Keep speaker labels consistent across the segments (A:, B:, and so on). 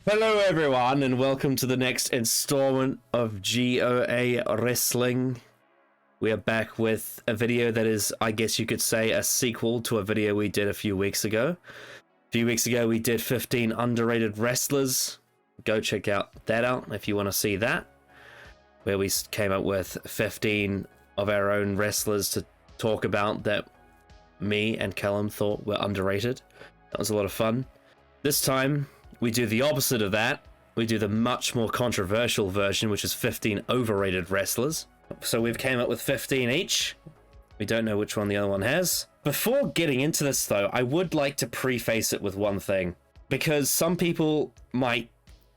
A: Hello everyone and welcome to the next installment of GoAWrestling. We are back with a video that is, I guess you could say, a sequel to a video we did a few weeks ago. A few weeks ago we did 15 underrated wrestlers. Go check that out if you want to see that. Where we came up with 15 of our own wrestlers to talk about that me and Callum thought were underrated. That was a lot of fun. This time we do the opposite of that. We do the much more controversial version, which is 15 overrated wrestlers. So we've came up with 15 each. We don't know which one the other one has. Before getting into this, though, I would like to preface it with one thing. Because some people might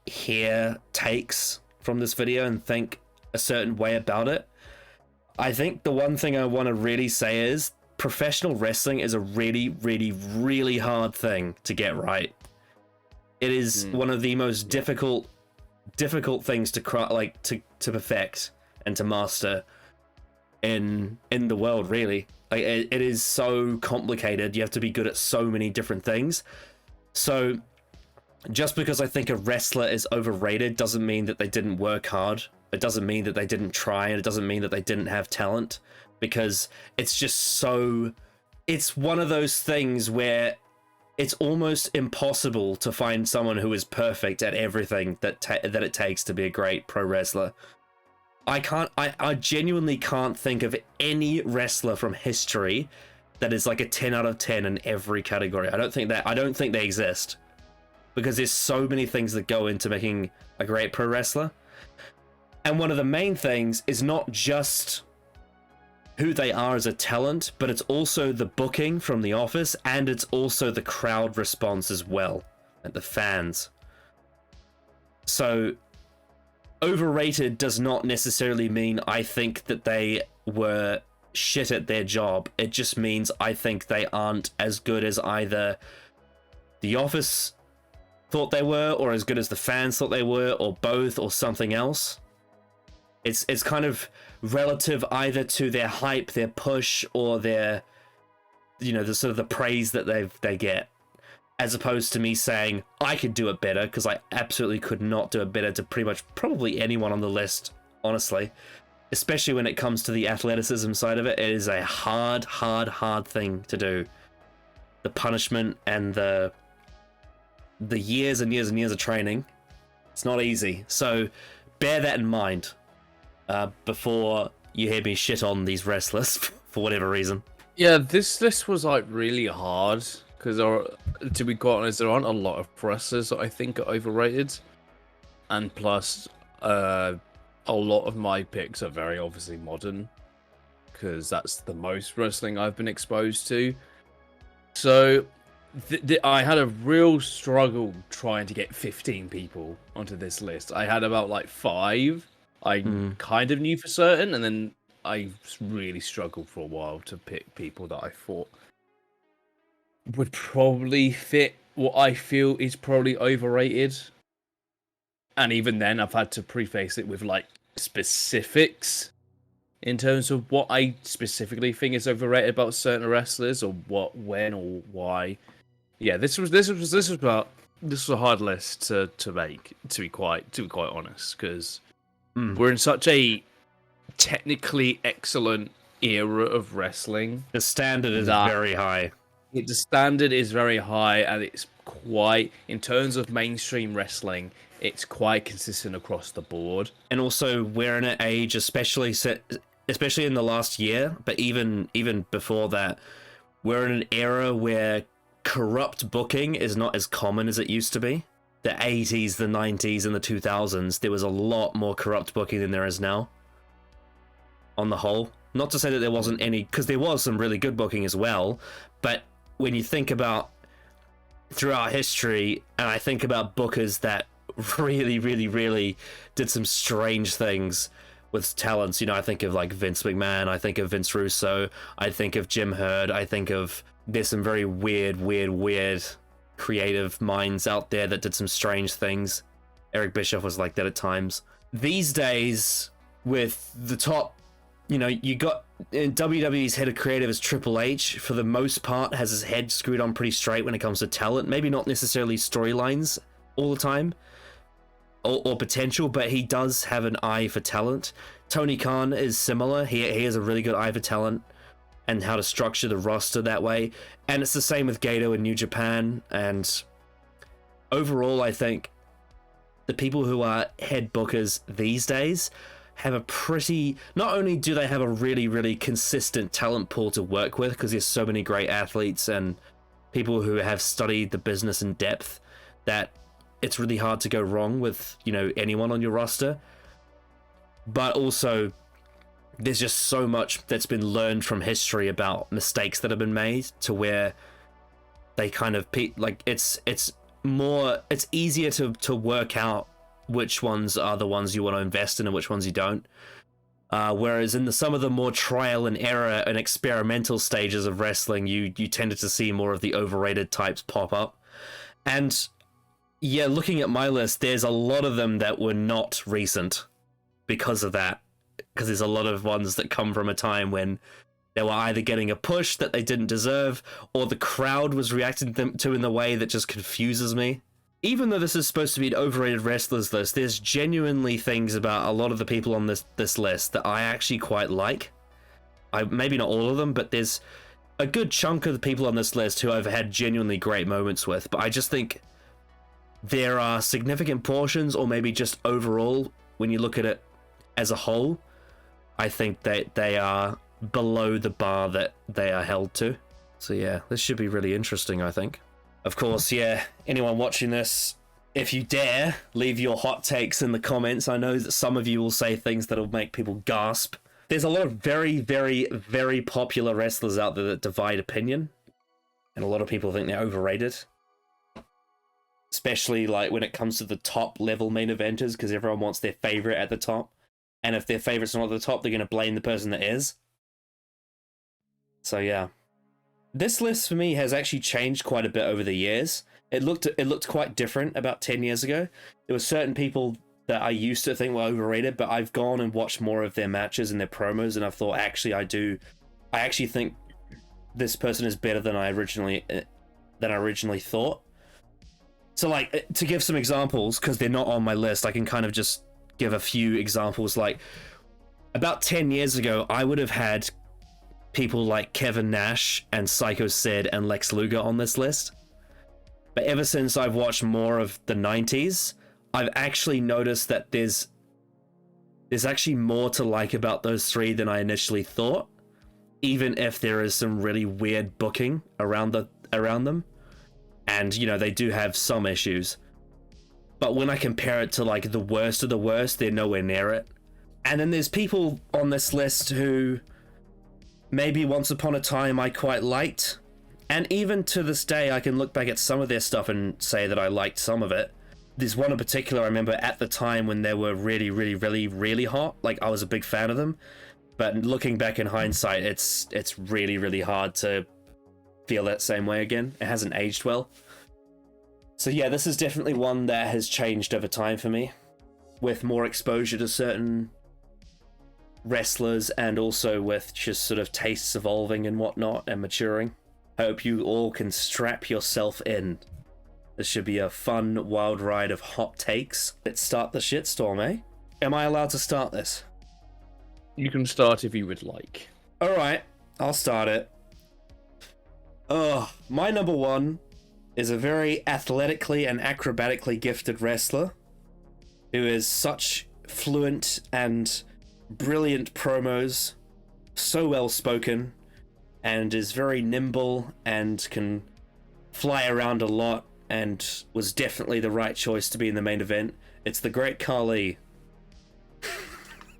A: hear takes from this video and think a certain way about it. I think the one thing I want to really say is professional wrestling is a really, really, really hard thing to get right. It is one of the most difficult things to perfect and to master in the world, really. Like it is so complicated. You have to be good at so many different things. So just because I think a wrestler is overrated doesn't mean that they didn't work hard. It doesn't mean that they didn't try, and it doesn't mean that they didn't have talent, because it's just so... It's one of those things where it's almost impossible to find someone who is perfect at everything that it takes to be a great pro wrestler. I genuinely can't think of any wrestler from history that is like a 10 out of 10 in every category. I don't think they exist, because there's so many things that go into making a great pro wrestler. And one of the main things is not just who they are as a talent, but it's also the booking from the office, and it's also the crowd response as well, and the fans. So overrated does not necessarily mean I think that they were shit at their job. It just means I think they aren't as good as either the office thought they were, or as good as the fans thought they were, or both, or something else. It's kind of relative either to their hype, their push, or their, the sort of the praise that they get, as opposed to me saying I could do it better, because I absolutely could not do it better to pretty much probably anyone on the list, honestly. Especially when it comes to the athleticism side of it, it is a hard thing to do. The punishment and the years and years and years of training, it's not easy. So bear that in mind. Before you hear me shit on these wrestlers for whatever reason.
B: Yeah, this list was like really hard because, to be quite honest, there aren't a lot of wrestlers that I think are overrated, and plus, a lot of my picks are very obviously modern because that's the most wrestling I've been exposed to. So I had a real struggle trying to get 15 people onto this list. I had about like 5. I kind of knew for certain, and then I really struggled for a while to pick people that I thought would probably fit what I feel is probably overrated. And even then, I've had to preface it with like specifics in terms of what I specifically think is overrated about certain wrestlers, or what, when, or why. Yeah, this was a hard list to make, to be quite honest, because we're in such a technically excellent era of wrestling.
A: The standard is very high.
B: The standard is very high, and it's quite, in terms of mainstream wrestling, it's quite consistent across the board.
A: And also, we're in an age, especially in the last year, but even before that, we're in an era where corrupt booking is not as common as it used to be. The 80s, the 90s, and the 2000s, there was a lot more corrupt booking than there is now, on the whole. Not to say that there wasn't any, because there was some really good booking as well, but when you think about throughout history, and I think about bookers that really, really, really did some strange things with talents, I think of like Vince McMahon, I think of Vince Russo, I think of Jim Herd, I think of, there's some very weird creative minds out there that did some strange things. Eric Bischoff was like that at times. These days, with the top, you got WWE's head of creative is Triple H. For the most part, has his head screwed on pretty straight when it comes to talent. Maybe not necessarily storylines all the time, or potential, but he does have an eye for talent. Tony Khan is similar. He has a really good eye for talent and how to structure the roster that way. And it's the same with Gato in New Japan. And overall, I think the people who are head bookers these days have a pretty... Not only do they have a really, really consistent talent pool to work with, because there's so many great athletes and people who have studied the business in depth, that it's really hard to go wrong with, you know, anyone on your roster. But also, there's just so much that's been learned from history about mistakes that have been made, to where they kind of like it's easier to work out which ones are the ones you want to invest in and which ones you don't. Whereas in some of the more trial and error and experimental stages of wrestling, you tended to see more of the overrated types pop up. And yeah, looking at my list, there's a lot of them that were not recent because of that. Because there's a lot of ones that come from a time when they were either getting a push that they didn't deserve, or the crowd was reacting to in the way that just confuses me. Even though this is supposed to be an overrated wrestlers list, there's genuinely things about a lot of the people on this list that I actually quite like. Maybe not all of them, but there's a good chunk of the people on this list who I've had genuinely great moments with. But I just think there are significant portions, or maybe just overall, when you look at it as a whole, I think that they are below the bar that they are held to. So yeah, this should be really interesting, I think. Of course, yeah, anyone watching this, if you dare, leave your hot takes in the comments. I know that some of you will say things that'll make people gasp. There's a lot of very, very, very popular wrestlers out there that divide opinion, and a lot of people think they're overrated. Especially like when it comes to the top level main eventers, because everyone wants their favorite at the top. And if their favorite's not at the top, they're going to blame the person that is. So yeah. This list for me has actually changed quite a bit over the years. It looked quite different about 10 years ago. There were certain people that I used to think were overrated, but I've gone and watched more of their matches and their promos, and I've thought, actually, I actually think this person is better than I originally thought. So, like, to give some examples, because they're not on my list, I can kind of just give a few examples. Like, about 10 years ago, I would have had people like Kevin Nash and Psycho Sid and Lex Luger on this list. But ever since I've watched more of the 90s, I've actually noticed that there's actually more to like about those three than I initially thought, even if there is some really weird booking around them. And, you know, they do have some issues. But when I compare it to, like, the worst of the worst, they're nowhere near it. And then there's people on this list who maybe once upon a time I quite liked. And even to this day, I can look back at some of their stuff and say that I liked some of it. There's one in particular I remember at the time when they were really, really, really, really hot. Like, I was a big fan of them. But looking back in hindsight, it's really, really hard to feel that same way again. It hasn't aged well. So yeah, this is definitely one that has changed over time for me, with more exposure to certain wrestlers, and also with just sort of tastes evolving and whatnot and maturing. I hope you all can strap yourself in. This should be a fun, wild ride of hot takes. Let's start the shitstorm, eh? Am I allowed to start this?
B: You can start if you would like.
A: Alright, I'll start it. My number one is a very athletically and acrobatically gifted wrestler who is such fluent and brilliant promos, so well spoken, and is very nimble and can fly around a lot, and was definitely the right choice to be in the main event. It's the Great Khali.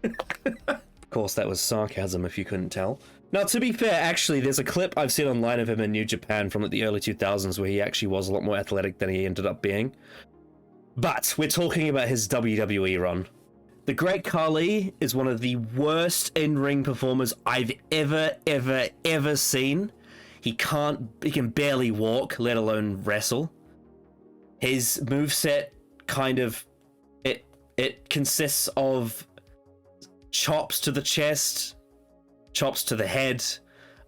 A: Of course, that was sarcasm if you couldn't tell. Now, to be fair, actually, there's a clip I've seen online of him in New Japan from the early 2000s where he actually was a lot more athletic than he ended up being. But we're talking about his WWE run. The Great Khali is one of the worst in-ring performers I've ever seen. He can barely walk, let alone wrestle. His moveset it consists of chops to the chest, chops to the head,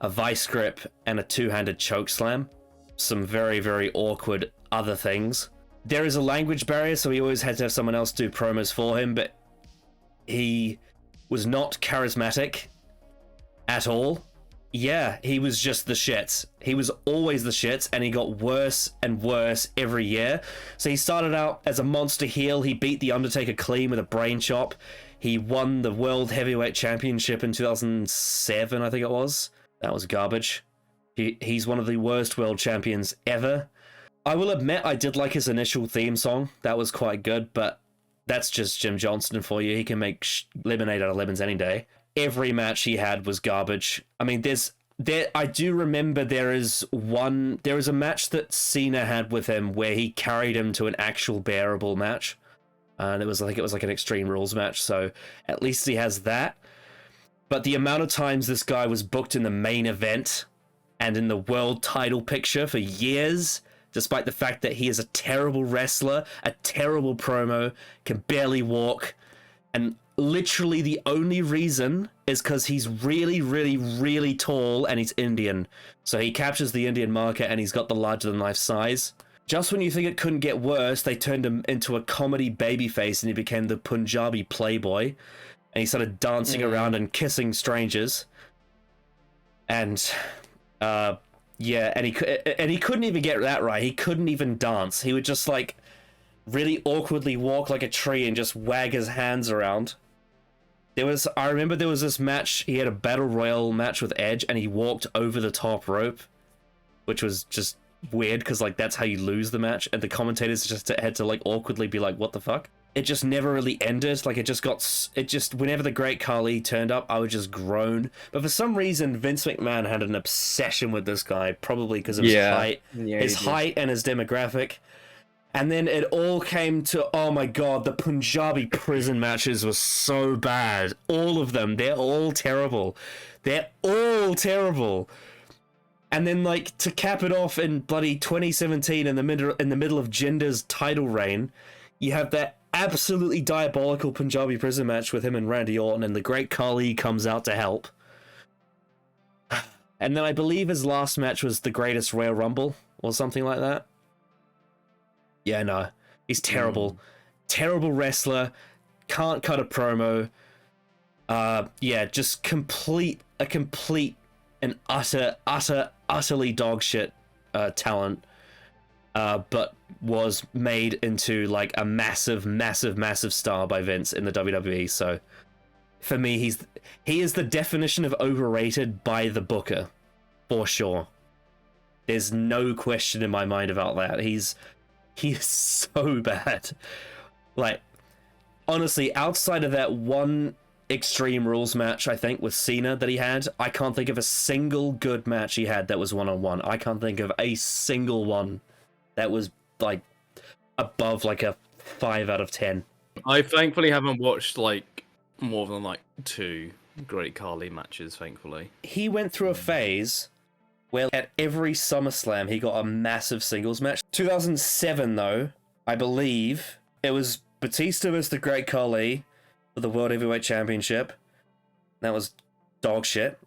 A: a vice grip, and a two-handed choke slam. Some very, very awkward other things. there is a language barrier, so he always had to have someone else do promos for him, but he was not charismatic at all. Yeah, he was just the shits. He was always the shits, and he got worse and worse every year. So he started out as a monster heel. He beat The Undertaker clean with a brain chop. He won the World Heavyweight Championship in 2007, I think it was. That was garbage. He's one of the worst world champions ever. I will admit I did like his initial theme song. That was quite good, but that's just Jim Johnston for you. He can make lemonade out of lemons any day. Every match he had was garbage. I mean, I do remember there is a match that Cena had with him where he carried him to an actual bearable match. And it was like an Extreme Rules match, so at least he has that. But the amount of times this guy was booked in the main event and in the world title picture for years, despite the fact that he is a terrible wrestler, a terrible promo, can barely walk, and literally the only reason is because he's really, really, really tall and he's Indian. So he captures the Indian market and he's got the larger-than-life size. Just when you think it couldn't get worse, they turned him into a comedy babyface and he became the Punjabi playboy. And he started dancing around and kissing strangers. And, yeah, and he couldn't even get that right. He couldn't even dance. He would just, like, really awkwardly walk like a tree and just wag his hands around. I remember there was this match, he had a Battle Royal match with Edge, and he walked over the top rope, which was just weird, because, like, that's how you lose the match, and the commentators just had to, like, awkwardly be like, what the fuck? It just never really ended. Like, whenever the Great Khali turned up, I would just groan. But for some reason, Vince McMahon had an obsession with this guy, probably because of his height. Yeah, his height and his demographic. And then it all came to, oh my god, the Punjabi prison matches were so bad. All of them. They're all terrible. They're all terrible. And then, like, to cap it off in bloody 2017 in the middle of Jinder's title reign, you have that absolutely diabolical Punjabi prison match with him and Randy Orton, and the Great Khali comes out to help. And then I believe his last match was the Greatest Royal Rumble, or something like that. Yeah, no. He's terrible. Terrible wrestler. Can't cut a promo. Yeah, just a complete and utterly dog shit talent. But was made into, like, a massive star by Vince in the WWE. So for me, he is the definition of overrated by the booker, for sure. There's no question in my mind about that. He is so bad. Like, honestly, outside of that one Extreme Rules match, I think, with Cena that he had, I can't think of a single good match he had that was one-on-one. I can't think of a single one that was, like, above, like, a 5 out of 10.
B: I thankfully haven't watched, like, more than, like, 2 Great Khali matches, thankfully.
A: He went through a phase where at every SummerSlam he got a massive singles match. 2007, though, I believe, it was Batista versus the Great Khali for the World Heavyweight Championship. That was dog shit.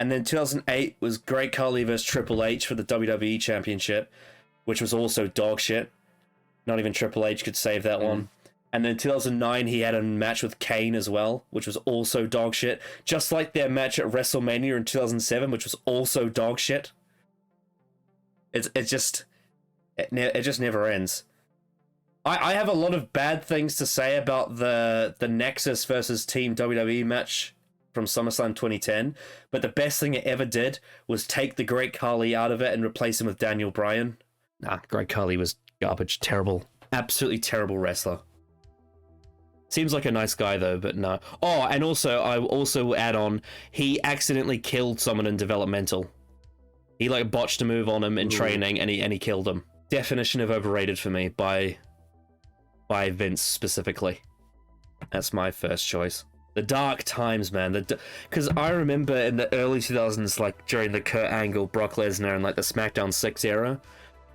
A: And then 2008 was Great Khali versus Triple H for the WWE Championship, which was also dog shit. Not even Triple H could save that one. And then 2009, he had a match with Kane as well, which was also dog shit. Just like their match at WrestleMania in 2007, which was also dog shit. It just never ends. I have a lot of bad things to say about the Nexus versus Team WWE match from SummerSlam 2010, but the best thing it ever did was take the Great Khali out of it and replace him with Daniel Bryan. Nah, Great Khali was garbage. Terrible. Absolutely terrible wrestler. Seems like a nice guy, though, but no. Oh, and also, I also add on, he accidentally killed someone in developmental. He, like, botched a move on him in training, and he killed him. Definition of overrated for me by Vince specifically. That's my first choice. The dark times, man. Because I remember in the early 2000s, like, during the Kurt Angle, Brock Lesnar, and, like, the SmackDown 6 era,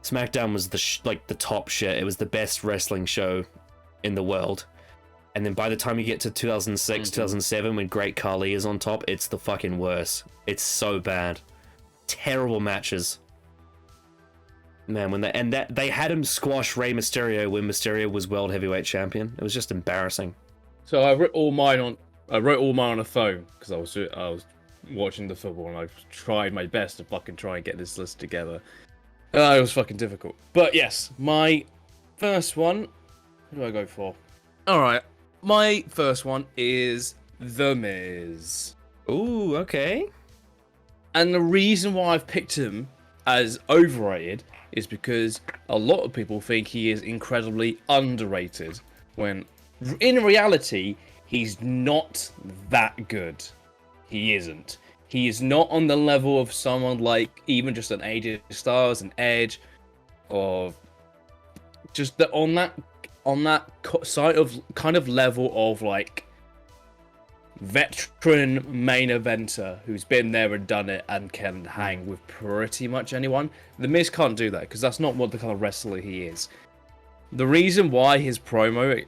A: SmackDown was the top shit. It was the best wrestling show in the world. And then by the time you get to 2006, 2007, when Great Khali is on top, it's the fucking worst. It's so bad. Terrible matches. Man, when they had him squash Rey Mysterio when Mysterio was World Heavyweight Champion. It was just embarrassing.
B: So I wrote all mine on a phone because I was watching the football and I tried my best to fucking try and get this list together. It was fucking difficult. But yes, my first one. Who do I go for? All right, my first one is The Miz.
A: Ooh, okay.
B: And the reason why I've picked him as overrated is because a lot of people think he is incredibly underrated, when in reality, he's not that good. He isn't. He is not on the level of someone like even just an AJ Styles, an Edge, or just on that side of kind of level of like veteran main eventer who's been there and done it and can hang with pretty much anyone. The Miz can't do that because that's not what the kind of wrestler he is. The reason why his promo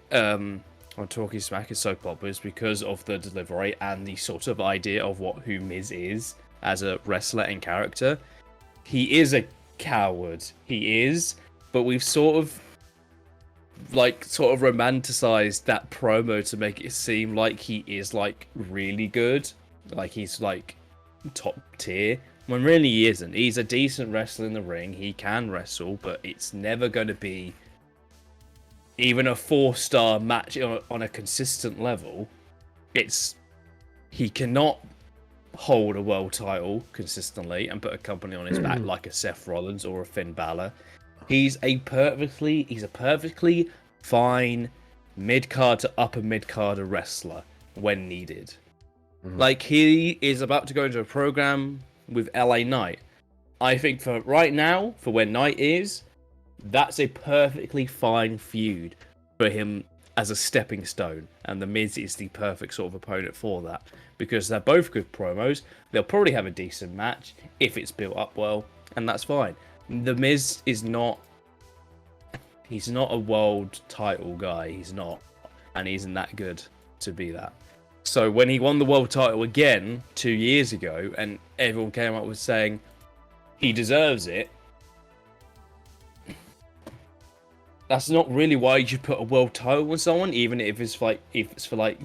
B: on Talking Smack is so popular is because of the delivery and the sort of idea of who Miz is as a wrestler and character. He is a coward. He is, but we've sort of romanticized that promo to make it seem like he is like really good, like he's like top tier, when really he isn't. He's a decent wrestler in the ring. He can wrestle, but it's never going to be even a 4-star match on a consistent level. He cannot hold a world title consistently and put a company on his back like a Seth Rollins or a Finn Balor. He's a perfectly fine mid-card to upper mid-card wrestler when needed. Like, he is about to go into a program with LA Knight. I think for right now, for where Knight is, that's a perfectly fine feud for him as a stepping stone. And The Miz is the perfect sort of opponent for that. Because they're both good promos. They'll probably have a decent match if it's built up well. And that's fine. The Miz is not... He's not a world title guy. He's not. And he isn't that good to be that. So when he won the world title again 2 years ago, and everyone came up with saying he deserves it, that's not really why you should put a world title on someone, even if it's for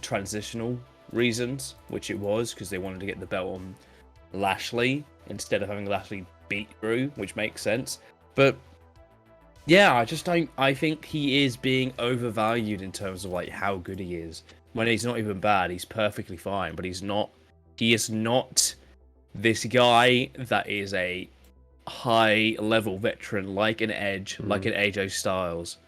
B: transitional reasons, which it was, because they wanted to get the belt on Lashley instead of having Lashley beat Drew, which makes sense. But yeah, I think he is being overvalued in terms of like how good he is. When he's not even bad, he's perfectly fine, but he is not this guy that is a high level veteran like an Edge, like an AJ Styles.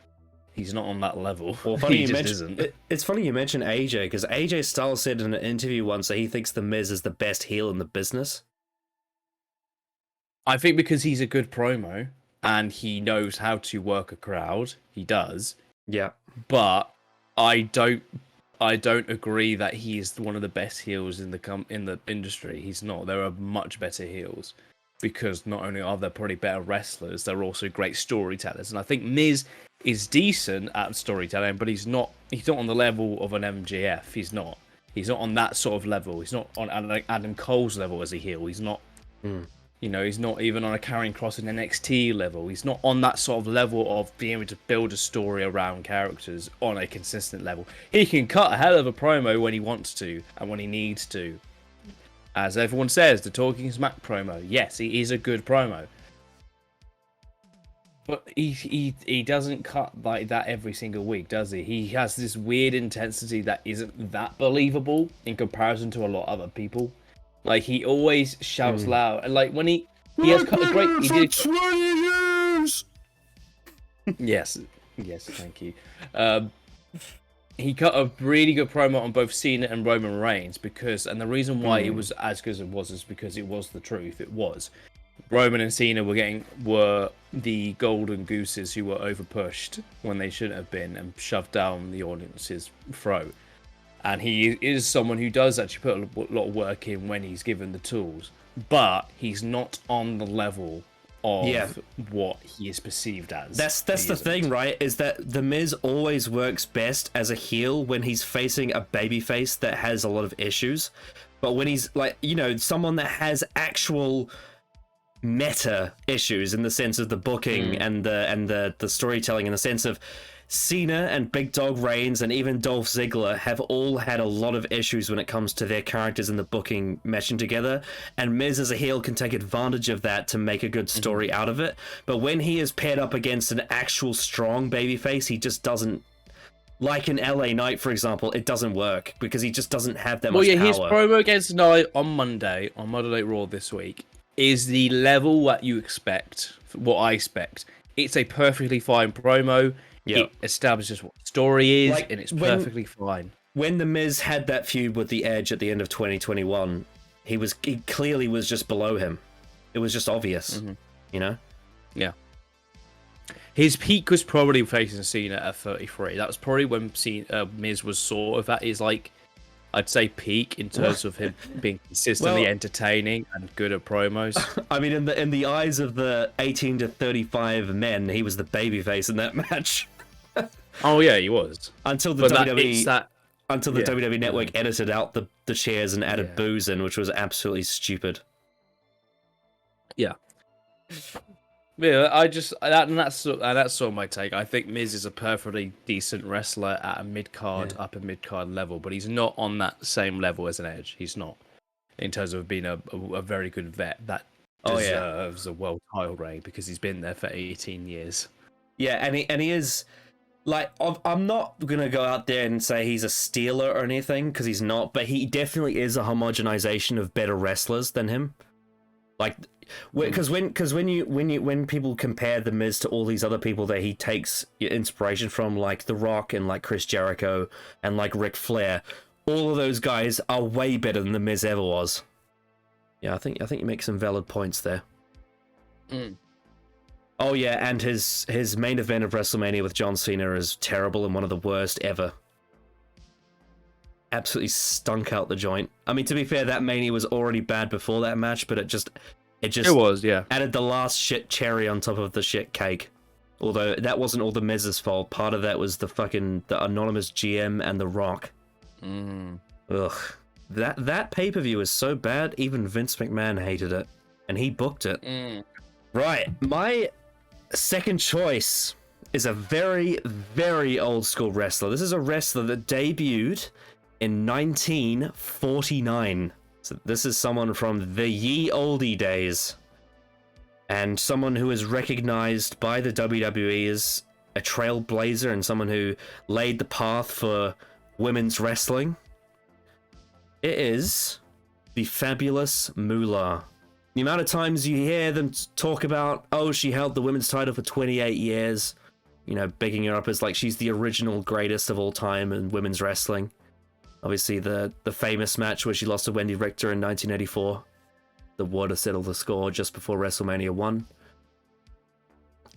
B: He's not on that level.
A: Well,
B: He just isn't.
A: It's funny you mention AJ, because AJ Styles said in an interview once that he thinks The Miz is the best heel in the business.
B: I think because he's a good promo and he knows how to work a crowd. He does.
A: Yeah.
B: But I don't agree that he is one of the best heels in the industry. He's not. There are much better heels, because not only are there probably better wrestlers, they're also great storytellers. And I think Miz is decent at storytelling, but he's not on the level of an MJF. He's not on that sort of level. He's not on Adam Cole's level as a heel. He's not, he's not even on a Karrion Kross in NXT level. He's not on that sort of level of being able to build a story around characters on a consistent level. He can cut a hell of a promo when he wants to and when he needs to. As everyone says, the Talking Smack promo, yes, he is a good promo. But he doesn't cut like that every single week, does he? He has this weird intensity that isn't that believable in comparison to a lot of other people. Like, he always shouts loud. And like when he has cut a great... He did
A: 20 years!
B: Yes, thank you. He cut a really good promo on both Cena and Roman Reigns and the reason why it was as good as it was is because it was the truth. It was. Roman and Cena were the golden gooses who were overpushed when they shouldn't have been and shoved down the audience's throat. And he is someone who does actually put a lot of work in when he's given the tools, but he's not on the level of what he is perceived as.
A: That's the thing, right? Is that The Miz always works best as a heel when he's facing a babyface that has a lot of issues. But when he's like, someone that has actual meta issues in the sense of the booking and the storytelling, in the sense of Cena and Big Dog Reigns and even Dolph Ziggler have all had a lot of issues when it comes to their characters and the booking meshing together, and Miz as a heel can take advantage of that to make a good story out of it. But when he is paired up against an actual strong babyface, he just doesn't, like in LA Knight, for example, it doesn't work because he just doesn't have that much power.
B: His promo against Knight on Monday Night Raw this week is the level that you expect, what I expect. It's a perfectly fine promo. It establishes what the story is, and it's perfectly fine.
A: When The Miz had that feud with The Edge at the end of 2021, he clearly was just below him. It was just obvious, you know?
B: Yeah. His peak was probably facing Cena at 33. That was probably when Miz was sort of at his, like, I'd say peak in terms of him being consistently entertaining and good at promos.
A: I mean, in the eyes of the 18 to 35 men, he was the babyface in that match.
B: Oh yeah, he was.
A: Until the WWE Network edited out the chairs and added booze in, which was absolutely stupid.
B: Yeah. Yeah, that's sort of my take. I think Miz is a perfectly decent wrestler at a mid-card, upper mid-card level, but he's not on that same level as an Edge. He's not, in terms of being a very good vet that deserves a world title reign because he's been there for 18 years.
A: Yeah, and he is, like, I'm not gonna go out there and say he's a stealer or anything because he's not, but he definitely is a homogenization of better wrestlers than him. Like, because when people compare The Miz to all these other people that he takes inspiration from, like The Rock and like Chris Jericho and like Ric Flair, all of those guys are way better than The Miz ever was. Yeah, I think you make some valid points there. Oh yeah, and his main event of WrestleMania with John Cena is terrible and one of the worst ever. Absolutely stunk out the joint. I mean, to be fair, that Mania was already bad before that match, but it was, yeah. Added the last shit cherry on top of the shit cake. Although that wasn't all the Miz's fault. Part of that was the anonymous GM and The Rock. Ugh. That pay-per-view is so bad, even Vince McMahon hated it. And he booked it. Right, my second choice is a very, very old school wrestler. This is a wrestler that debuted in 1949. So this is someone from the ye olde days. And someone who is recognized by the WWE as a trailblazer and someone who laid the path for women's wrestling. It is the fabulous Moolah. The amount of times you hear them talk about, oh, she held the women's title for 28 years, you know, bigging her up as like she's the original greatest of all time in women's wrestling. Obviously, the famous match where she lost to Wendy Richter in 1984. The water settled the score just before WrestleMania 1.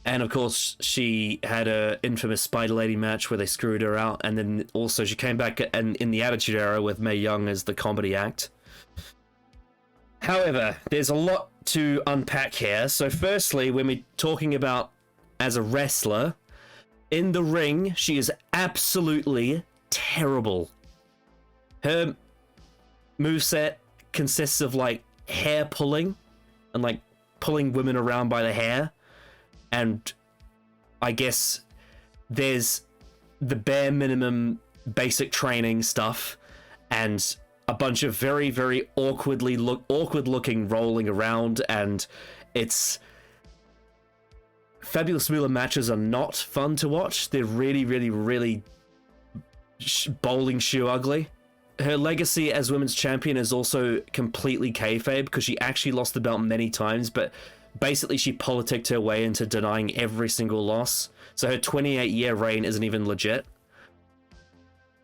A: And of course, she had a infamous Spider Lady match where they screwed her out. And then also she came back in the Attitude Era with Mae Young as the comedy act. However, there's a lot to unpack here. So firstly, when we're talking about as a wrestler, in the ring, she is absolutely terrible. Her moveset consists of like hair pulling and like pulling women around by the hair. And I guess there's the bare minimum basic training stuff and a bunch of very, very awkward looking rolling around, and it's Fabulous Moolah matches are not fun to watch. They're really, really, really bowling shoe ugly. Her legacy as women's champion is also completely kayfabe because she actually lost the belt many times, but basically she politicked her way into denying every single loss. So her 28-year reign isn't even legit.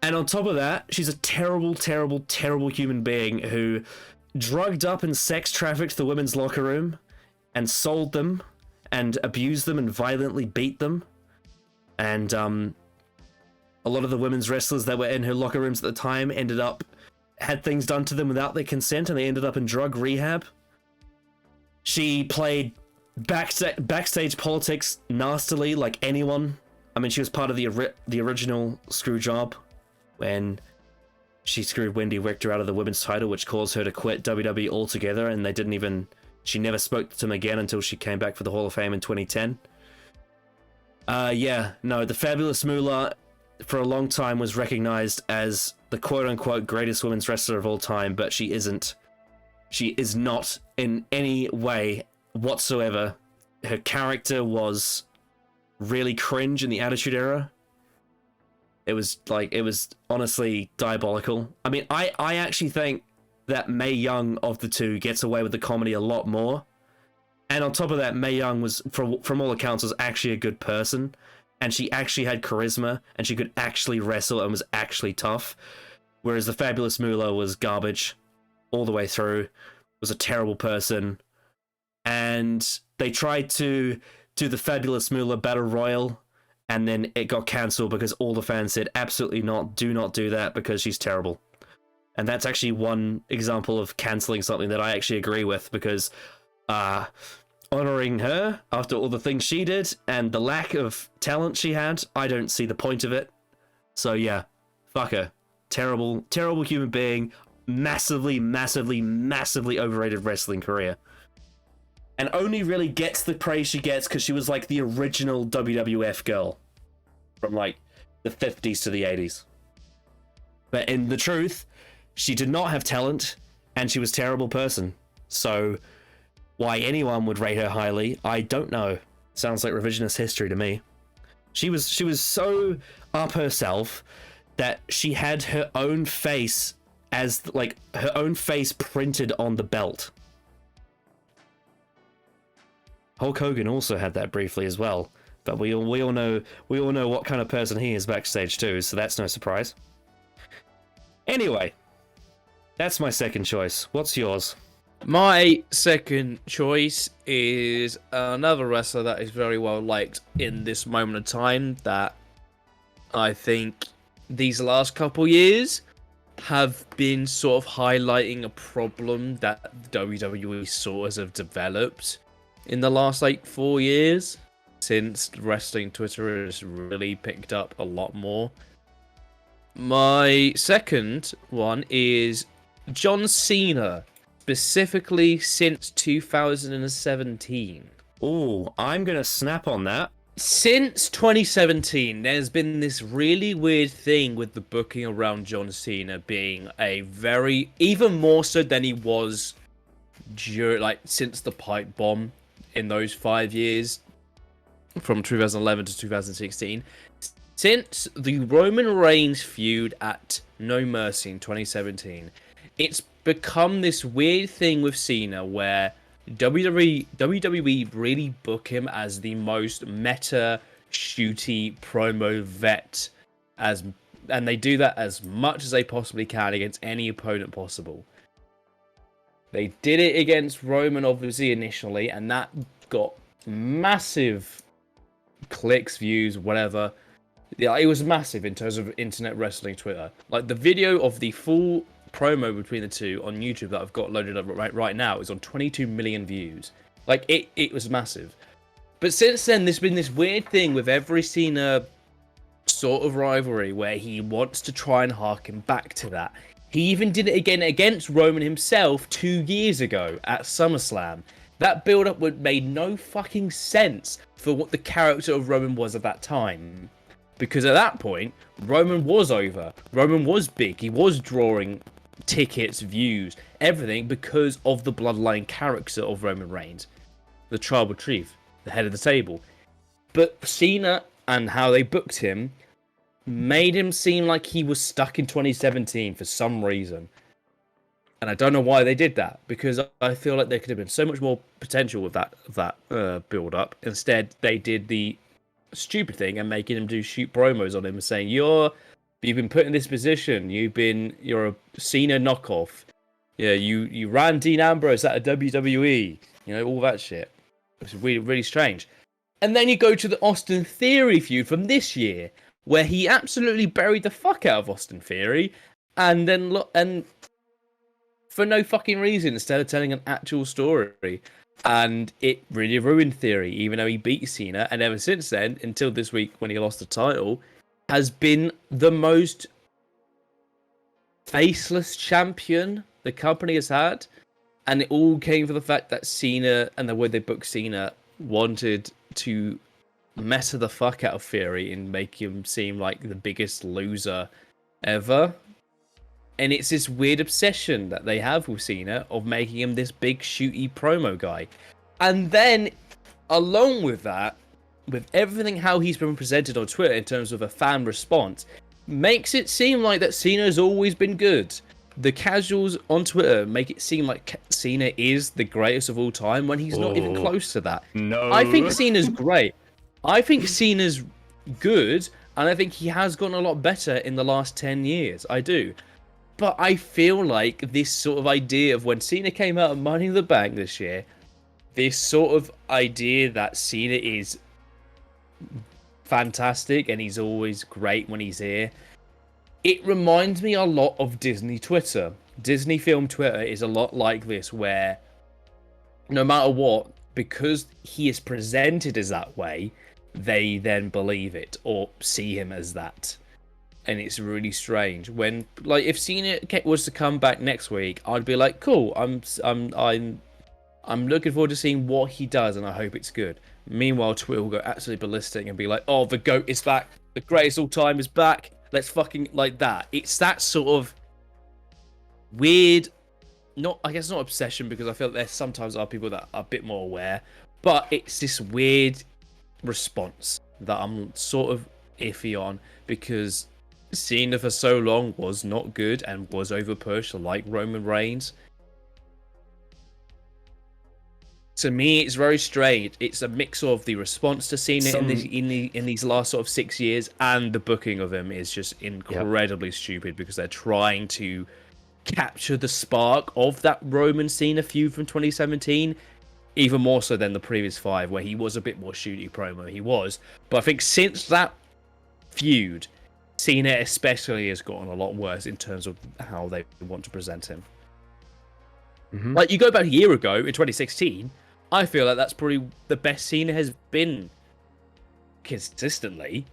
A: And on top of that, she's a terrible, terrible, terrible human being who drugged up and sex trafficked the women's locker room and sold them and abused them and violently beat them. And a lot of the women's wrestlers that were in her locker rooms at the time had things done to them without their consent, and they ended up in drug rehab. She played backstage politics nastily like anyone. I mean, she was part of the original screw job when she screwed Wendy Richter out of the women's title, which caused her to quit WWE altogether, and they didn't even She never spoke to him again until she came back for the Hall of Fame in 2010. The Fabulous Moolah for a long time was recognized as the quote-unquote greatest women's wrestler of all time, but she isn't. She is not in any way whatsoever. Her character was really cringe in the Attitude Era. It was honestly diabolical. I mean, I actually think that Mae Young of the two gets away with the comedy a lot more. And on top of that, Mae Young was, from all accounts, was actually a good person. And she actually had charisma, and she could actually wrestle and was actually tough. Whereas the Fabulous Moolah was garbage all the way through, was a terrible person. And they tried to do the Fabulous Moolah Battle Royal, and then it got cancelled because all the fans said, absolutely not, do not do that because she's terrible. And that's actually one example of cancelling something that I actually agree with, because honouring her after all the things she did and the lack of talent she had, I don't see the point of it. So yeah, fuck her. Terrible, terrible human being. Massively, massively, massively overrated wrestling career. And only really gets the praise she gets because she was like the original WWF girl from like the 50s to the 80s. But in the truth, she did not have talent and she was a terrible person. So why anyone would rate her highly, I don't know. Sounds like revisionist history to me. She was so up herself that she had her own face as like her own face printed on the belt. Hulk Hogan also had that briefly as well, but we all know what kind of person he is backstage too, so that's no surprise. Anyway, that's my second choice. What's yours?
B: My second choice is another wrestler that is very well liked in this moment of time, that I think these last couple years have been sort of highlighting a problem that WWE sort of developed in the last like 4 years, since wrestling Twitter has really picked up a lot more. My second one is John Cena, specifically since 2017.
A: Oh, I'm gonna snap on that.
B: Since 2017, there's been this really weird thing with the booking around John Cena being a very, even more so than he was since the pipe bomb in those 5 years, from 2011 to 2016. Since the Roman Reigns feud at No Mercy in 2017, it's become this weird thing with Cena where WWE really book him as the most meta, shooty promo vet, and they do that as much as they possibly can against any opponent possible. They did it against Roman, obviously, initially, and that got massive clicks, views, whatever. Yeah, it was massive in terms of internet wrestling Twitter. Like, the video of the full promo between the two on YouTube that I've got loaded up right now is on 22 million views. Like, it was massive. But since then, there's been this weird thing with every Cena sort of rivalry where he wants to try and harken back to that. He even did it again against Roman himself 2 years ago at SummerSlam. That build-up made no fucking sense for what the character of Roman was at that time. Because at that point, Roman was over. Roman was big. He was drawing tickets, views, everything because of the bloodline character of Roman Reigns. The tribal chief, the head of the table. But Cena and how they booked him made him seem like he was stuck in 2017 for some reason. And I don't know why they did that, because I feel like there could have been so much more potential with that build-up. Instead, they did the stupid thing and making him do shoot promos on him and saying, you've been put in this position, you're a Cena knockoff. Yeah, you ran Dean Ambrose out of WWE. You know, all that shit. It's really, really strange. And then you go to the Austin Theory feud from this year, where he absolutely buried the fuck out of Austin Theory, and then for no fucking reason, instead of telling an actual story. And it really ruined Theory, even though he beat Cena, and ever since then, until this week when he lost the title, has been the most faceless champion the company has had. And it all came from the fact that Cena and the way they booked Cena wanted to mess the fuck out of Theory and make him seem like the biggest loser ever. And it's this weird obsession that they have with Cena of making him this big shooty promo guy. And then, along with that, with everything how he's been presented on Twitter in terms of a fan response, makes it seem like that Cena's always been good. The casuals on Twitter make it seem like Cena is the greatest of all time when he's not even close to that.
A: No.
B: I think Cena's great. I think Cena's good, and I think he has gotten a lot better in the last 10 years. I do. But I feel like this sort of idea of when Cena came out of Money in the Bank this year, this sort of idea that Cena is fantastic and he's always great when he's here, it reminds me a lot of Disney Twitter. Disney film Twitter is a lot like this, where no matter what, because he is presented as that way, they then believe it or see him as that. And it's really strange when, like, if Cena was to come back next week, I'd be like, cool, I'm looking forward to seeing what he does, and I hope it's good. Meanwhile, Twitter will go absolutely ballistic and be like, oh, the GOAT is back, the greatest all time is back, let's fucking, like that. It's that sort of weird, I guess not obsession, because I feel like there sometimes are people that are a bit more aware, but it's this weird response that I'm sort of iffy on, because Cena for so long was not good and was overpushed like Roman Reigns. To me, it's very strange. It's a mix of the response to Cena in these last sort of 6 years, and the booking of him is just incredibly stupid, because they're trying to capture the spark of that Roman Cena feud from 2017, even more so than the previous 5, where he was a bit more shooty promo. He was, but I think since that feud, Cena especially has gotten a lot worse in terms of how they want to present him. Mm-hmm. Like, you go back a year ago in 2016, I feel like that's probably the best Cena has been consistently,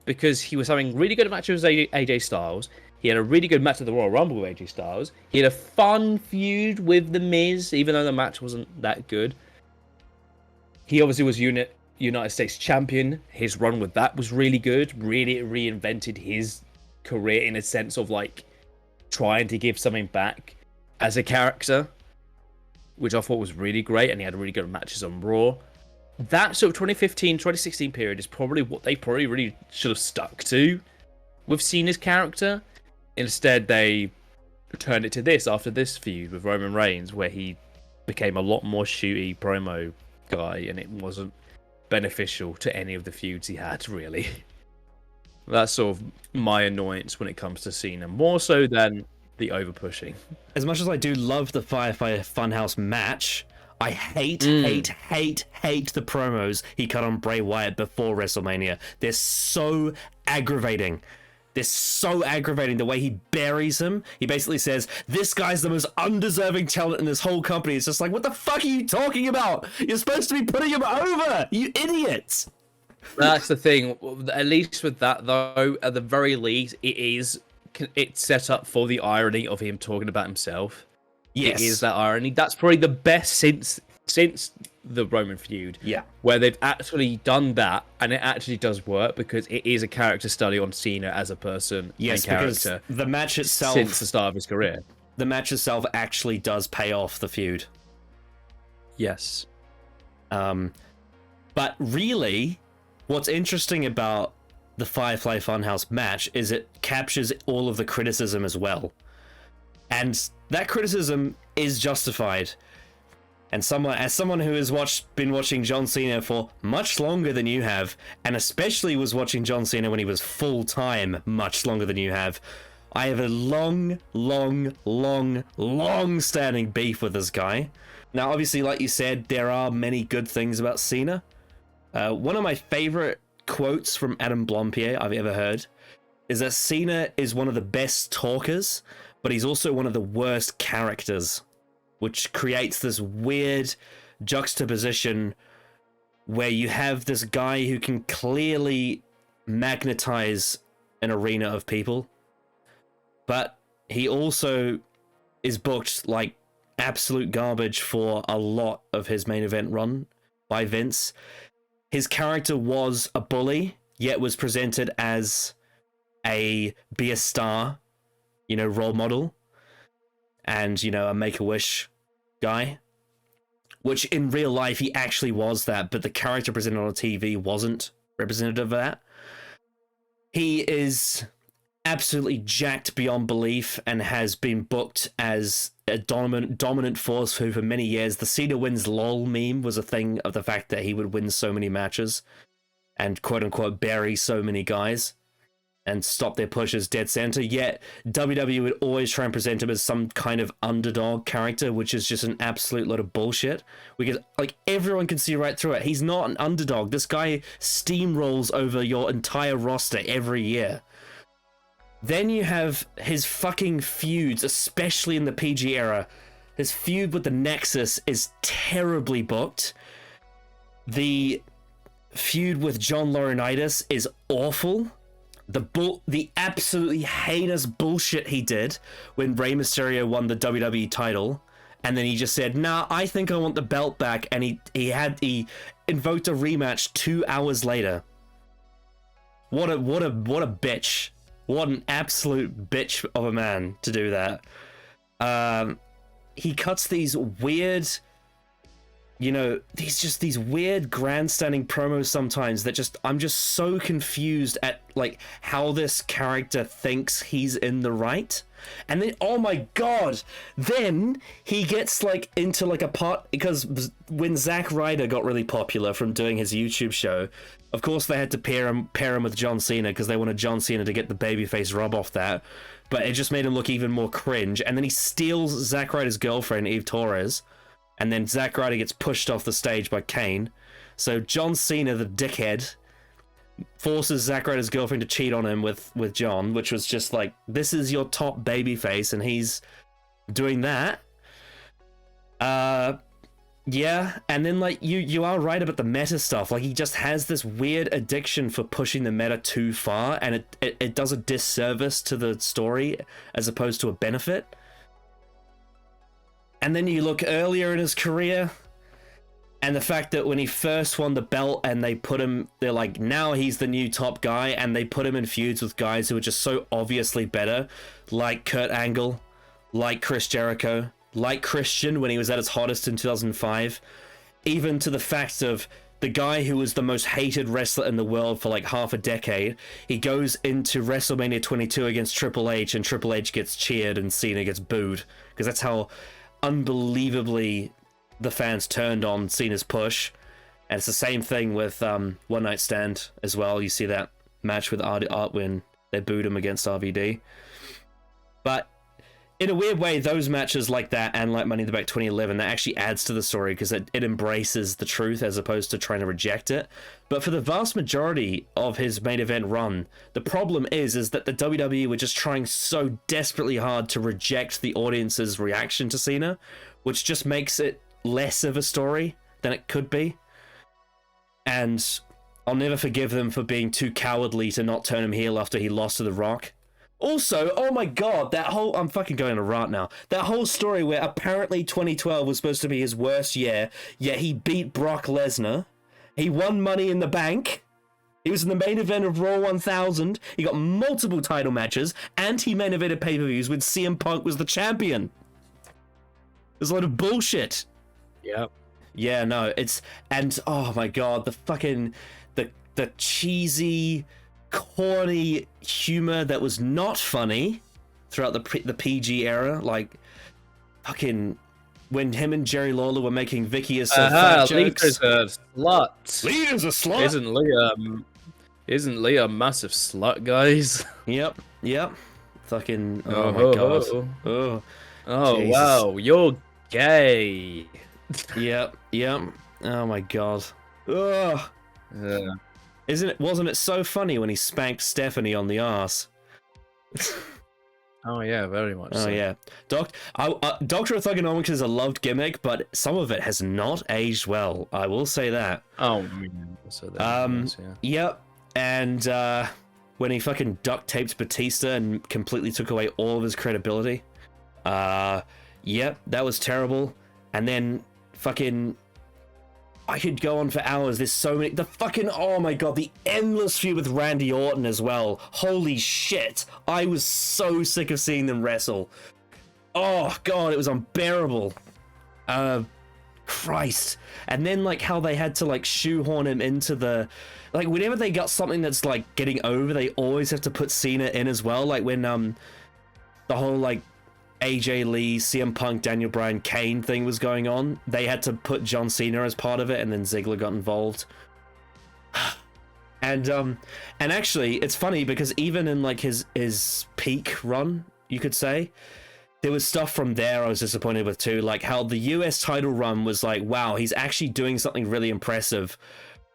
B: because he was having really good matches with AJ Styles. He had a really good match at the Royal Rumble with AJ Styles. He had a fun feud with The Miz, even though the match wasn't that good. He obviously was United States champion. His run with that was really good. Really reinvented his career in a sense of, like, trying to give something back as a character, which I thought was really great, and he had really good matches on Raw. That sort of 2015, 2016 period is probably what they probably really should have stuck to with Cena's character. Instead, they turned it to this after this feud with Roman Reigns, where he became a lot more shooty promo guy, and it wasn't beneficial to any of the feuds he had, really. That's sort of my annoyance when it comes to Cena, more so than the over-pushing.
A: As much as I do love the Firefly Funhouse match, I hate the promos he cut on Bray Wyatt before WrestleMania. They're so aggravating. They're so aggravating, the way he buries him. He basically says, this guy's the most undeserving talent in this whole company. It's just like, what the fuck are you talking about? You're supposed to be putting him over, you idiots.
B: That's the thing. At least with that, though, at the very least, it's set up for the irony of him talking about himself. Yes. It is that irony. That's probably the best since the Roman feud. Yeah. Where they've actually done that, and it actually does work, because it is a character study on Cena as a person and character.
A: The match itself,
B: since the start of his career.
A: The match itself actually does pay off the feud.
B: Yes.
A: But really, what's interesting about the Firefly Funhouse match is it captures all of the criticism as well. And that criticism is justified. And as someone who has been watching John Cena for much longer than you have, and especially was watching John Cena when he was full-time much longer than you have, I have a long standing beef with this guy. Now, obviously, like you said, there are many good things about Cena. One of my favorite quotes from Adam Blampied I've ever heard is that Cena is one of the best talkers, but he's also one of the worst characters, which creates this weird juxtaposition where you have this guy who can clearly magnetize an arena of people, but he also is booked like absolute garbage for a lot of his main event run by Vince. His character was a bully, yet was presented as be a star, role model, and, a Make-A-Wish guy. Which in real life he actually was that, but the character presented on TV wasn't representative of that. He is absolutely jacked beyond belief and has been booked as a dominant force for many years. The Cena wins LOL meme was a thing of the fact that he would win so many matches and quote unquote bury so many guys and stop their pushes dead center. Yet WWE would always try and present him as some kind of underdog character, which is just an absolute load of bullshit. Because everyone can see right through it. He's not an underdog. This guy steamrolls over your entire roster every year. Then you have his fucking feuds, especially in the PG era. His feud with the Nexus is terribly booked. The feud with John Laurinaitis is awful. The absolutely heinous bullshit he did when Rey Mysterio won the WWE title, and then he just said, "Nah, I think I want the belt back," and he invoked a rematch 2 hours later. What a bitch! What an absolute bitch of a man to do that. He cuts these weird, these weird grandstanding promos sometimes that I'm just so confused at how this character thinks he's in the right. And then, oh my god, then he gets into a part, because when Zack Ryder got really popular from doing his YouTube show, of course they had to pair him with John Cena because they wanted John Cena to get the babyface rub off that, but it just made him look even more cringe. And then he steals Zack Ryder's girlfriend, Eve Torres, and then Zack Ryder gets pushed off the stage by Kane. So John Cena, the dickhead, forces Zack Ryder's girlfriend to cheat on him with John, which was just this is your top babyface, and he's doing that. Yeah, and then you are right about the meta stuff. He just has this weird addiction for pushing the meta too far, and it does a disservice to the story as opposed to a benefit. And then you look earlier in his career, and the fact that when he first won the belt and they're like, now he's the new top guy, and they put him in feuds with guys who are just so obviously better, like Kurt Angle, like Chris Jericho, like Christian when he was at his hottest in 2005, even to the fact of the guy who was the most hated wrestler in the world for half a decade, he goes into WrestleMania 22 against Triple H, and Triple H gets cheered and Cena gets booed, because that's how unbelievably the fans turned on Cena's push. And it's the same thing with One Night Stand as well. You see that match with Art when they booed him against RVD. But in a weird way, those matches like that and like Money in the Bank 2011, that actually adds to the story because it embraces the truth as opposed to trying to reject it. But for the vast majority of his main event run, the problem is that the WWE were just trying so desperately hard to reject the audience's reaction to Cena, which just makes it less of a story than it could be. And I'll never forgive them for being too cowardly to not turn him heel after he lost to The Rock. Also, oh my god, I'm fucking going to rant now. That whole story where apparently 2012 was supposed to be his worst year, yet he beat Brock Lesnar. He won Money in the Bank. He was in the main event of Raw 1000. He got multiple title matches, and he main evented pay-per-views when CM Punk was the champion. There's a lot of bullshit.
B: Yep.
A: Yeah, no, and oh my god, the fucking, the cheesy, corny humor that was not funny throughout the PG era, fucking when him and Jerry Lawler were making Vicky as fat jokes.
B: Lita's a slut.
A: Lita's a slut.
B: Isn't Lita a massive slut, guys?
A: Yep. Fucking oh my god.
B: Oh
A: Jesus.
B: Wow, you're gay.
A: Yep. Oh my god. Ugh.
B: Yeah.
A: Wasn't it so funny when he spanked Stephanie on the arse?
B: Oh yeah, very much.
A: Oh
B: so.
A: yeah, Doctor of Thugonomics is a loved gimmick, but some of it has not aged well. I will say that.
B: Oh, so that
A: Yep, and when he fucking duct taped Batista and completely took away all of his credibility, Yep, that was terrible. And then fucking, I could go on for hours. There's so many. The fucking, oh my god, the endless feud with Randy Orton as well. Holy shit. I was so sick of seeing them wrestle. Oh god, it was unbearable. Christ. And then like how they had to like shoehorn him into the, like whenever they got something that's like getting over, they always have to put Cena in as well. Like when the whole like AJ Lee, CM Punk, Daniel Bryan, Kane thing was going on, they had to put John Cena as part of it, and then Ziggler got involved. And actually it's funny because even in like his peak run, you could say, there was stuff from there I was disappointed with too, like how the US title run was like, wow, he's actually doing something really impressive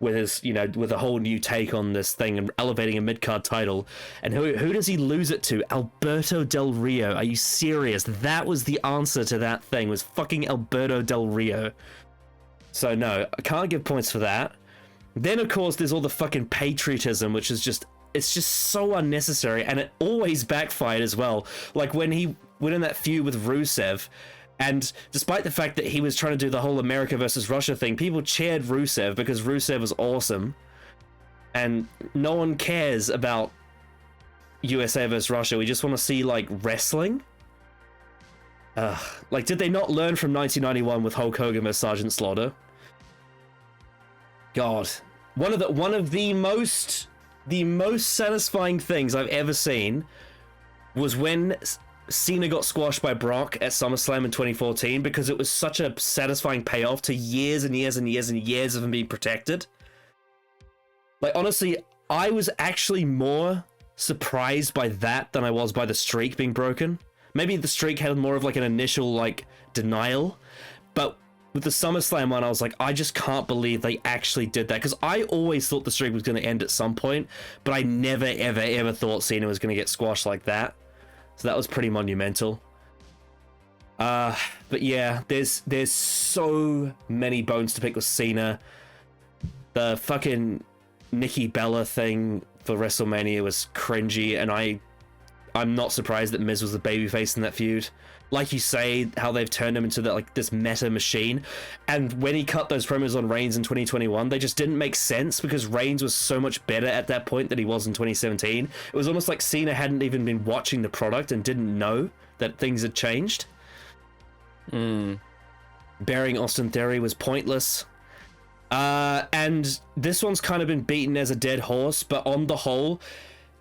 A: with his, you know, with a whole new take on this thing and elevating a mid-card title. And who does he lose it to? Alberto Del Rio. Are you serious? That was the answer to that thing, was fucking Alberto Del Rio. So no, I can't give points for that. Then of course there's all the fucking patriotism, which is just, it's just so unnecessary, and it always backfired as well. Like when he went in that feud with Rusev, and despite the fact that he was trying to do the whole America versus Russia thing, people cheered Rusev because Rusev was awesome, and no one cares about USA versus Russia. We just want to see like wrestling. Like, did they not learn from 1991 with Hulk Hogan versus Sergeant Slaughter? God, one of the most satisfying things I've ever seen was when Cena got squashed by Brock at SummerSlam in 2014, because it was such a satisfying payoff to years and years and years and years of him being protected. Like, honestly, I was actually more surprised by that than I was by the streak being broken. Maybe the streak had more of like an initial like denial, but with the SummerSlam one, I was like, I just can't believe they actually did that, because I always thought the streak was going to end at some point, but I never, ever, ever thought Cena was going to get squashed like that. So that was pretty monumental. But yeah, there's so many bones to pick with Cena. The fucking Nikki Bella thing for WrestleMania was cringy, and I'm not surprised that Miz was the babyface in that feud. Like you say, how they've turned him into like this meta machine. And when he cut those promos on Reigns in 2021, they just didn't make sense, because Reigns was so much better at that point than he was in 2017. It was almost like Cena hadn't even been watching the product and didn't know that things had changed. Burying Austin Theory was pointless. And this one's kind of been beaten as a dead horse, but on the whole,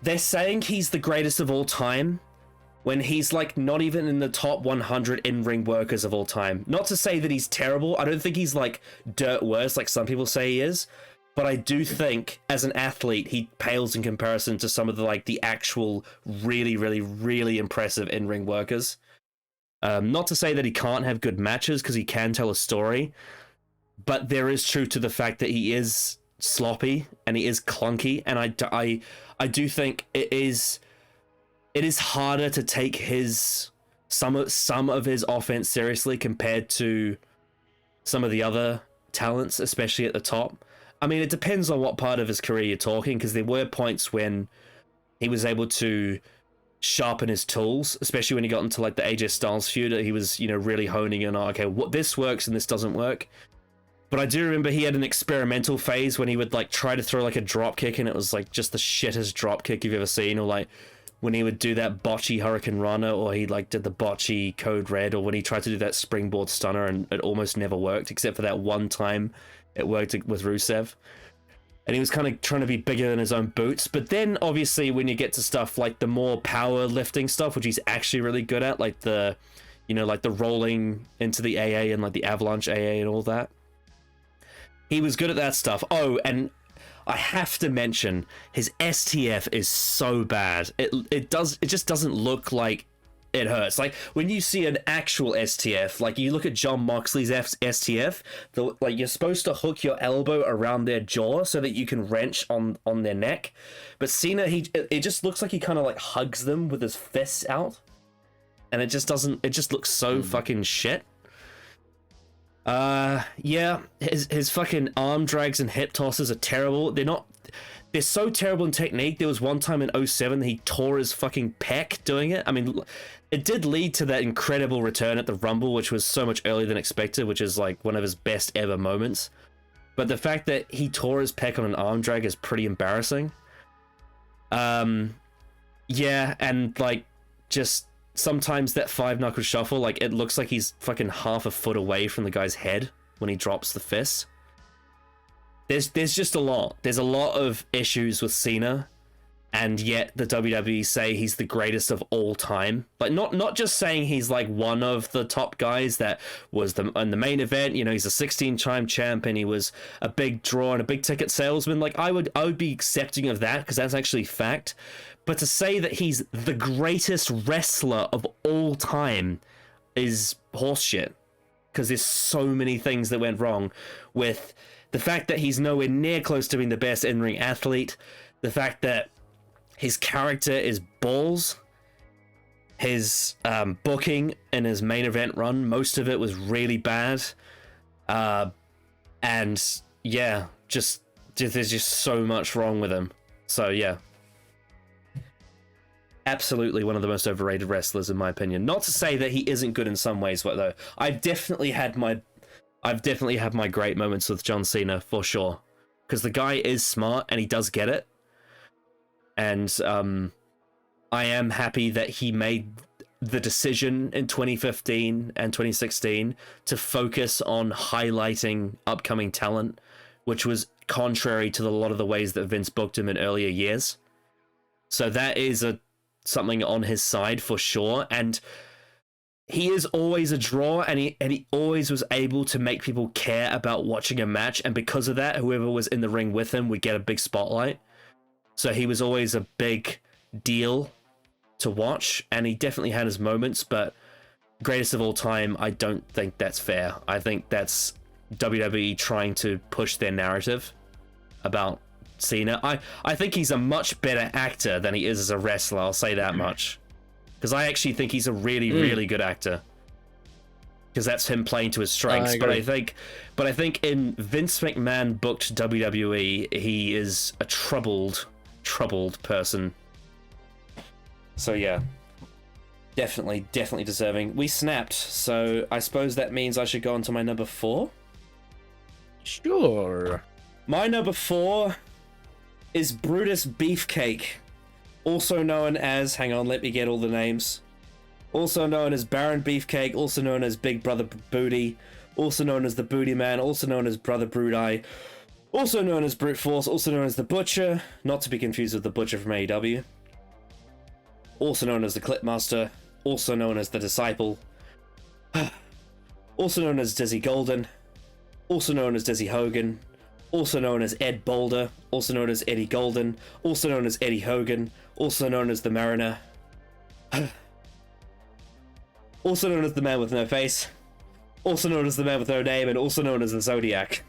A: they're saying he's the greatest of all time, when he's like not even in the top 100 in-ring workers of all time. Not to say that he's terrible. I don't think he's like dirt worse like some people say he is, but I do think as an athlete he pales in comparison to some of the like the actual really, really, really impressive in-ring workers. Not to say that he can't have good matches, because he can tell a story, but there is truth to the fact that he is sloppy and he is clunky, and I do think it is harder to take some of his offense seriously compared to some of the other talents, especially at the top. I mean, it depends on what part of his career you're talking, because there were points when he was able to sharpen his tools, especially when he got into like the AJ Styles feud. He was, you know, really honing in on, okay, what this works and this doesn't work. But I do remember he had an experimental phase when he would like try to throw like a drop kick, and it was like just the shittest drop kick you've ever seen, or like when he would do that botchy Hurricane Rana, or he like did the botchy Code Red, or when he tried to do that springboard stunner and it almost never worked, except for that one time it worked with Rusev. And he was kind of trying to be bigger than his own boots. But then obviously when you get to stuff like the more power lifting stuff, which he's actually really good at, like the, you know, like the rolling into the AA and like the avalanche AA and all that, he was good at that stuff. Oh, and I have to mention, his STF is so bad. It just doesn't look like it hurts. Like when you see an actual STF, like you look at Jon Moxley's STF, like you're supposed to hook your elbow around their jaw so that you can wrench on their neck. But Cena, it just looks like he kind of like hugs them with his fists out, and it just looks so fucking shit. Yeah, his fucking arm drags and hip tosses are terrible. they're so terrible in technique. There was one time in 07 he tore his fucking pec doing it. I mean, it did lead to that incredible return at the Rumble, which was so much earlier than expected, which is like one of his best ever moments. But the fact that he tore his pec on an arm drag is pretty embarrassing. Yeah, and like just sometimes that 5-knuckle shuffle, like it looks like he's fucking half a foot away from the guy's head when he drops the fist. There's just a lot. There's a lot of issues with Cena, and yet the WWE say he's the greatest of all time. Like not just saying he's like one of the top guys that was in the main event. You know, he's a 16-time champ and he was a big draw and a big ticket salesman. Like I would be accepting of that because that's actually fact. But to say that he's the greatest wrestler of all time is horseshit, because there's so many things that went wrong with the fact that he's nowhere near close to being the best in-ring athlete, the fact that his character is balls, his booking in his main event run, most of it was really bad, and yeah, just there's just so much wrong with him. So yeah, absolutely one of the most overrated wrestlers in my opinion. Not to say that he isn't good in some ways, but though I've definitely had my great moments with John Cena for sure, because the guy is smart and he does get it. And I am happy that he made the decision in 2015 and 2016 to focus on highlighting upcoming talent, which was contrary to a lot of the ways that Vince booked him in earlier years. So that is something on his side for sure. And he is always a draw, and he always was able to make people care about watching a match. And because of that, whoever was in the ring with him would get a big spotlight. So he was always a big deal to watch, and he definitely had his moments, but greatest of all time, I don't think that's fair. I think that's WWE trying to push their narrative about Cena. I think he's a much better actor than he is as a wrestler, I'll say that much. Because I actually think he's a really, really good actor. Because that's him playing to his strengths. But I think in Vince McMahon booked WWE, he is a troubled person. So yeah, definitely deserving. We snapped, so I suppose that means I should go on to my number 4.
B: Sure.
A: My number 4 is Brutus Beefcake, also known as, hang on, let me get all the names. Also known as Baron Beefcake, also known as Big Brother Booty, also known as the Booty Man, also known as Brother Brood-Eye, also known as Brute Force, also known as the Butcher, not to be confused with the Butcher from AEW, also known as the Clipmaster, also known as the Disciple, also known as Dizzy Golden, also known as Dizzy Hogan, also known as Ed Boulder, also known as Eddie Golden, also known as Eddie Hogan, also known as the Mariner, also known as the Man with No Face, also known as the Man with No Name, and also known as the Zodiac.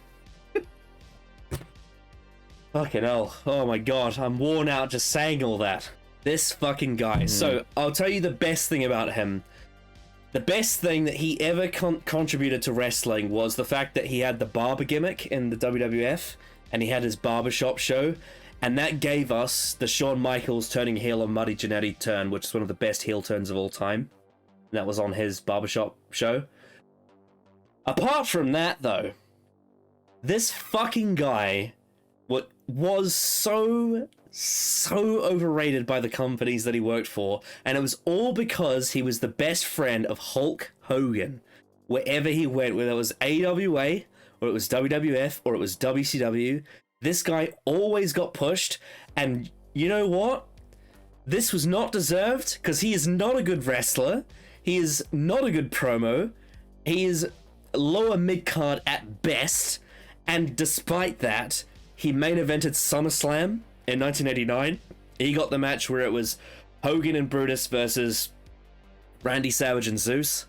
A: Fucking hell. Oh my god, I'm worn out just saying all that. This fucking guy. So, I'll tell you the best thing about him. The best thing that he ever contributed to wrestling was the fact that he had the barber gimmick in the WWF, and he had his barbershop show, and that gave us the Shawn Michaels turning heel on Muddy Jannetty turn, which is one of the best heel turns of all time. And that was on his barbershop show. Apart from that, though, this fucking guy was so overrated by the companies that he worked for, and it was all because he was the best friend of Hulk Hogan wherever he went, whether it was AWA or it was WWF or it was WCW. This guy always got pushed, and you know what? This was not deserved, because he is not a good wrestler, he is not a good promo, he is lower mid-card at best, and despite that, he main evented SummerSlam in 1989. He got the match where it was Hogan and Brutus versus Randy Savage and Zeus.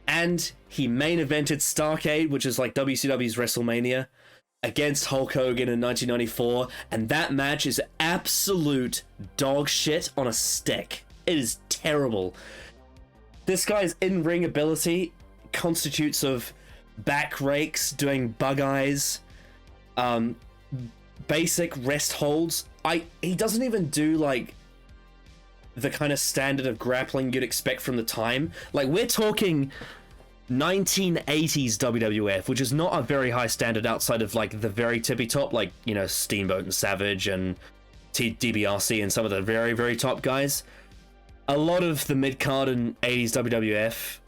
A: And he main evented Starrcade, which is like WCW's WrestleMania, against Hulk Hogan in 1994. And that match is absolute dog shit on a stick. It is terrible. This guy's in-ring ability constitutes of back rakes, doing bug eyes, basic rest holds. He doesn't even do like the kind of standard of grappling you'd expect from the time. Like, we're talking 1980s WWF, which is not a very high standard outside of like the very tippy top, like, you know, Steamboat and Savage and DBRC and some of the very, very top guys. A lot of the mid-card in 80s WWF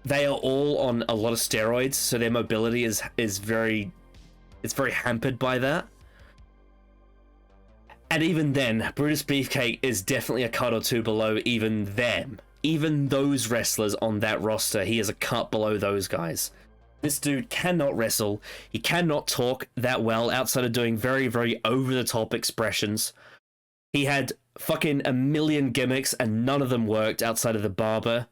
A: they are all on a lot of steroids, so their mobility is very hampered by that. And even then, Brutus Beefcake is definitely a cut or two below even them. Even those wrestlers on that roster, he is a cut below those guys. This dude cannot wrestle. He cannot talk that well outside of doing very, very over-the-top expressions. He had fucking a million gimmicks and none of them worked outside of the barber.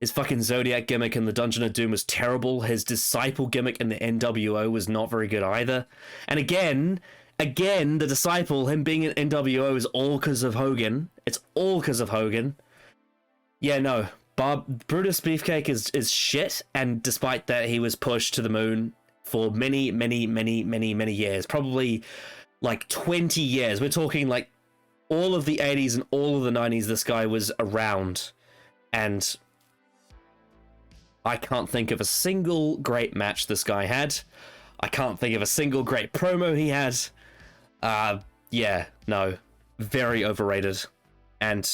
A: His fucking Zodiac gimmick in the Dungeon of Doom was terrible. His Disciple gimmick in the NWO was not very good either. And again, the Disciple, him being in NWO, is all because of Hogan. It's all because of Hogan. Yeah, no. Brutus Beefcake is shit, and despite that, he was pushed to the moon for many, many, many, many, many years. Probably like 20 years. We're talking like all of the 80s and all of the 90s this guy was around. And I can't think of a single great match this guy had. I can't think of a single great promo he had. Yeah, no. Very overrated. And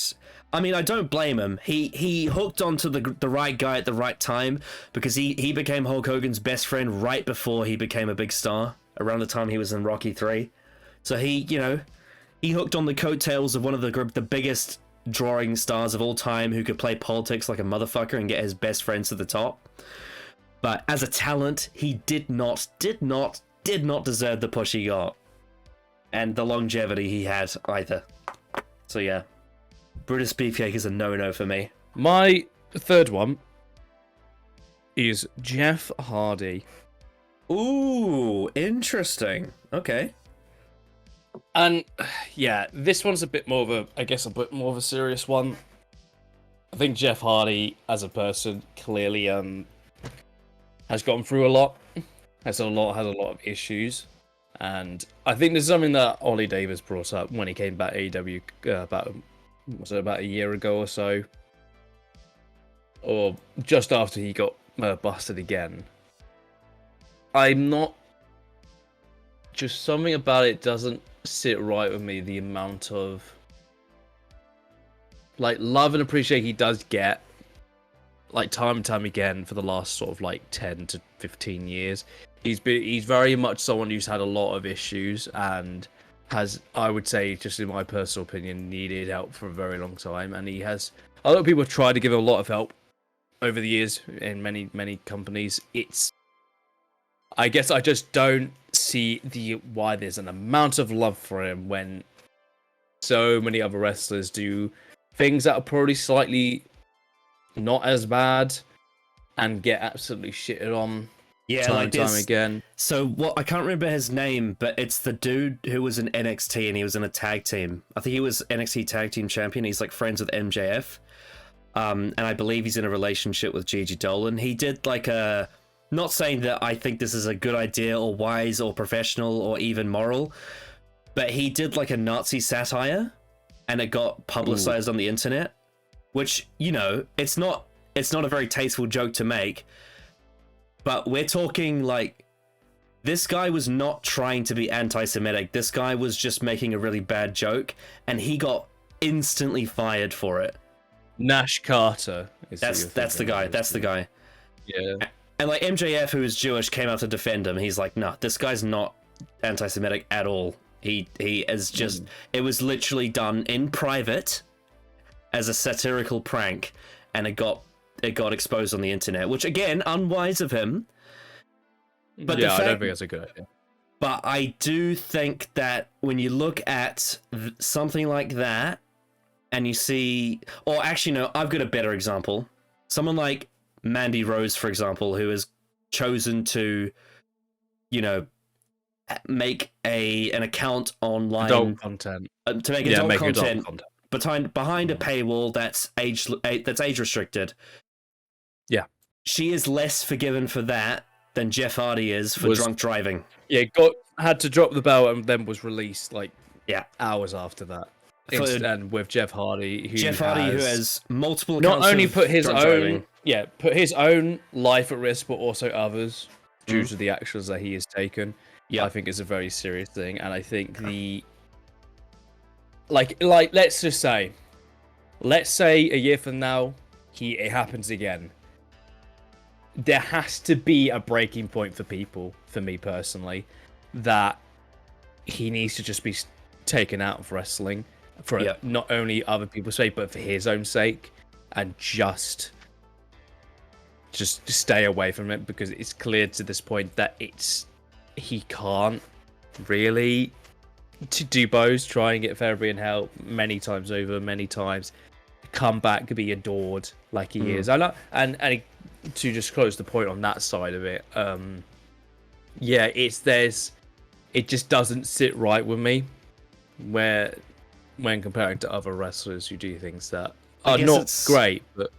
A: I mean, I don't blame him. He hooked onto the right guy at the right time, because he became Hulk Hogan's best friend right before he became a big star, around the time he was in Rocky 3. So he hooked on the coattails of one of the biggest drawing stars of all time, who could play politics like a motherfucker and get his best friends to the top. But as a talent, he did not deserve the push he got, and the longevity he had either. So yeah, Brutus Beefcake is a no-no for me.
B: My third one is Jeff Hardy.
A: Ooh, interesting. Okay.
B: And yeah, this one's a bit more of a serious one. I think Jeff Hardy as a person clearly has gone through a lot, has a lot of issues, and I think this is something that Ollie Davis brought up when he came back to AEW about a year ago or so, or just after he got busted again. Just something about it doesn't sit right with me. The amount of like love and appreciation he does get, like time and time again, for the last sort of like 10 to 15 years. He's very much someone who's had a lot of issues and has, I would say, just in my personal opinion, needed help for a very long time. And a lot of people have tried to give him a lot of help over the years in many companies. I guess I just don't see why there's an amount of love for him when so many other wrestlers do things that are probably slightly not as bad and get absolutely shitted on time and time again.
A: So what, I can't remember his name, but it's the dude who was in NXT and he was in a tag team. I think he was NXT Tag Team Champion. He's like friends with MJF. And I believe he's in a relationship with Gigi Dolan. He did like a... Not saying that I think this is a good idea or wise or professional or even moral, but he did like a Nazi satire and it got publicized on the internet, which, you know, it's not a very tasteful joke to make, but we're talking like, this guy was not trying to be anti-Semitic. This guy was just making a really bad joke and he got instantly fired for it.
B: Nash Carter.
A: That's the guy. That's the guy.
B: Yeah.
A: And like MJF, who is Jewish, came out to defend him. He's like, no, this guy's not anti-Semitic at all. He is just, it was literally done in private as a satirical prank, and it got exposed on the internet, which again, unwise of him. But
B: yeah, I don't think that's a good idea.
A: But I do think that when you look at something like that, and you see, or actually no, I've got a better example. Someone like Mandy Rose, for example, who has chosen to, you know, make an account online,
B: adult content,
A: to make adult content behind a paywall that's age restricted.
B: Yeah,
A: she is less forgiven for that than Jeff Hardy is for drunk driving.
B: Yeah, had to drop the belt and then was released like hours after that. And with Jeff Hardy, who
A: has multiple
B: not
A: accounts
B: only
A: of
B: put his
A: drunk
B: own
A: driving.
B: put his own life at risk, but also others due to the actions that he has taken. I think is a very serious thing, and I think the like let's say a year from now it happens again. There has to be a breaking point for people, for me personally, that he needs to just be taken out of wrestling for not only other people's sake, but for his own sake, and just stay away from it, because it's clear to this point that he can't really do both, try and get therapy and help many times over, many times, come back to be adored like he is. I know, and to just close the point on that side of it, it just doesn't sit right with me when comparing to other wrestlers who do things that are not great, but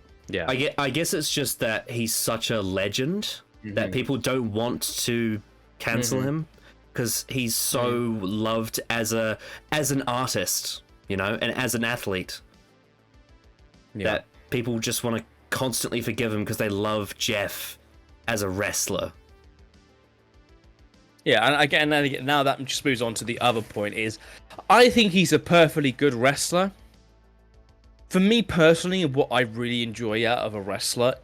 A: I guess it's just that he's such a legend that people don't want to cancel him, because he's so loved as an artist, and as an athlete, that people just want to constantly forgive him because they love Jeff as a wrestler.
B: Yeah, and again, now that just moves on to the other point is, I think he's a perfectly good wrestler. For me personally, what I really enjoy out of a wrestler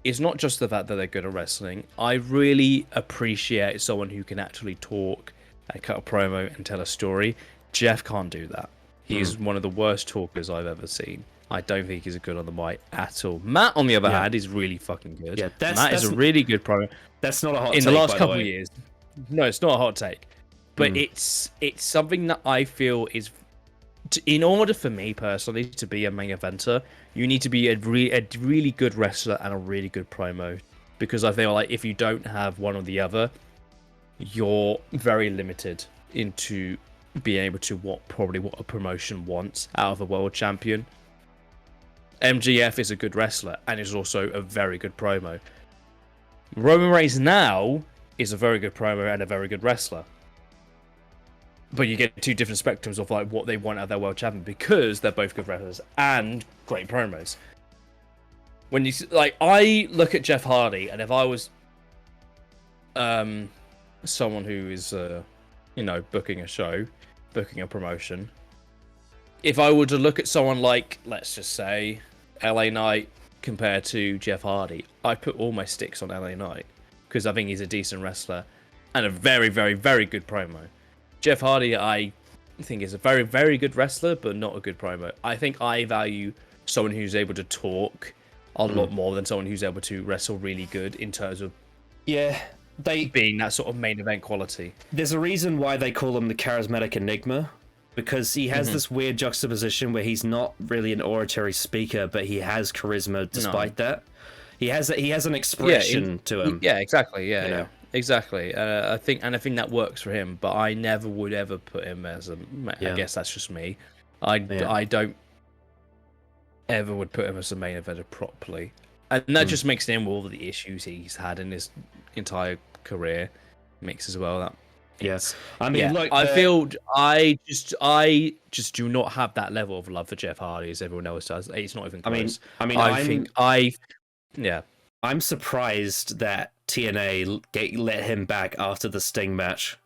B: is not just the fact that they're good at wrestling. I really appreciate someone who can actually talk and cut a promo and tell a story. Jeff can't do that. He's one of the worst talkers I've ever seen. I don't think he's good on the mic at all. Matt, on the other hand, is really fucking good. Yeah, Matt is a really good promo.
A: That's not a hot take,
B: in the last couple of years. No, it's not a hot take, but it's something that I feel is, in order for me personally to be a main eventer, you need to be a really good wrestler and a really good promo, because I feel like if you don't have one or the other, you're very limited into being able to what a promotion wants out of a world champion. MJF is a good wrestler and is also a very good promo. Roman Reigns now is a very good promo and a very good wrestler. But you get two different spectrums of like what they want out of their world champion, because they're both good wrestlers and great promos. When you I look at Jeff Hardy, and if I was someone who is booking a show, booking a promotion, if I were to look at someone like, let's just say, LA Knight compared to Jeff Hardy, I put all my sticks on LA Knight, because I think he's a decent wrestler and a very, very, very good promo. Jeff Hardy, I think, is a very, very good wrestler, but not a good promo. I think I value someone who's able to talk a lot more than someone who's able to wrestle really good, in terms of being that sort of main event quality.
A: There's a reason why they call him the charismatic enigma, because he has this weird juxtaposition where he's not really an oratory speaker, but he has charisma despite that. He has an expression to him.
B: Yeah, exactly. Yeah. Exactly. I think that works for him, but I never would ever put him as a. I guess that's just me. I don't ever would put him as a main eventer properly, and that just makes him all the issues he's had in his entire career mix as well. That.
A: Yes, I mean, look,
B: I just do not have that level of love for Jeff Hardy as everyone else does. It's not even close.
A: I'm surprised that TNA let him back after the Sting match.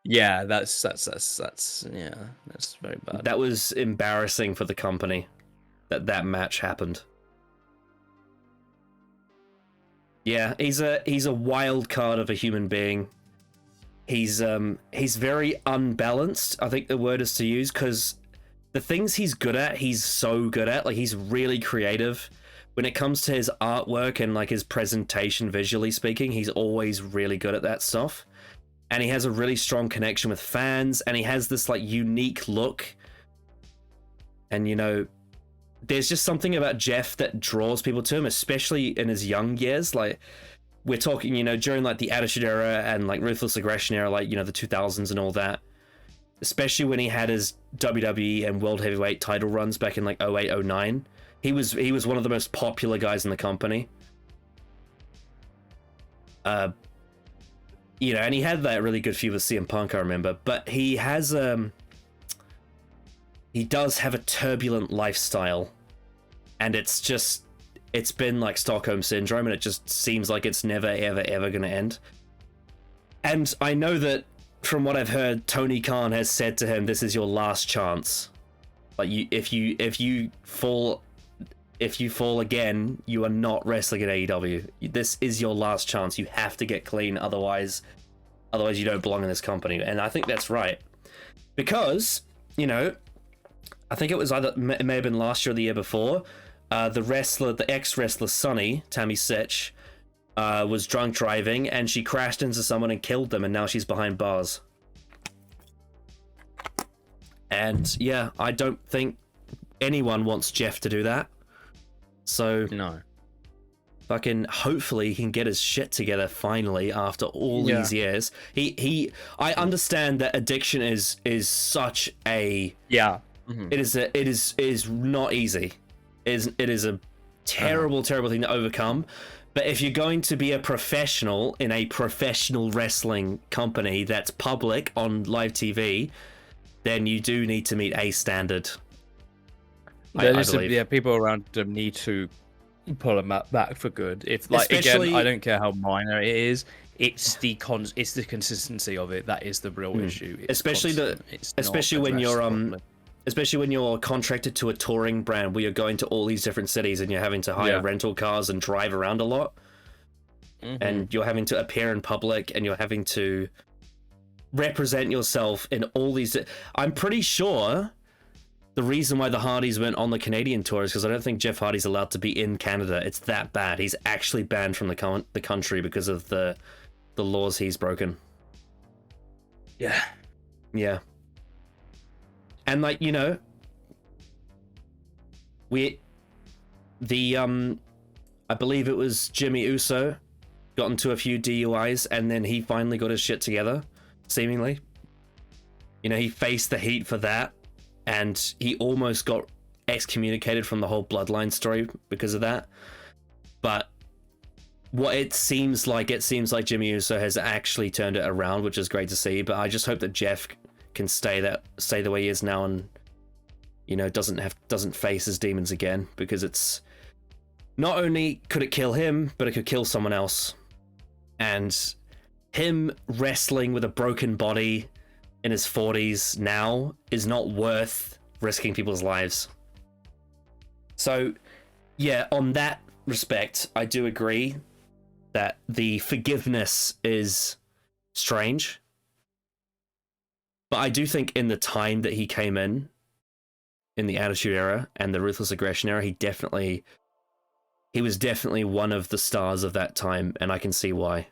B: Yeah, that's very bad.
A: That was embarrassing for the company that match happened. Yeah, he's a wild card of a human being. He's very unbalanced, I think the word is to use, because the things he's good at, he's so good at. Like, he's really creative. When it comes to his artwork and like his presentation, visually speaking, he's always really good at that stuff. And he has a really strong connection with fans, and he has this like unique look. And there's just something about Jeff that draws people to him, especially in his young years. Like, we're talking, during like the Attitude Era and like Ruthless Aggression Era, like, the 2000s and all that. Especially when he had his WWE and World Heavyweight title runs back in like 08, 09. He was one of the most popular guys in the company. you know, and he had that really good feud with CM Punk, I remember. But he has he does have a turbulent lifestyle, and it's been like Stockholm syndrome, and it just seems like it's never ever going to end. And I know that from what I've heard, Tony Khan has said to him, "This is your last chance. Like, if you fall again, you are not wrestling at AEW. This is your last chance. You have to get clean, otherwise you don't belong in this company." And I think that's right, because, you know, I think it was it may have been last year or the year before. The ex-wrestler Sunny, Tammy Sitch, was drunk driving, and she crashed into someone and killed them, and now she's behind bars. And yeah, I don't think anyone wants Jeff to do that. So
B: No.
A: fucking hopefully he can get his shit together finally after all these years. I understand that addiction is such a it is not easy. It is a terrible thing to overcome. But if you're going to be a professional in a professional wrestling company that's public on live TV, then you do need to meet a standard. I believe.
B: People around them need to pull him back for good. If, like,
A: Especially,
B: again, I don't care how minor it is. It's the consistency of it that is the real issue.
A: Especially when you're contracted to a touring brand where you're going to all these different cities and you're having to hire rental cars and drive around a lot, and you're having to appear in public, and you're having to represent yourself in all these. I'm pretty sure the reason why the Hardys went on the Canadian tour is because I don't think Jeff Hardy's allowed to be in Canada. It's that bad. He's actually banned from the country because of the laws he's broken. Yeah. And, like, you know, I believe it was Jimmy Uso got into a few DUIs, and then he finally got his shit together, seemingly. You know, he faced the heat for that, and he almost got excommunicated from the whole Bloodline story because of that. But what it seems like Jimmy Uso has actually turned it around, which is great to see. But I just hope that Jeff can stay the way he is now, and, you know, doesn't face his demons again, because it's not only could it kill him, but it could kill someone else. And him wrestling with a broken body in his 40s now is not worth risking people's lives. So yeah, on that respect, I do agree that the forgiveness is strange. But I do think in the time that he came in the Attitude Era and the Ruthless Aggression Era, he was definitely one of the stars of that time, and I can see why.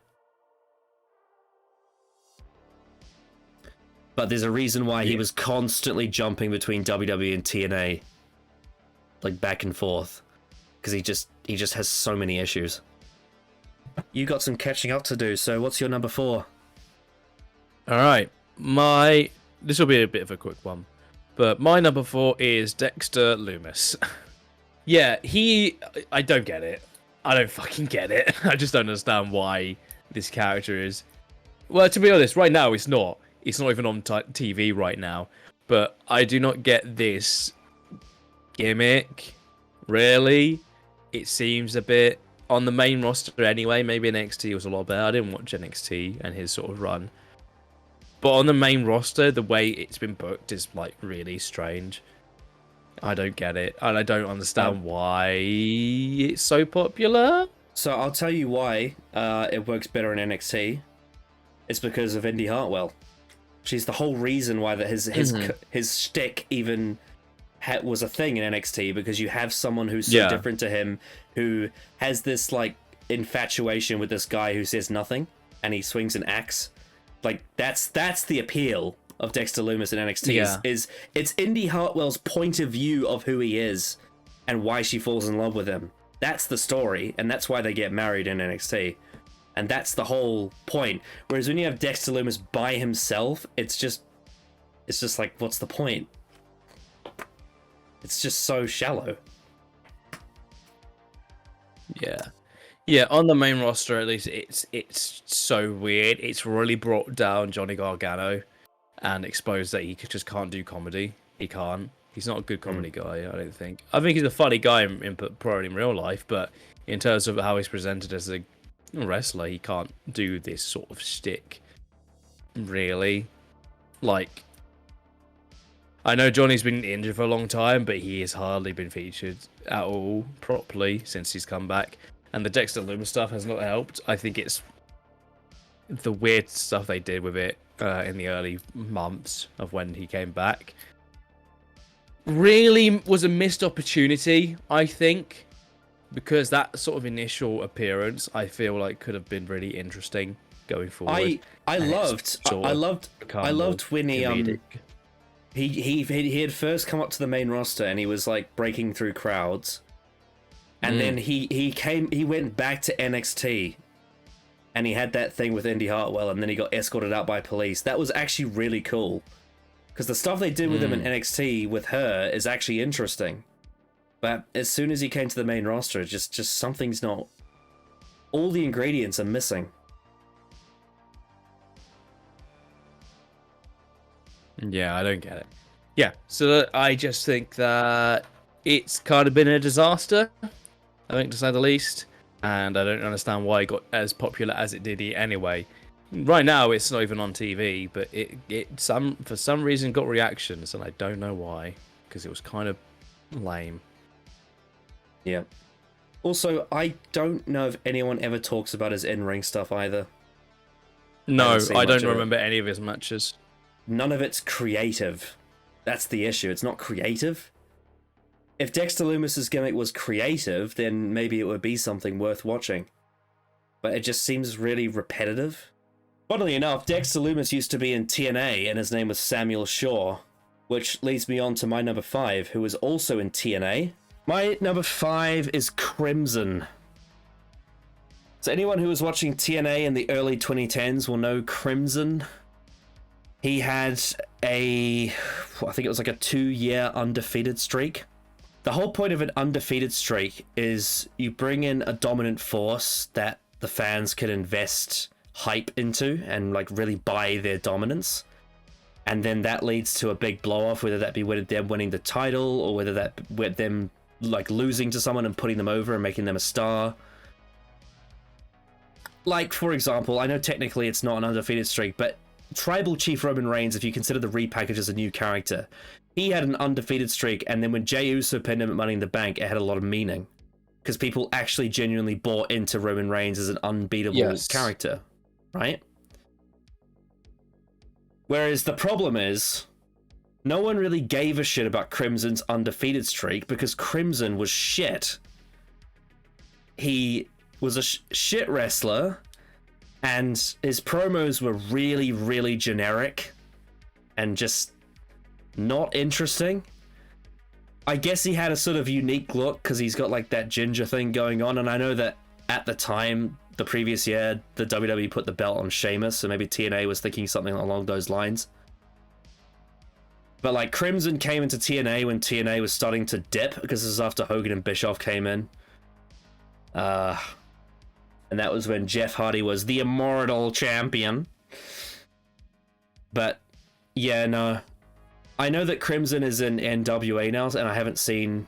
A: But there's a reason why he was constantly jumping between WWE and TNA, like back and forth, because he just has so many issues. You got some catching up to do, so what's your number 4?
B: All right. This will be a bit of a quick one, but my number 4 is Dexter Lumis. Yeah, I don't get it. I don't fucking get it. I just don't understand why this character is. Well, to be honest, right now it's not. It's not even on TV right now. But I do not get this gimmick. Really, it seems a bit on the main roster anyway. Maybe NXT was a lot better. I didn't watch NXT and his sort of run. But on the main roster, the way it's been booked is, like, really strange. I don't get it. And I don't understand why it's so popular.
A: So I'll tell you why it works better in NXT. It's because of Indy Hartwell. She's the whole reason why that his shtick even was a thing in NXT, because you have someone who's so different to him, who has this, like, infatuation with this guy who says nothing, and he swings an axe. Like, that's the appeal of Dexter Lumis in NXT. Is it's Indy Hartwell's point of view of who he is and why she falls in love with him. That's the story, and that's why they get married in NXT. And that's the whole point. Whereas when you have Dexter Lumis by himself, it's just like, what's the point? It's just so shallow.
B: Yeah, on the main roster at least, it's so weird. It's really brought down Johnny Gargano and exposed that just can't do comedy. He can't. He's not a good comedy guy, I don't think. I think he's a funny guy probably in real life, but in terms of how he's presented as a wrestler, he can't do this sort of shtick, really. Like, I know Johnny's been injured for a long time, but he has hardly been featured at all properly since he's come back. And the Dexter Lumis stuff has not helped. I think it's the weird stuff they did with it in the early months of when he came back. Really was a missed opportunity, I think, because that sort of initial appearance, I feel like could have been really interesting going forward.
A: I loved when he had first come up to the main roster and he was like breaking through crowds, and then he went back to NXT, and he had that thing with Indy Hartwell, and then he got escorted out by police. That was actually really cool, because the stuff they did with him in NXT with her is actually interesting. But as soon as he came to the main roster, just something's not. All the ingredients are missing.
B: Yeah, I don't get it. Yeah, so I just think that it's kind of been a disaster, I think, to say the least. And I don't understand why it got as popular as it did anyway. Right now, it's not even on TV, but it for some reason got reactions, and I don't know why, because it was kind of lame.
A: Yeah. Also, I don't know if anyone ever talks about his in-ring stuff either.
B: No, I don't remember any of his matches.
A: None of it's creative. That's the issue. It's not creative. If Dexter Lumis's gimmick was creative, then maybe it would be something worth watching. But it just seems really repetitive. Funnily enough, Dexter Lumis used to be in TNA, and his name was Samuel Shaw, which leads me on to my number 5, who was also in TNA. My number 5 is Crimson. So anyone who was watching TNA in the early 2010s will know Crimson. He had I think it was like a 2-year undefeated streak. The whole point of an undefeated streak is you bring in a dominant force that the fans can invest hype into and like really buy their dominance. And then that leads to a big blow off, whether that be with them winning the title or whether that with them like losing to someone and putting them over and making them a star. Like, for example, I know technically it's not an undefeated streak, but Tribal Chief Roman Reigns, if you consider the repackage as a new character, he had an undefeated streak, and then when Jey Uso pinned him at Money in the Bank, it had a lot of meaning. Because people actually genuinely bought into Roman Reigns as an unbeatable character, right? Whereas the problem is, no one really gave a shit about Crimson's undefeated streak because Crimson was shit. He was a shit wrestler, and his promos were really, really generic and just not interesting. I guess he had a sort of unique look because he's got like that ginger thing going on, and I know that at the time, the previous year, the WWE put the belt on Sheamus, so maybe TNA was thinking something along those lines. But like Crimson came into TNA when TNA was starting to dip, because this is after Hogan and Bischoff came in. And that was when Jeff Hardy was the immortal champion. But yeah, no. I know that Crimson is in NWA now, and I haven't seen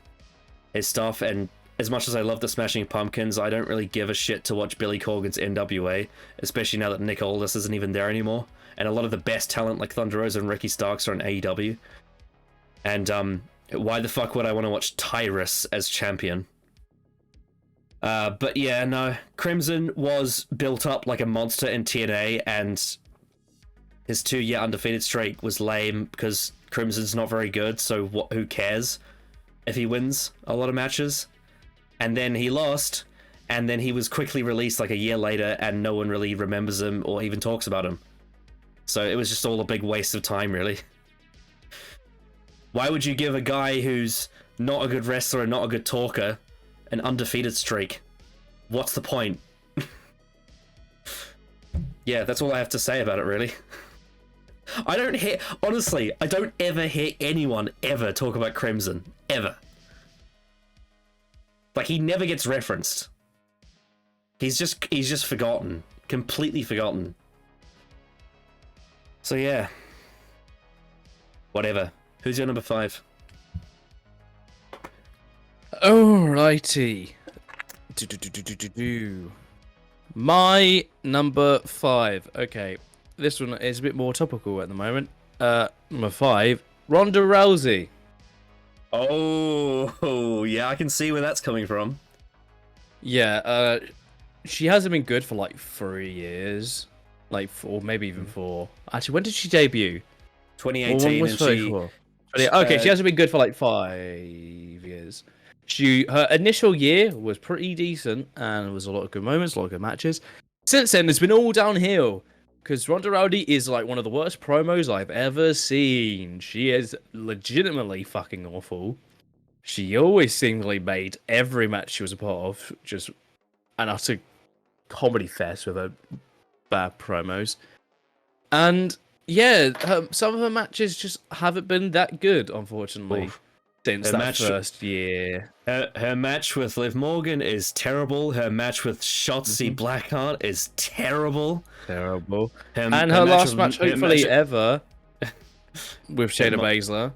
A: his stuff, and as much as I love the Smashing Pumpkins, I don't really give a shit to watch Billy Corgan's NWA, especially now that Nick Aldis isn't even there anymore, and a lot of the best talent like Thunder Rosa and Ricky Starks are in AEW. And why the fuck would I want to watch Tyrus as champion? But yeah, no, Crimson was built up like a monster in TNA, and his 2-year undefeated streak was lame because Crimson's not very good, so who cares if he wins a lot of matches? And then he lost, and then he was quickly released like a year later, and no one really remembers him or even talks about him. So it was just all a big waste of time, really. Why would you give a guy who's not a good wrestler and not a good talker an undefeated streak? What's the point? Yeah, that's all I have to say about it, really. I don't ever hear anyone ever talk about Crimson. Ever. Like, he never gets referenced. He's just forgotten. Completely forgotten. So yeah. Whatever. Who's your number 5?
B: Alrighty. My number 5. Okay. This one is a bit more topical at the moment. Number 5, Ronda Rousey.
A: Oh, yeah, I can see where that's coming from.
B: Yeah, she hasn't been good for like 3 years. Like, or maybe even 4. Actually, when did she debut?
A: 2018, and she...
B: Okay, she hasn't been good for like 5 years. Her initial year was pretty decent, and there was a lot of good moments, a lot of good matches. Since then, it's been all downhill. Because Ronda Rousey is like one of the worst promos I've ever seen. She is legitimately fucking awful. She always seemingly made every match she was a part of just an utter comedy fest with her bad promos. And yeah, some of her matches just haven't been that good, unfortunately, since that first year.
A: Her match with Liv Morgan is terrible. Her match with Shotzi Blackheart is terrible.
B: Terrible. And her last match, hopefully ever, with Shayna Baszler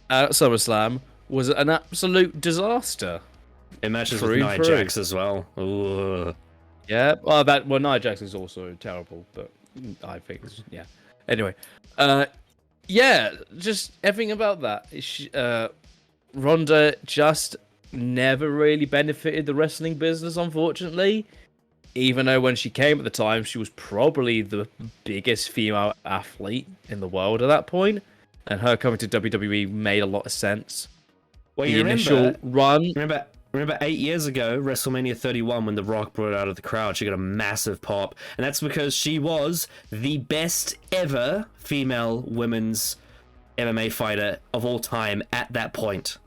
B: at SummerSlam was an absolute disaster.
A: It matches with Nia Jax as well. Ooh.
B: Yeah, well, Nia Jax is also terrible, but I think yeah. Anyway, yeah, just everything about that. Ronda just never really benefited the wrestling business, unfortunately. Even though when she came at the time, she was probably the biggest female athlete in the world at that point, and her coming to WWE made a lot of sense.
A: Well, you initial run. Remember 8 years ago, WrestleMania 31, when The Rock brought her out of the crowd, she got a massive pop, and that's because she was the best ever female women's MMA fighter of all time at that point.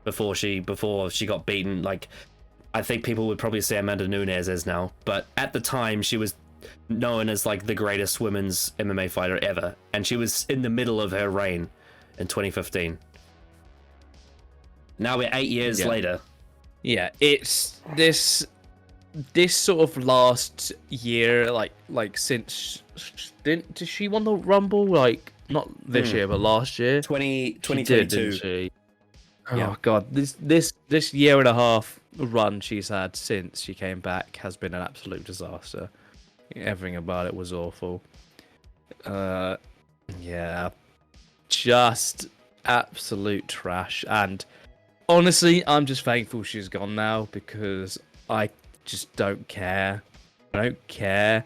A: Before she got beaten, like, I think people would probably say Amanda Nunes is now, but at the time she was known as like the greatest women's MMA fighter ever, and she was in the middle of her reign in 2015. Now we're 8 years later.
B: Yeah, it's this sort of last year, like since did she won the Rumble? Like not this year, but last year,
A: 2022.
B: Didn't she? Oh god, this year and a half run she's had since she came back has been an absolute disaster. Everything about it was awful. Yeah, just absolute trash. And honestly, I'm just thankful she's gone now because I just don't care. I don't care.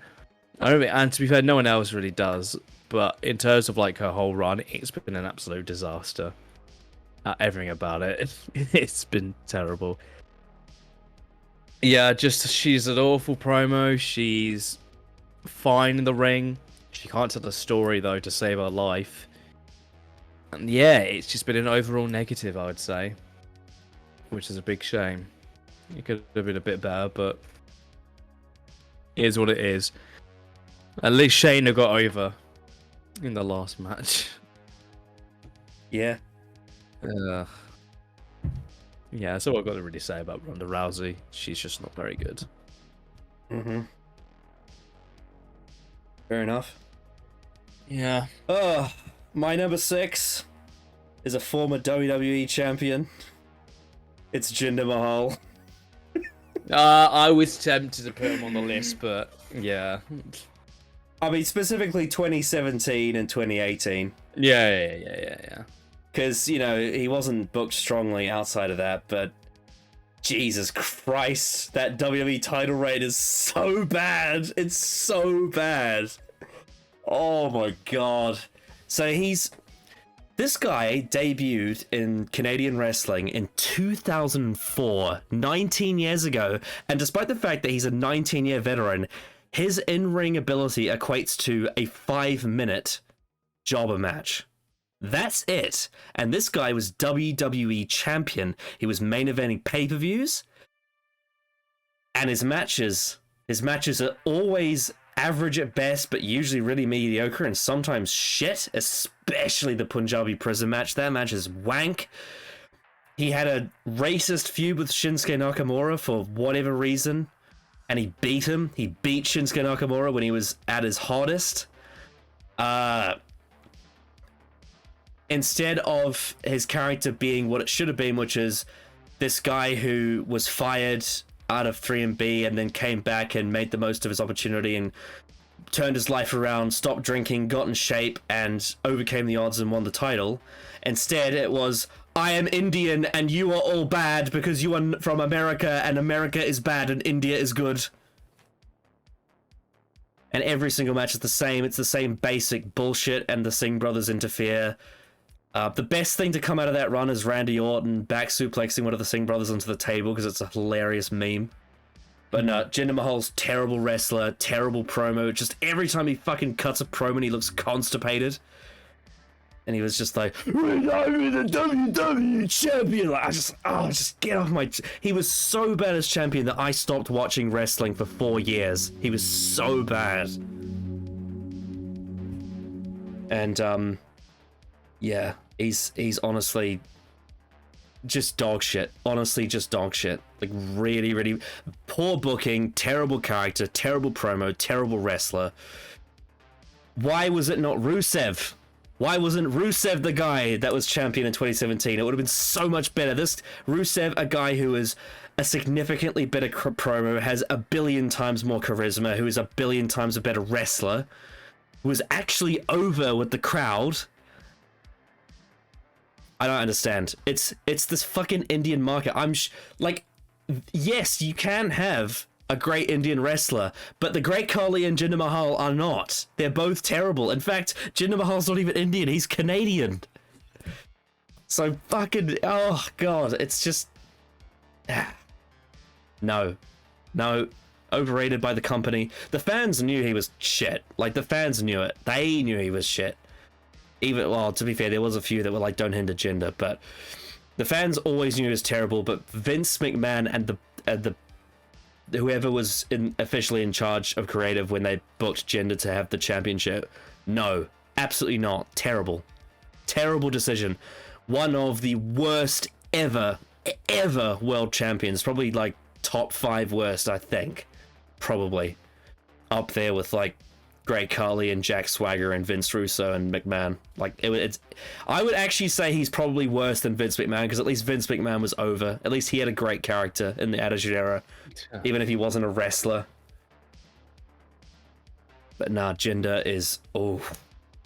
B: And to be fair, no one else really does. But in terms of like her whole run, it's been an absolute disaster. Everything about it, it's been terrible. Yeah, just she's an awful promo. She's fine in the ring. She can't tell the story though to save her life. And yeah, it's just been an overall negative, I would say, which is a big shame. It could have been a bit better, but it is what it is. At least Shayna got over in the last match.
A: Yeah.
B: Yeah, that's all I've got to really say about Ronda Rousey. She's just not very good.
A: Fair enough.
B: Yeah.
A: My number 6 is a former WWE champion. It's Jinder Mahal.
B: I was tempted to put him on the list, but yeah.
A: I mean, specifically 2017 and 2018.
B: Yeah.
A: Because, you know, he wasn't booked strongly outside of that, but Jesus Christ, that WWE title reign is so bad. It's so bad. Oh my god. So this guy debuted in Canadian wrestling in 2004, 19 years ago, and despite the fact that he's a 19-year veteran, his in-ring ability equates to a 5-minute jobber match. That's it. And this guy was WWE champion. He was main eventing pay-per-views. And his matches are always average at best, but usually really mediocre and sometimes shit, especially the Punjabi prison match. That match is wank. He had a racist feud with Shinsuke Nakamura for whatever reason. and he beat him. He beat Shinsuke Nakamura when he was at his hottest. Instead of his character being what it should have been, which is this guy who was fired out of 3MB and then came back and made the most of his opportunity and turned his life around, stopped drinking, got in shape, and overcame the odds and won the title. Instead, it was, I am Indian and you are all bad because you are from America and America is bad and India is good. And every single match is the same. It's the same basic bullshit, and the Singh brothers interfere. The best thing to come out of that run is Randy Orton back suplexing one of the Singh brothers onto the table because it's a hilarious meme. But no, Jinder Mahal's terrible wrestler, terrible promo. Just every time he fucking cuts a promo and he looks constipated. And he was just like, I'm the WWE champion. Like, just get off my... He was so bad as champion that I stopped watching wrestling for 4 years. He was so bad. And, yeah, he's honestly just dog shit. Honestly, just dog shit. Like, really, really poor booking, terrible character, terrible promo, terrible wrestler. Why was it not Rusev? Why wasn't Rusev the guy that was champion in 2017? It would have been so much better. This Rusev, a guy who is a significantly better promo, has a billion times more charisma, who is a billion times a better wrestler, was actually over with the crowd. I don't understand. It's this fucking Indian market. Like, yes, you can have a great Indian wrestler, but the Great Khali and Jinder Mahal are not. They're both terrible. In fact, Jinder Mahal's not even Indian. He's Canadian. So fucking, oh god, it's just, no, overrated by the company. The fans knew he was shit. Like, the fans knew it. They knew he was shit. Even, well, to be fair, there was a few that were like, don't hinder Jinder, but the fans always knew he was terrible. But Vince McMahon and the whoever was officially in charge of creative when they booked Jinder to have the championship, no, absolutely not. Terrible decision. One of the worst ever world champions, probably like top 5 worst, I think, probably up there with like Great Khali and Jack Swagger and Vince Russo and McMahon. Like, I would actually say he's probably worse than Vince McMahon, because at least Vince McMahon was over. At least he had a great character in the Attitude Era, even if he wasn't a wrestler. But nah, Jinder is,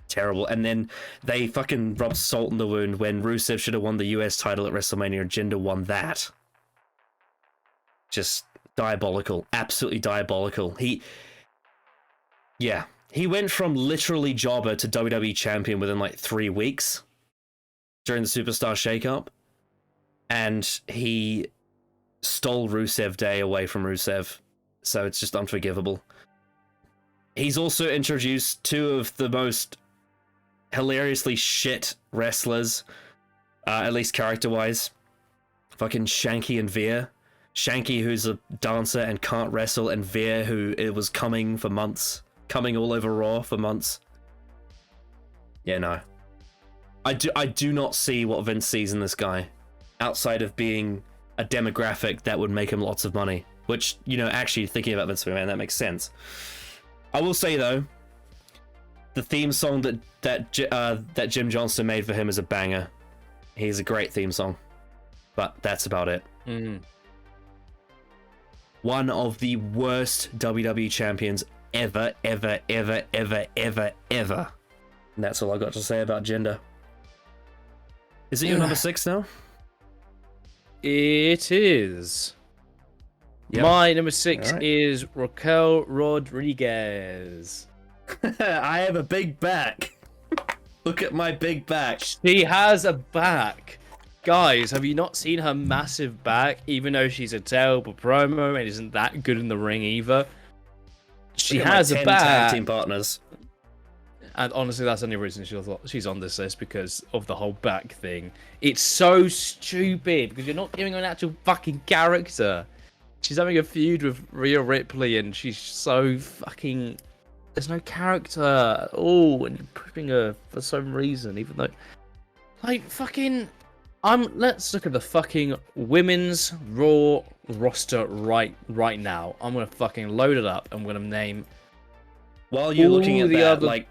A: terrible. And then they fucking rubbed salt in the wound when Rusev should have won the US title at WrestleMania. Jinder won that. Just diabolical. Absolutely diabolical. He went from literally jobber to WWE champion within like 3 weeks during the Superstar Shakeup, and he stole Rusev Day away from Rusev, so it's just unforgivable. He's also introduced 2 of the most hilariously shit wrestlers, at least character-wise. Fucking Shanky and Veer. Shanky, who's a dancer and can't wrestle, and Veer, who it was coming for months. Coming all over Raw for months. Yeah, no. I do not see what Vince sees in this guy, outside of being a demographic that would make him lots of money. Which, you know, actually thinking about Vince McMahon, that makes sense. I will say though, the theme song that Jim Johnston made for him is a banger. He's a great theme song, but that's about it. One of the worst WWE champions ever. And that's all I got to say about Jinder. Is it your number 6 now?
B: It is. Yep. My number 6 is Raquel Rodriguez.
A: I have a big back. Look at my big back.
B: She has a back. Guys, have you not seen her massive back? Even though she's a terrible promo and isn't that good in the ring either. She has a back.
A: Tag team partners.
B: And honestly, that's the only reason she's on this list, because of the whole back thing. It's so stupid, because you're not giving her an actual fucking character. She's having a feud with Rhea Ripley, and she's so fucking... There's no character at all, and you're pushing her for some reason, even though... Like, fucking... Let's look at the fucking women's Raw roster right now. I'm gonna fucking load it up. I'm gonna name.
A: While you're looking at
B: the
A: that,
B: other...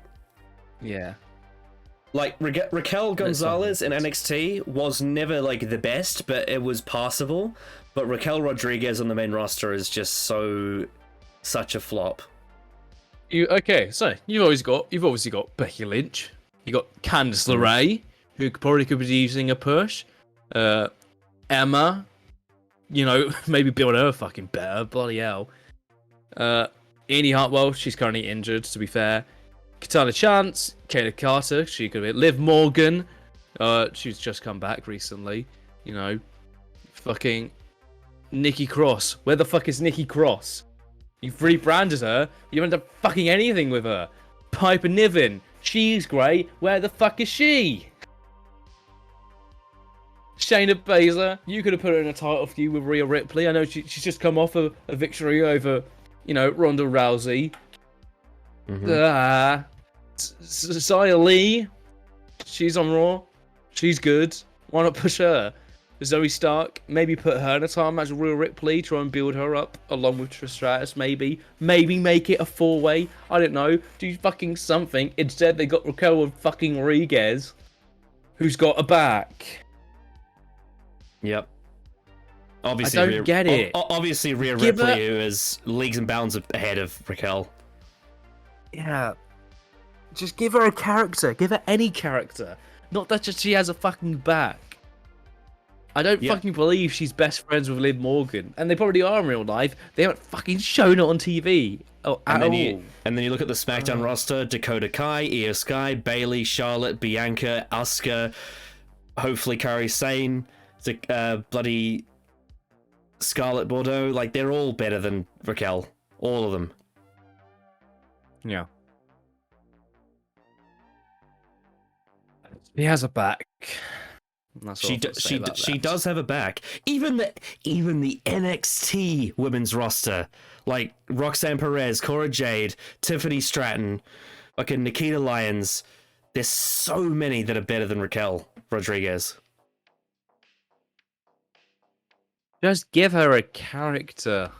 A: like Raquel Gonzalez in NXT was never like the best, but it was passable. But Raquel Rodriguez on the main roster is just such a flop.
B: So you've obviously got Becky Lynch. You got Candice LeRae, who probably could be using a push. Emma, maybe build her fucking better. Bloody hell. Amy Hartwell, she's currently injured, to be fair. Katana Chance, Kayla Carter, she could be. Liv Morgan, she's just come back recently. Fucking Nikki Cross. Where the fuck is Nikki Cross? You've rebranded her. You haven't done fucking anything with her. Piper Niven, she's great. Where the fuck is she? Shayna Baszler, you could have put her in a title feud with Rhea Ripley. I know she's just come off a victory over, Ronda Rousey. Xia Li, she's on Raw. She's good. Why not push her? Zoe Stark, maybe put her in a title match with Rhea Ripley, try and build her up along with Trish Stratus, maybe make it a 4-way. I don't know. Do fucking something. Instead, they got Raquel fucking Rodriguez, who's got a back.
A: Yep. Obviously,
B: I don't get it.
A: Obviously, Rhea Ripley, who is leagues and bounds ahead of Raquel.
B: Yeah. Just give her a character. Give her any character. Not that just she has a fucking back. I don't fucking believe she's best friends with Liv Morgan. And they probably are in real life. They haven't fucking shown it on TV. And
A: then you look at the SmackDown roster: Dakota Kai, Io Sky, Bayley, Charlotte, Bianca, Asuka, hopefully Kairi Sane, bloody Scarlett Bordeaux. Like, they're all better than Raquel. All of them.
B: Yeah. He has a back.
A: She does have a back. Even the NXT women's roster, like Roxanne Perez, Cora Jade, Tiffany Stratton, fucking Nikita Lyons. There's so many that are better than Raquel Rodriguez.
B: Just give her a character.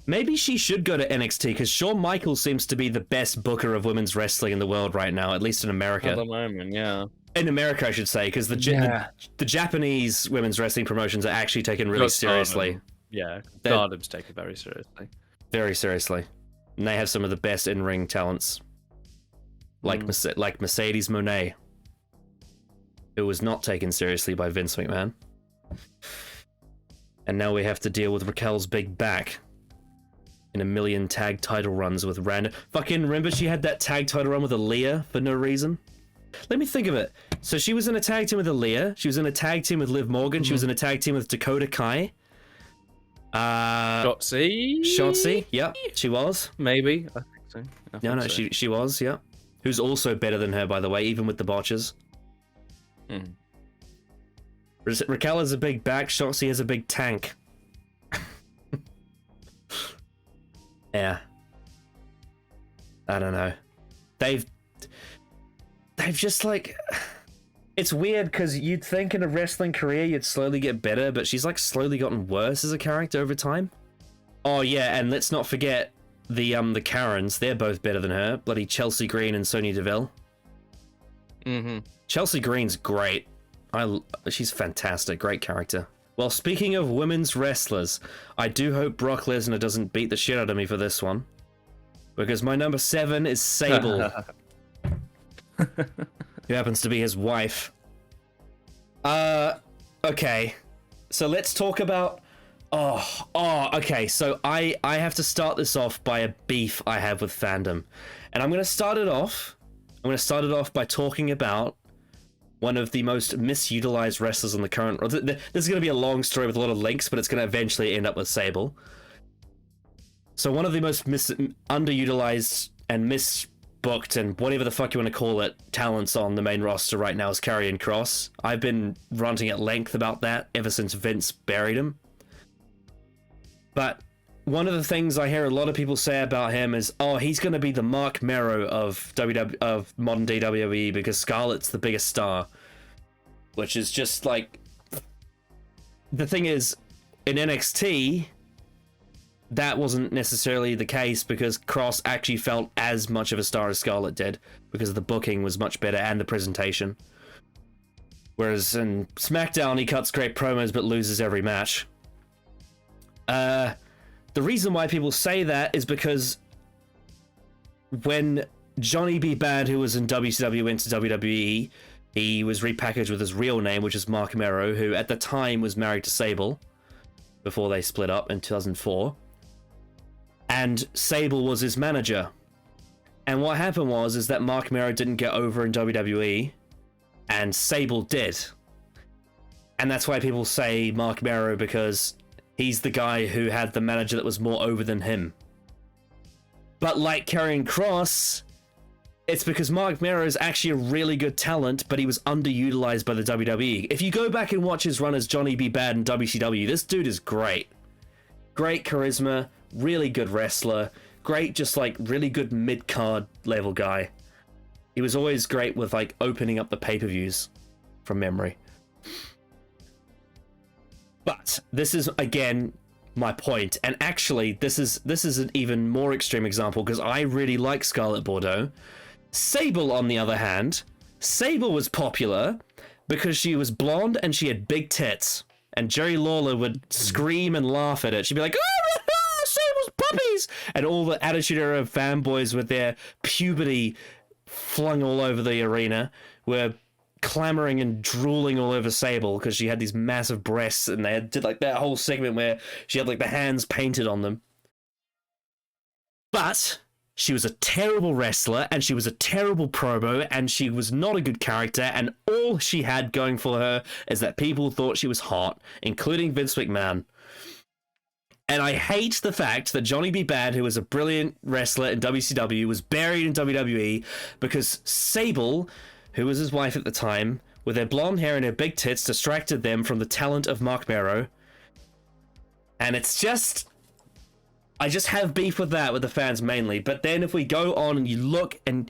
A: Maybe she should go to NXT, because Shawn Michaels seems to be the best booker of women's wrestling in the world right now, at least in America.
B: At the moment, yeah.
A: In America, I should say, because the Japanese women's wrestling promotions are actually taken really seriously.
B: Yeah, Stardom's taken very seriously.
A: Very seriously. And they have some of the best in-ring talents. Like Mercedes Moné, who was not taken seriously by Vince McMahon. And now we have to deal with Raquel's big back. In a million tag title runs with random... Fucking remember she had that tag title run with Aaliyah for no reason? Let me think of it. So she was in a tag team with Aaliyah. She was in a tag team with Liv Morgan. She was in a tag team with Dakota Kai. Shotzi? Yep, she was.
B: Maybe. I think so.
A: No, she was, yeah. Who's also better than her, by the way, even with the botches. Raquel has a big back. Shotzi has a big tank. Yeah. I don't know. They've just like... It's weird because you'd think in a wrestling career you'd slowly get better, but she's like slowly gotten worse as a character over time. Oh yeah, and let's not forget the Karens. They're both better than her. Bloody Chelsea Green and Sonya Deville. Chelsea Green's great. She's fantastic. Great character. Well, speaking of women's wrestlers, I do hope Brock Lesnar doesn't beat the shit out of me for this one. Because my number 7 is Sable. Who happens to be his wife. Okay. So let's talk about... okay. So I have to start this off by a beef I have with fandom. And I'm going to start it off by talking about one of the most misutilized wrestlers in the current... This is going to be a long story with a lot of links, but it's going to eventually end up with Sable. So one of the most underutilized and misbooked and whatever the fuck you want to call it talents on the main roster right now is Karrion Kross. I've been ranting at length about that ever since Vince buried him. But one of the things I hear a lot of people say about him is, oh, he's going to be the Mark Merrow of modern day WWE because Scarlett's the biggest star. which is just like, the thing is, in NXT, that wasn't necessarily the case because Cross actually felt as much of a star as Scarlett did because the booking was much better and the presentation. Whereas in SmackDown, he cuts great promos but loses every match. The reason why people say that is because when Johnny B. Bad, who was in WCW, went to WWE, he was repackaged with his real name, which is Mark Mero, who at the time was married to Sable before they split up in 2004. And Sable was his manager. And what happened is that Mark Mero didn't get over in WWE, and Sable did. And that's why people say Mark Mero, because he's the guy who had the manager that was more over than him. But like Karrion Kross, it's because Mark Mero is actually a really good talent, but he was underutilized by the WWE. If you go back and watch his run as Johnny B. Bad in WCW, this dude is great. Great charisma, really good wrestler, great just like really good mid-card level guy. He was always great with like opening up the pay-per-views from memory. But this is again my point, and actually this is an even more extreme example because I really like Scarlett Bordeaux. Sable, on the other hand, Sable was popular because she was blonde and she had big tits, and Jerry Lawler would scream and laugh at it. She'd be like, "Oh, Sable's puppies!" And all the Attitude Era fanboys with their puberty flung all over the arena were clamoring and drooling all over Sable because she had these massive breasts, and they did like that whole segment where she had like the hands painted on them. But she was a terrible wrestler, and she was a terrible promo, and she was not a good character, and all she had going for her is that people thought she was hot, including Vince McMahon. And I hate the fact that Johnny B. Bad, who was a brilliant wrestler in WCW, was buried in WWE because Sable, who was his wife at the time, with her blonde hair and her big tits, distracted them from the talent of Mark Mero. And it's just... I just have beef with that with the fans mainly. But then if we go on and you look and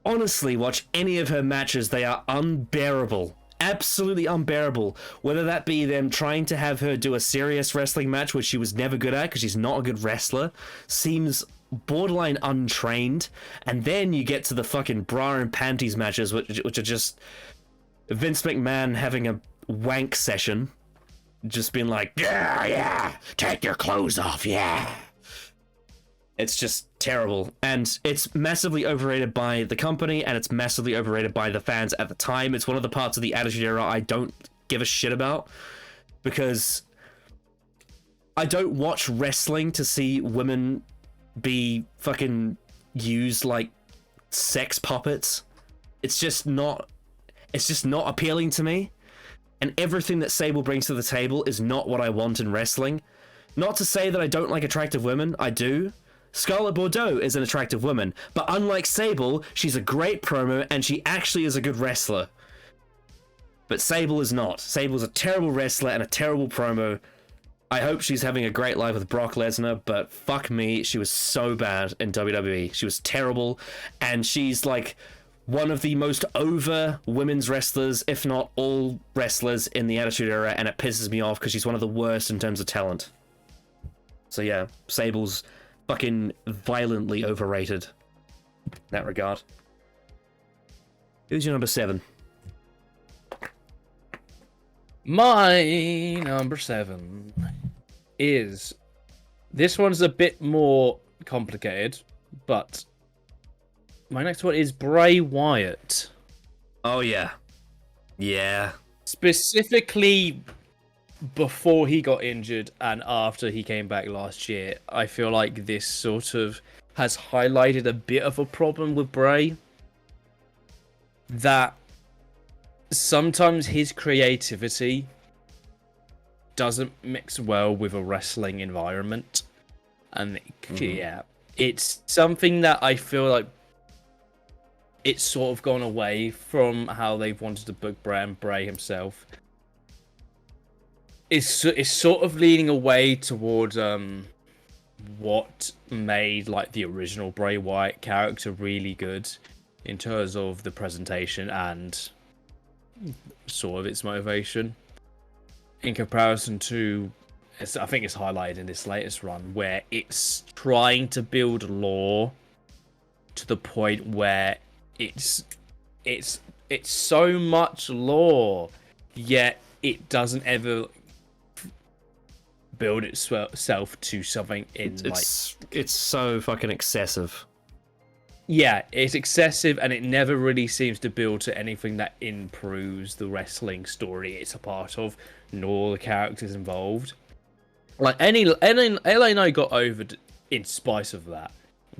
A: honestly watch any of her matches, they are unbearable. Absolutely unbearable. Whether that be them trying to have her do a serious wrestling match, which she was never good at because she's not a good wrestler, seems borderline untrained. And then you get to the fucking bra and panties matches, which are just Vince McMahon having a wank session. Just being like, yeah, take your clothes off, yeah. It's just terrible, and it's massively overrated by the company, and it's massively overrated by the fans at the time. It's one of the parts of the Attitude Era I don't give a shit about, because I don't watch wrestling to see women be fucking used like sex puppets. It's just not appealing to me, and everything that Sable brings to the table is not what I want in wrestling. Not to say that I don't like attractive women, I do. Scarlett Bordeaux is an attractive woman, but unlike Sable, she's a great promo and she actually is a good wrestler. But Sable is not. Sable's a terrible wrestler and a terrible promo. I hope she's having a great life with Brock Lesnar, but fuck me, she was so bad in WWE. She was terrible, and she's like one of the most over women's wrestlers, if not all wrestlers in the Attitude Era, and it pisses me off because she's one of the worst in terms of talent. So yeah, Sable's fucking violently overrated in that regard. Who's your number 7?
B: My number 7 is... This one's a bit more complicated, but my next one is Bray Wyatt.
A: Oh yeah. Yeah.
B: Specifically before he got injured and after he came back last year, I feel like this sort of has highlighted a bit of a problem with Bray. That sometimes his creativity doesn't mix well with a wrestling environment. And yeah, it's something that I feel like it's sort of gone away from how they've wanted to book Bray himself. It's sort of leaning away towards what made like the original Bray Wyatt character really good in terms of the presentation and sort of its motivation in comparison to, I think it's highlighted in this latest run, where it's trying to build lore to the point where it's so much lore, yet it doesn't ever build itself to something
A: it's so fucking excessive.
B: Yeah, it's excessive, and it never really seems to build to anything that improves the wrestling story it's a part of, nor the characters involved. Like, LA Knight got over in spite of that,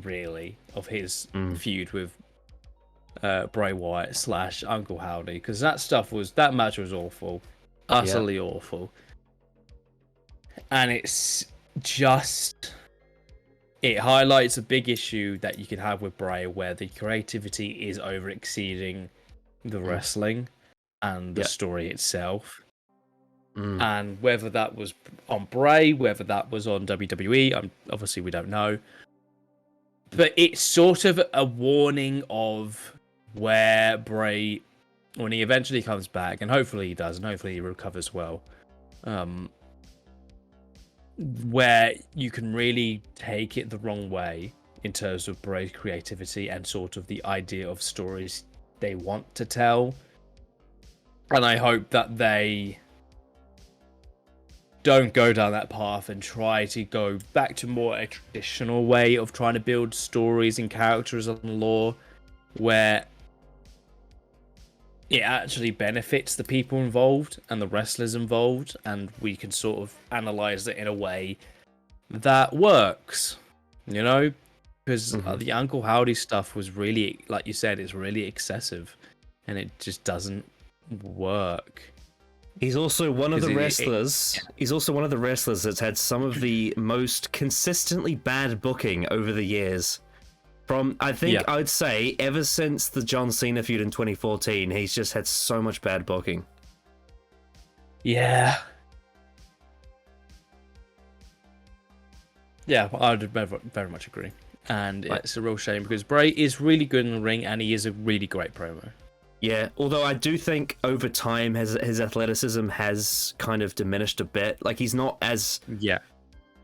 B: really, of his feud with Bray Wyatt / Uncle Howdy, because that match was awful, utterly awful, and it's just. It highlights a big issue that you can have with Bray, where the creativity is over exceeding the wrestling and the story itself. And whether that was on Bray, whether that was on WWE, obviously we don't know. But it's sort of a warning of where Bray, when he eventually comes back, and hopefully he does, and hopefully he recovers well, where you can really take it the wrong way in terms of Bray's creativity and sort of the idea of stories they want to tell. And I hope that they don't go down that path and try to go back to more a traditional way of trying to build stories and characters and lore, where it actually benefits the people involved and the wrestlers involved, and we can sort of analyze it in a way that works, you know? Because the Uncle Howdy stuff was really, like you said, it's really excessive, and it just doesn't work.
A: He's also one of the wrestlers. He's also one of the wrestlers that's had some of the most consistently bad booking over the years. From, I think I'd say, ever since the John Cena feud in 2014, he's just had so much bad booking.
B: Yeah. Yeah, I would very much agree. And it's a real shame, because Bray is really good in the ring, and he is a really great promo.
A: Yeah, although I do think over time his athleticism has kind of diminished a bit. Like, he's not as...
B: Yeah.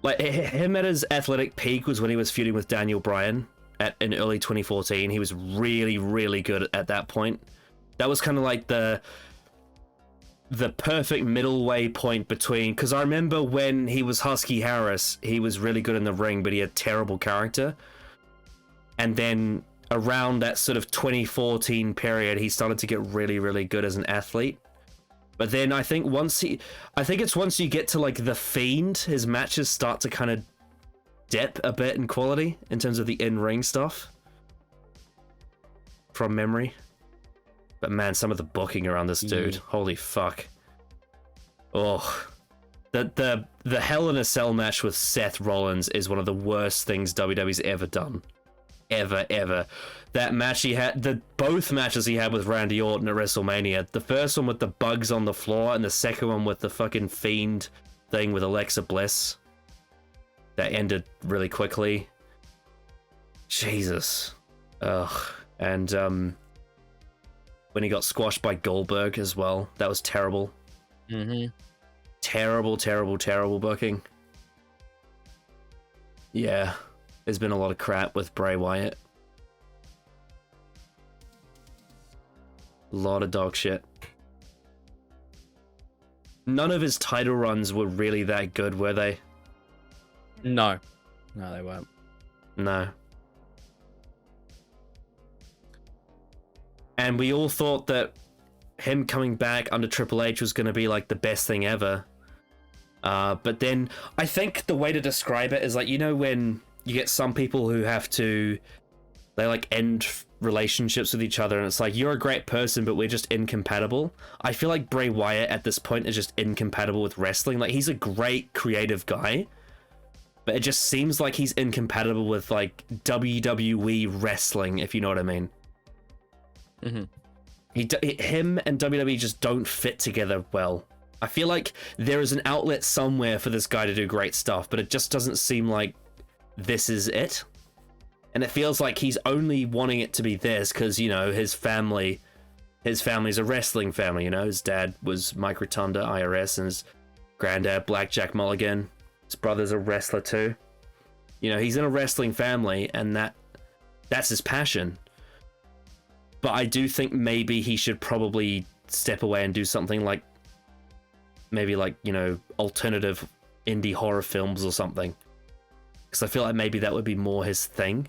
A: Like, him at his athletic peak was when he was feuding with Daniel Bryan in early 2014. He was really, really good at that point. That was kind of like the perfect middle way point between... Because I remember when he was Husky Harris, he was really good in the ring, but he had terrible character. And then around that sort of 2014 period, he started to get really, really good as an athlete. But then I think once you get to like The Fiend, his matches start to kind of dip a bit in quality in terms of the in-ring stuff. From memory. But man, some of the booking around this dude, holy fuck. Oh. The Hell in a Cell match with Seth Rollins is one of the worst things WWE's ever done. Ever. That match he had, both matches he had with Randy Orton at WrestleMania, the first one with the bugs on the floor, and the second one with the fucking Fiend thing with Alexa Bliss, that ended really quickly. Jesus. Ugh. And when he got squashed by Goldberg as well, that was terrible. Terrible booking. Yeah. There's been a lot of crap with Bray Wyatt. A lot of dog shit. None of his title runs were really that good, were they?
B: No, they weren't.
A: No. And we all thought that him coming back under Triple H was going to be like the best thing ever. But then I think the way to describe it is like, you know, when you get some people who have to, they like end relationships with each other, and it's like, you're a great person, but we're just incompatible. I feel like Bray Wyatt at this point is just incompatible with wrestling. Like, he's a great creative guy, but it just seems like he's incompatible with like WWE wrestling, if you know what I mean. Him and WWE just don't fit together well. I feel like there is an outlet somewhere for this guy to do great stuff, but it just doesn't seem like this is it. And it feels like he's only wanting it to be this because, you know, his family his family's a wrestling family, you know. His dad was Mike Rotunda, IRS, and his granddad, Blackjack Mulligan. His brother's a wrestler too. You know, he's in a wrestling family, and that's his passion. But I do think maybe he should probably step away and do something like, maybe like, you know, alternative indie horror films or something. Because I feel like maybe that would be more his thing,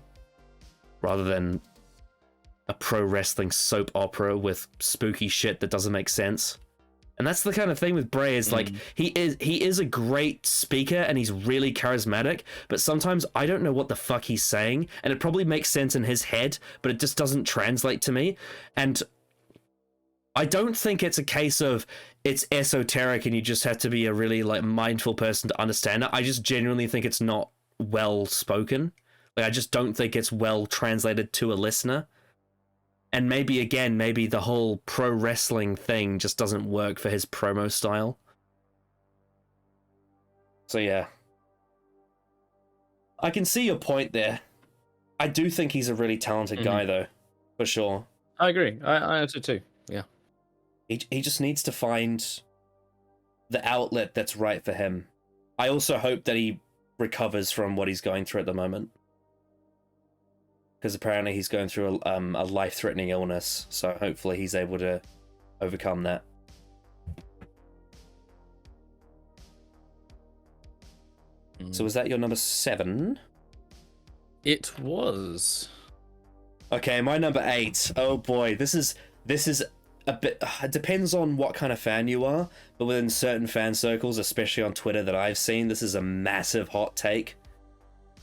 A: rather than a pro wrestling soap opera with spooky shit that doesn't make sense. And that's the kind of thing with Bray, is like, he is a great speaker and he's really charismatic, but sometimes I don't know what the fuck he's saying, and it probably makes sense in his head, but it just doesn't translate to me. And I don't think it's a case of it's esoteric and you just have to be a really like mindful person to understand it. I just genuinely think it's not well spoken. Like, I just don't think it's well translated to a listener. And maybe, again, maybe the whole pro wrestling thing just doesn't work for his promo style. So yeah. I can see your point there. I do think he's a really talented guy, though. For sure.
B: I agree. I do too. Yeah.
A: He just needs to find the outlet that's right for him. I also hope that he recovers from what he's going through at the moment. Because apparently he's going through a life-threatening illness, so hopefully he's able to overcome that. So was that your number 7?
B: It was.
A: Okay, my number 8. Oh boy, this is a bit. It depends on what kind of fan you are, but within certain fan circles, especially on Twitter that I've seen, this is a massive hot take.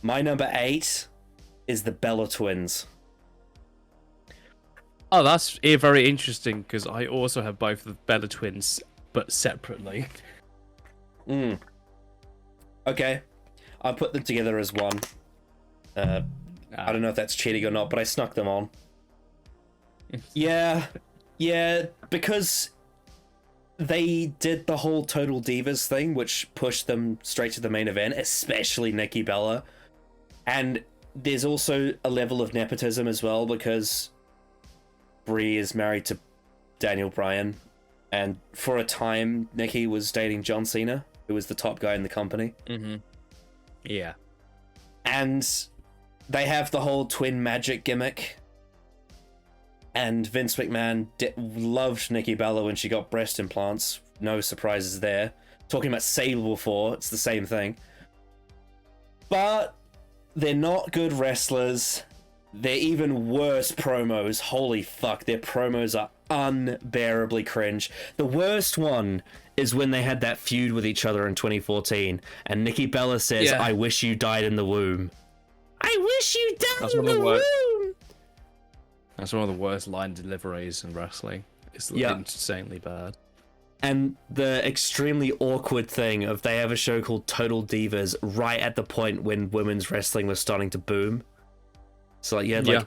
A: My number 8 is the Bella Twins.
B: Oh, that's very interesting, because I also have both of the Bella Twins, but separately.
A: Okay, I'll put them together as one. I don't know if that's cheating or not, but I snuck them on. Yeah, because they did the whole Total Divas thing, which pushed them straight to the main event, especially Nikki Bella. And there's also a level of nepotism as well, because Brie is married to Daniel Bryan, and for a time, Nikki was dating John Cena, who was the top guy in the company.
B: Yeah.
A: And they have the whole twin magic gimmick. And Vince McMahon loved Nikki Bella when she got breast implants. No surprises there. Talking about Sable before, it's the same thing. But they're not good wrestlers. They're even worse promos. Holy fuck, their promos are unbearably cringe. The worst one is when they had that feud with each other in 2014, and Nikki Bella says, I wish you died in the womb. I wish you died in the womb!
B: That's one of the worst line deliveries in wrestling. It's insanely bad.
A: And the extremely awkward thing of they have a show called Total Divas right at the point when women's wrestling was starting to boom. So like,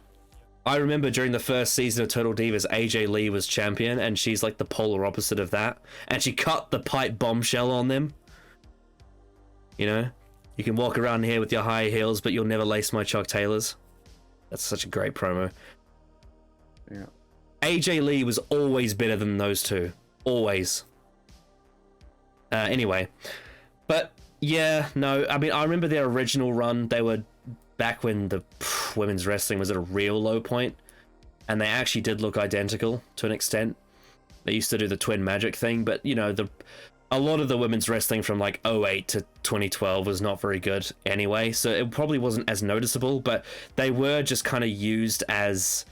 A: I remember during the first season of Total Divas, AJ Lee was champion, and she's like the polar opposite of that. And she cut the pipe bombshell on them. You know? You can walk around here with your high heels, but you'll never lace my Chuck Taylors. That's such a great promo.
B: Yeah.
A: AJ Lee was always better than those two. Always. Anyway. But, yeah, no. I mean, I remember their original run. They were back when the women's wrestling was at a real low point. And they actually did look identical to an extent. They used to do the twin magic thing. But, you know, a lot of the women's wrestling from like 2008 to 2012 was not very good anyway. So it probably wasn't as noticeable. But they were just kind of used as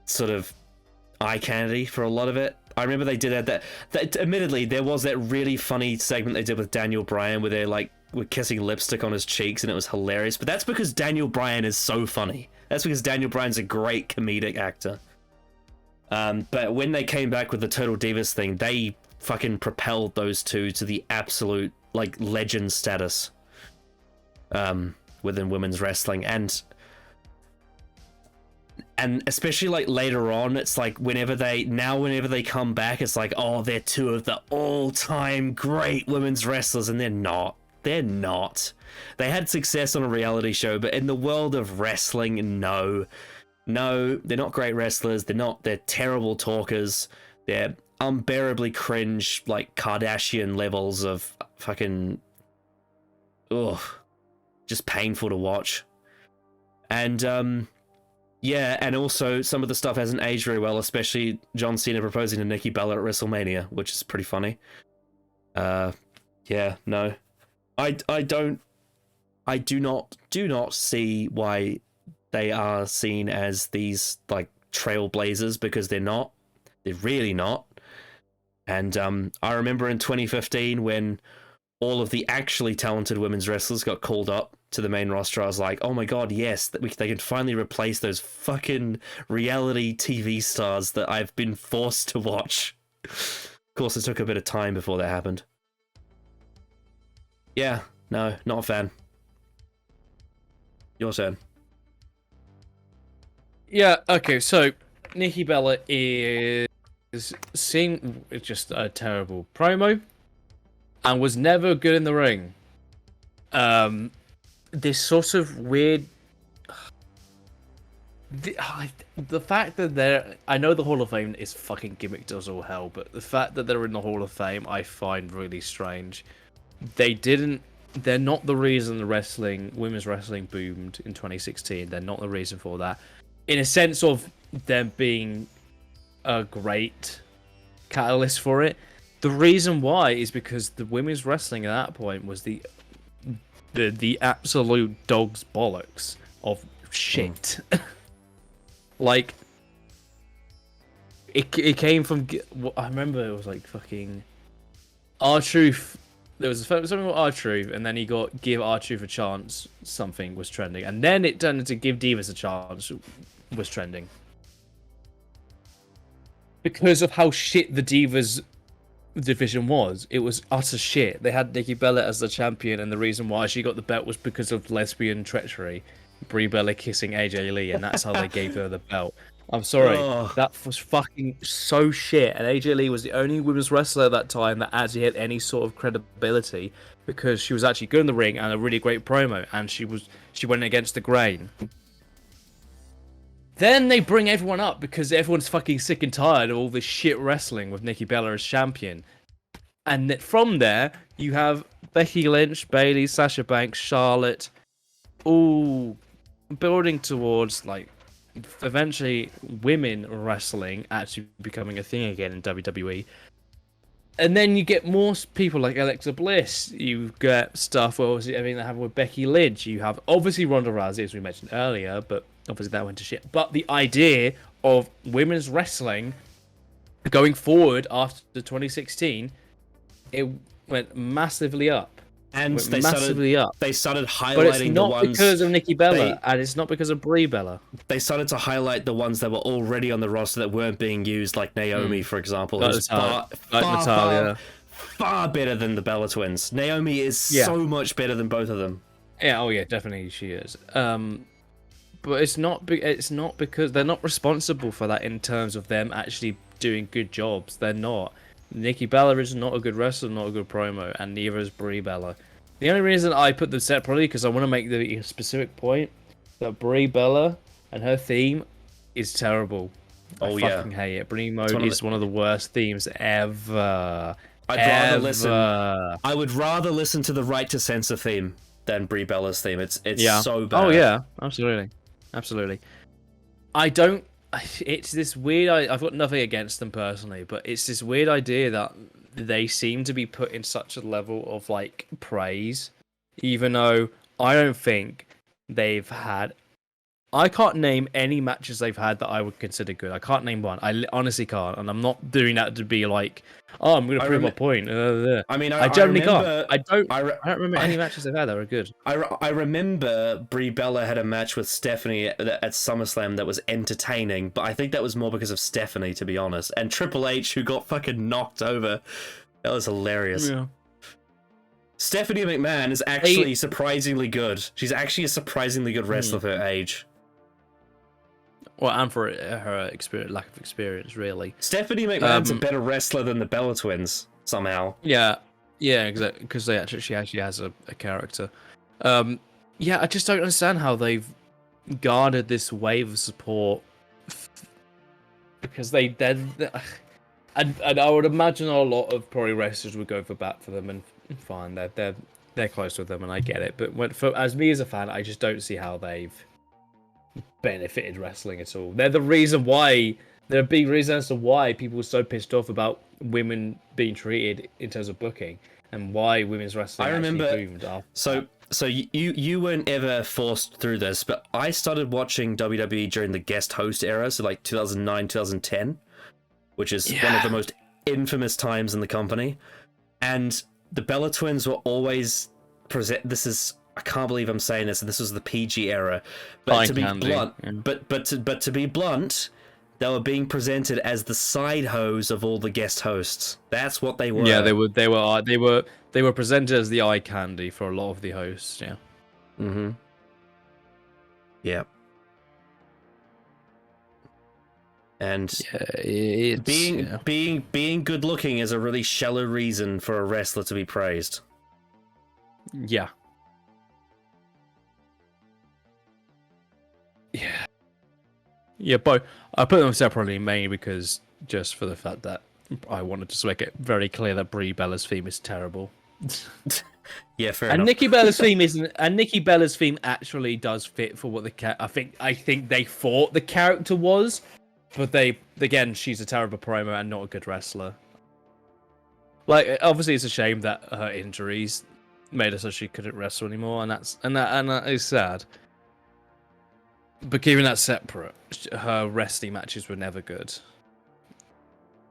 A: sort of eye candy for a lot of it. I remember they did that admittedly, there was that really funny segment they did with Daniel Bryan where they like were kissing lipstick on his cheeks, and it was hilarious. But that's because Daniel Bryan is so funny. That's because Daniel Bryan's a great comedic actor. But when they came back with the Total Divas thing, they fucking propelled those two to the absolute like legend status within women's wrestling. And especially like later on, it's like whenever they come back, it's like, oh, they're two of the all-time great women's wrestlers, and they're not. They're not. They had success on a reality show, but in the world of wrestling, no. no, they're not great wrestlers. They're terrible talkers. They're unbearably cringe, like Kardashian levels of fucking, ugh, just painful to watch. And yeah, and also some of the stuff hasn't aged very well, especially John Cena proposing to Nikki Bella at WrestleMania, which is pretty funny. Yeah, no, I do not see why they are seen as these like trailblazers, because they're not. They're really not. And I remember in 2015 when all of the actually talented women's wrestlers got called up to the main roster, I was like, oh my god, yes, that they can finally replace those fucking reality TV stars that I've been forced to watch. Of course, it took a bit of time before that happened. Yeah, no, not a fan. Your turn.
B: Yeah, okay, so Nikki Bella is seen with just a terrible promo and was never good in the ring. This sort of weird... The fact that they're... I know the Hall of Fame is fucking gimmicked as all hell, but the fact that they're in the Hall of Fame I find really strange. They're not the reason the women's wrestling boomed in 2016. They're not the reason for that. In a sense of them being a great catalyst for it. The reason why is because the women's wrestling at that point was the absolute dog's bollocks of shit. Like, it came from... I remember it was like fucking... R-Truth. There was something with R-Truth, and then he got Give R-Truth a Chance, something was trending. And then it turned into Give Divas a Chance, was trending. Because of how shit the Divas division was. It was utter shit. They had Nikki Bella as the champion, and the reason why she got the belt was because of lesbian treachery. Brie Bella kissing AJ Lee, and that's how they gave her the belt. I'm sorry, that was fucking so shit. And AJ Lee was the only women's wrestler at that time that actually had any sort of credibility, because she was actually good in the ring and a really great promo, and she went against the grain. Then they bring everyone up because everyone's fucking sick and tired of all this shit wrestling with Nikki Bella as champion. And from there, you have Becky Lynch, Bayley, Sasha Banks, Charlotte, all building towards, like, eventually women wrestling actually becoming a thing again in WWE. And then you get more people like Alexa Bliss. You get stuff, well, everything that happened with Becky Lynch. You have obviously Ronda Rousey, as we mentioned earlier, but obviously that went to shit. But the idea of women's wrestling going forward after 2016, it went massively up.
A: And they started highlighting
B: but it's
A: the
B: not
A: ones
B: because of Nikki Bella, and it's not because of Brie Bella.
A: They started to highlight the ones that were already on the roster that weren't being used, like Naomi, for example, who's far better than the Bella twins. Naomi is so much better than both of them.
B: Yeah, oh yeah, definitely she is. But it's not because they're not responsible for that in terms of them actually doing good jobs. They're not. Nikki Bella is not a good wrestler, not a good promo, and neither is Brie Bella. The only reason I put them separately because I want to make the specific point that Brie Bella and her theme is terrible. I fucking hate it. Brie mode is one of the worst themes ever.
A: I would rather listen to the Right to Censor theme than Brie Bella's theme. It's so bad.
B: Oh yeah, absolutely. It's this weird... I've got nothing against them personally, but it's this weird idea that they seem to be put in such a level of, like, praise, even though I don't think they've had... I can't name any matches they've had that I would consider good. I can't name one. I honestly can't, and I'm not doing that to be like, oh, I'm going to prove my point. I generally can't. I don't remember any matches they've had that were good.
A: I remember Brie Bella had a match with Stephanie at SummerSlam that was entertaining, but I think that was more because of Stephanie, to be honest. And Triple H, who got fucking knocked over. That was hilarious. Yeah. Stephanie McMahon is actually surprisingly good. She's actually a surprisingly good wrestler for her age.
B: Well, and for her lack of experience, really.
A: Stephanie McMahon's a better wrestler than the Bella Twins, somehow.
B: Yeah, exactly, because she actually has a character. I just don't understand how they've garnered this wave of support because they then, and I would imagine a lot of pro wrestlers would go for bat for them, and fine, they're close with them, and I get it. But as me as a fan, I just don't see how they've benefited wrestling at all. They're the reason why. They're a big reason as to why people were so pissed off about women being treated in terms of booking, and why women's wrestling actually boomed after.
A: So you weren't ever forced through this, but I started watching WWE during the guest host era, so like 2009, 2010, which is one of the most infamous times in the company. And the Bella Twins were always I can't believe I'm saying this, and this was the PG era. But to be blunt, but to be blunt, they were being presented as the side hoes of all the guest hosts. That's what they were.
B: Yeah, they were presented as the eye candy for a lot of the hosts. Yeah.
A: Mm-hmm. Yeah. And being good looking is a really shallow reason for a wrestler to be praised.
B: Yeah. Yeah. Yeah, but I put them separately mainly because just for the fact that I wanted to make it very clear that Brie Bella's theme is terrible.
A: Yeah, fair enough.
B: Nikki Bella's theme isn't. And Nikki Bella's theme actually does fit for what I think they thought the character was, but she's a terrible promo and not a good wrestler. Like, obviously, it's a shame that her injuries made her so she couldn't wrestle anymore, and that is sad. But keeping that separate, her wrestling matches were never good.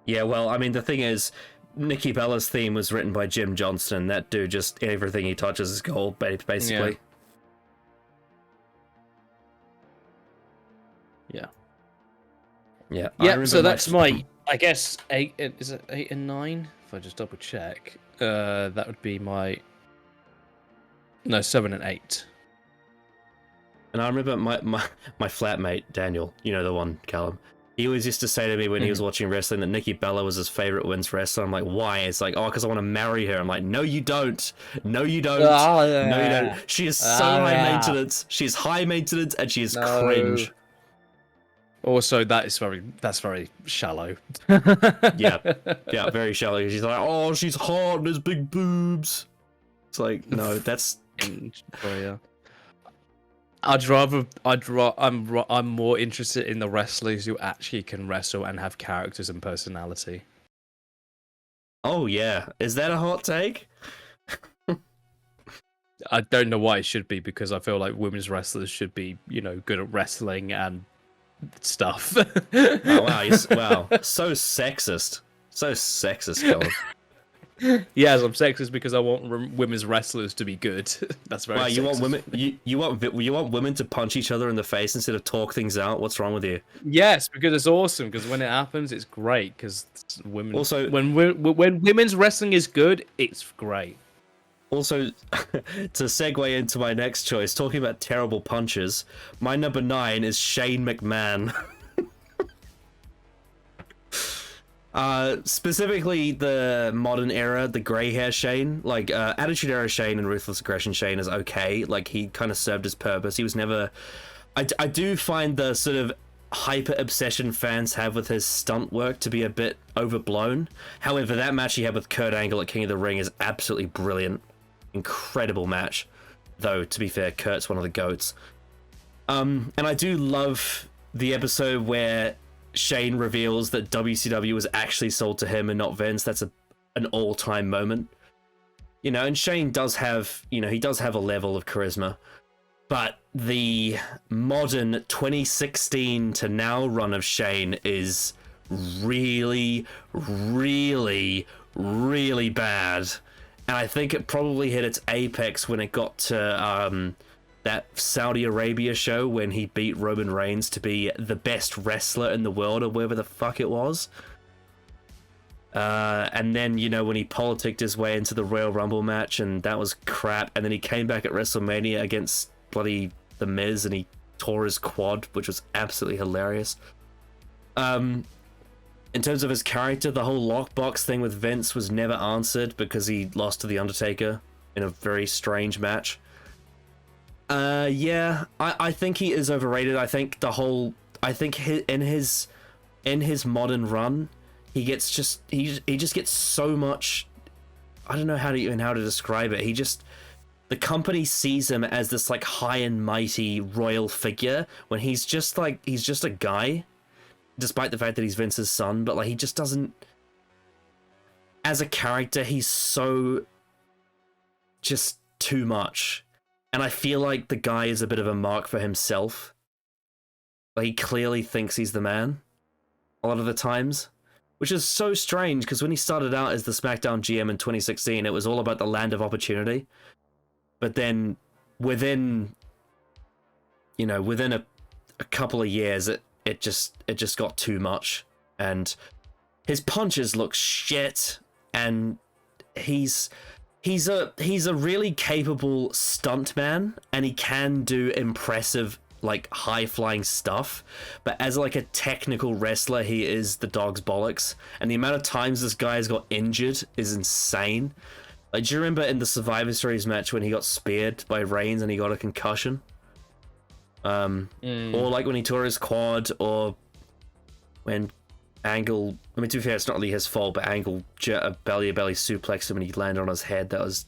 A: Yeah, well, I mean, the thing is, Nikki Bella's theme was written by Jim Johnston. That dude, just everything he touches is gold, basically.
B: Yeah.
A: Yeah.
B: Yeah, so that's my, I guess, 8, is it 8 and 9? If I just double check. That would be my, no, 7 and 8.
A: And I remember my flatmate, Daniel, you know the one, Callum, he always used to say to me when he was watching wrestling that Nikki Bella was his favorite women's wrestler. I'm like, why? It's like, because I want to marry her. I'm like, no, you don't. No, you don't. No, you don't. She is so high maintenance. She's high maintenance and she is cringe.
B: Also, that's very shallow.
A: Yeah, very shallow. She's like, oh, she's hot and has big boobs. It's like, no, that's...
B: yeah. I'm more interested in the wrestlers who actually can wrestle and have characters and personality.
A: Oh yeah, is that a hot take?
B: I don't know why it should be, because I feel like women's wrestlers should be, good at wrestling and stuff.
A: Oh wow, wow, so sexist, Colin.
B: Yes, I'm sexist because I want women's wrestlers to be good. That's very. Wow,
A: you want women? You want women to punch each other in the face instead of talk things out? What's wrong with you?
B: Yes, because it's awesome. Because when it happens, it's great. Because women.
A: Also,
B: when women's wrestling is good, it's great.
A: Also, to segue into my next choice, talking about terrible punches, my number 9 is Shane McMahon. Specifically the modern era, the grey hair Shane. Like, Attitude Era Shane and Ruthless Aggression Shane is okay. Like, he kind of served his purpose. He was never... I do find the sort of hyper obsession fans have with his stunt work to be a bit overblown. However, that match he had with Kurt Angle at King of the Ring is absolutely brilliant. Incredible match. Though, to be fair, Kurt's one of the GOATs. And I do love the episode where Shane reveals that WCW was actually sold to him and not Vince. That's an all-time moment. And Shane does have, he does have a level of charisma. But the modern 2016 to now run of Shane is really, really, really bad. And I think it probably hit its apex when it got to that Saudi Arabia show when he beat Roman Reigns to be the best wrestler in the world, or wherever the fuck it was. And then, when he politicked his way into the Royal Rumble match, and that was crap. And then he came back at WrestleMania against bloody The Miz, and he tore his quad, which was absolutely hilarious. In terms of his character, the whole lockbox thing with Vince was never answered because he lost to The Undertaker in a very strange match. Yeah, I think he is overrated. I think in his modern run, he just gets so much. I don't know how to describe it. The company sees him as this like high and mighty royal figure when he's just a guy, despite the fact that he's Vince's son. But like he just doesn't. As a character, he's so just too much. And I feel like the guy is a bit of a mark for himself. Like, he clearly thinks he's the man a lot of the times, which is so strange because when he started out as the SmackDown GM in 2016, it was all about the land of opportunity. But then within a couple of years, it just got too much. And his punches look shit, and he's a really capable stuntman, and he can do impressive, like, high-flying stuff. But as, like, a technical wrestler, he is the dog's bollocks. And the amount of times this guy has got injured is insane. Like, do you remember in the Survivor Series match when he got speared by Reigns and he got a concussion? Or, like, when he tore his quad, or when Angle... I mean, to be fair, it's not really his fault, but Angle belly-to-belly suplexed him and he landed on his head. That was,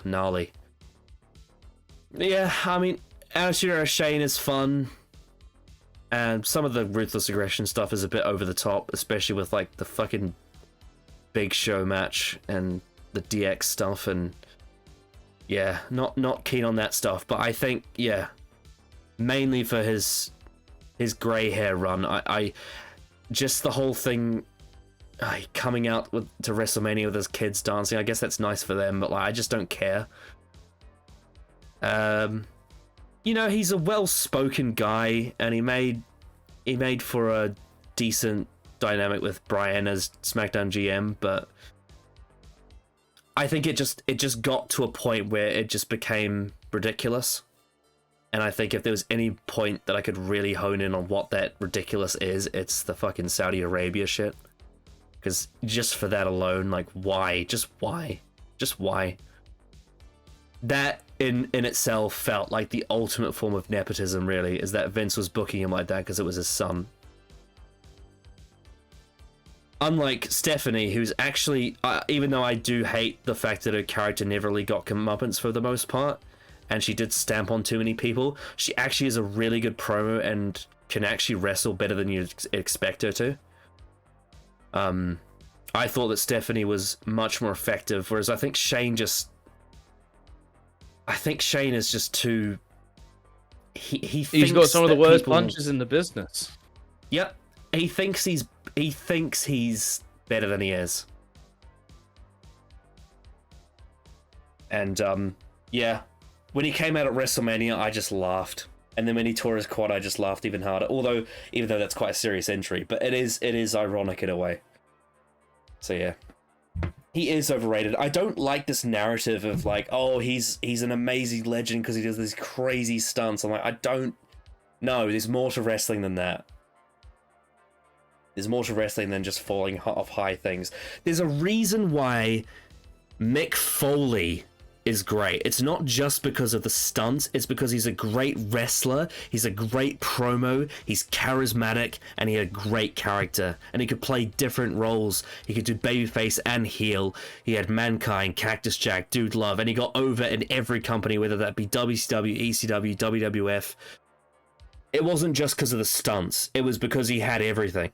A: gnarly. Yeah, I mean, Attitude Era Shane is fun. And some of the Ruthless Aggression stuff is a bit over the top, especially with, like, the fucking Big Show match and the DX stuff. And, yeah, not keen on that stuff. But I think, yeah, mainly for his grey hair run, I just the whole thing, coming out to WrestleMania with his kids dancing, I guess that's nice for them, but like, I just don't care. He's a well-spoken guy, and he made for a decent dynamic with Brian as SmackDown GM, but I think it just got to a point where it just became ridiculous. And I think if there was any point that I could really hone in on what that ridiculous is, it's the fucking Saudi Arabia shit. Because just for that alone, like, why? Just why? Just why? That in itself felt like the ultimate form of nepotism, really, is that Vince was booking him like that because it was his son. Unlike Stephanie, who's actually, even though I do hate the fact that her character never really got comeuppance for the most part, and she did stamp on too many people, she actually is a really good promo and can actually wrestle better than you'd expect her to. I thought that Stephanie was much more effective, whereas I think Shane is just too... He's
B: got some of the worst punches in the business.
A: Yep. He thinks he's better than he is. And, yeah. When he came out at WrestleMania, I just laughed. And then when he tore his quad, I just laughed even harder. Even though that's quite a serious injury, but it is ironic in a way. So yeah, he is overrated. I don't like this narrative of like, oh, he's an amazing legend because he does these crazy stunts. I'm like, I don't know. There's more to wrestling than that. There's more to wrestling than just falling off high things. There's a reason why Mick Foley is great. It's not just because of the stunts, it's because he's a great wrestler, he's a great promo, he's charismatic, and he had a great character. And he could play different roles. He could do babyface and heel. He had Mankind, Cactus Jack, Dude Love, and he got over in every company, whether that be WCW, ECW, WWF. It wasn't just because of the stunts, it was because he had everything.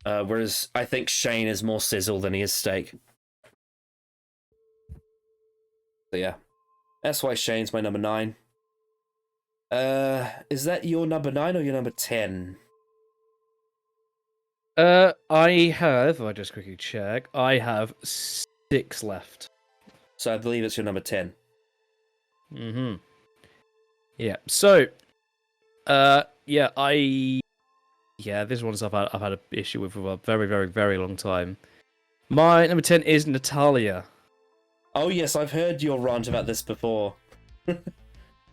A: Whereas I think Shane is more sizzle than he is steak. So yeah, that's why Shane's my number 9. Is that your number 9 or your number 10?
B: I just quickly check. I have 6 left.
A: So I believe it's your number 10.
B: Mm-hmm. Yeah. So, this one's I've had an issue with for a very, very, very long time. My number 10 is Natalya.
A: Oh yes, I've heard your rant about this before.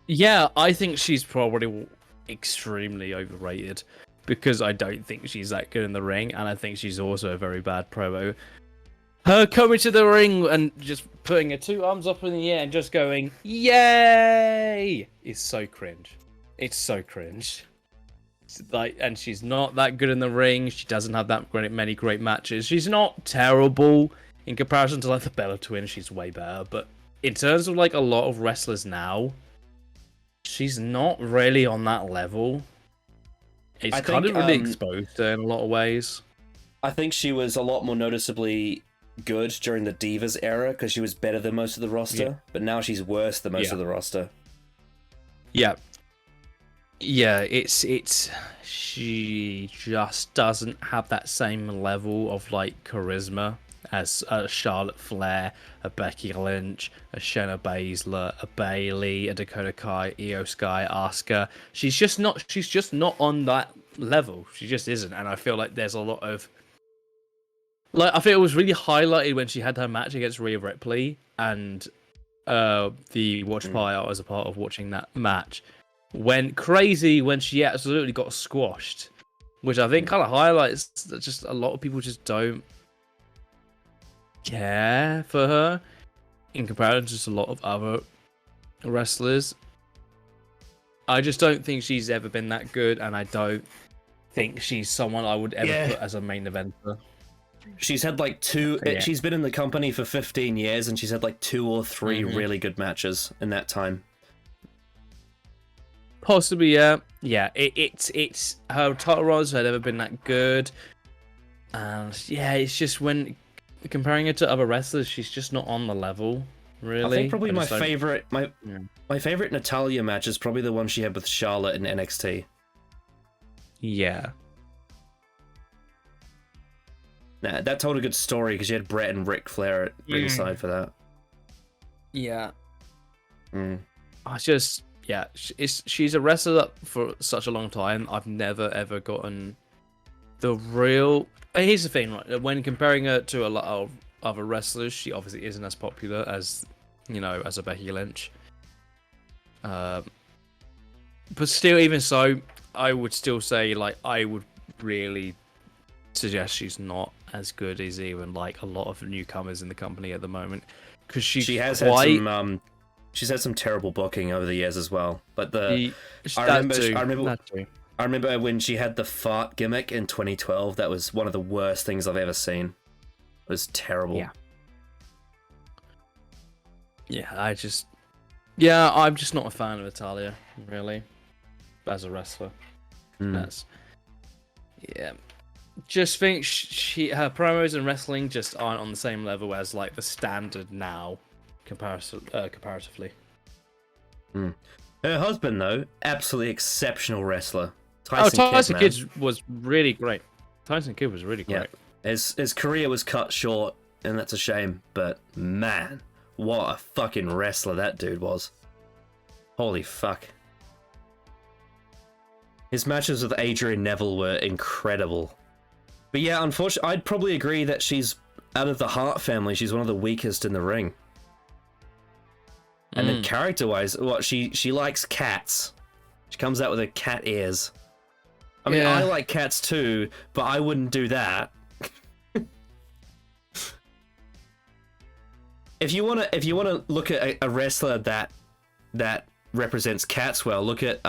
B: Yeah, I think she's probably extremely overrated because I don't think she's that good in the ring, and I think she's also a very bad promo. Her coming to the ring and just putting her two arms up in the air and just going, "Yay!" is so cringe. It's so cringe. Like, and she's not that good in the ring. She doesn't have that many great matches. She's not terrible in comparison to like the Bella Twins. She's way better, but in terms of like a lot of wrestlers now, she's not really on that level. It's kind of really exposed her in a lot of ways.
A: I think she was a lot more noticeably good during the Divas era because she was better than most of the roster, but now she's worse than most of the roster.
B: Yeah. Yeah, it's she just doesn't have that same level of like charisma as a Charlotte Flair, a Becky Lynch, a Shayna Baszler, a Bayley, a Dakota Kai, Io Sky, Asuka. She's just not on that level. She just isn't, and I feel like there's a lot of I think it was really highlighted when she had her match against Rhea Ripley, and the watch party I was a part of watching that match went crazy when she absolutely got squashed, which I think kind of highlights that just a lot of people just don't care for her in comparison to just a lot of other wrestlers. I just don't think she's ever been that good, and I don't think she's someone I would ever put as a main eventer.
A: She's had like she's been in the company for 15 years and she's had like 2 or 3 really good matches in that time.
B: Possibly, yeah. Yeah, it's her title runs had never been that good. And yeah, it's just when comparing her to other wrestlers, she's just not on the level, really.
A: I think probably my favorite Natalya match is probably the one she had with Charlotte in NXT.
B: Yeah.
A: Nah, that told a good story because you had Brett and Ric Flair at ringside for that.
B: Yeah. I just, she's a wrestler for such a long time. I've never ever gotten the real. Here's the thing, right? When comparing her to a lot of other wrestlers, she obviously isn't as popular as, as a Becky Lynch. But still, even so, I would still say, I would really suggest she's not as good as even a lot of newcomers in the company at the moment, because she has had some
A: she's had some terrible booking over the years as well. But I remember when she had the fart gimmick in 2012. That was one of the worst things I've ever seen. It was terrible. I'm just not a fan of Natalya, really, as a wrestler. Just think her promos and wrestling just aren't on the same level as the standard now, comparatively. Her husband, though, absolutely exceptional wrestler.
B: Tyson Kidd was really great. Tyson Kidd was really great.
A: Yeah. His career was cut short, and that's a shame. But man, what a fucking wrestler that dude was! Holy fuck! His matches with Adrian Neville were incredible. But yeah, unfortunately, I'd probably agree that she's, out of the Hart family, she's one of the weakest in the ring. And then character-wise, she likes cats. She comes out with her cat ears. I mean, I like cats too, but I wouldn't do that. If you wanna look at a wrestler that represents cats well, look at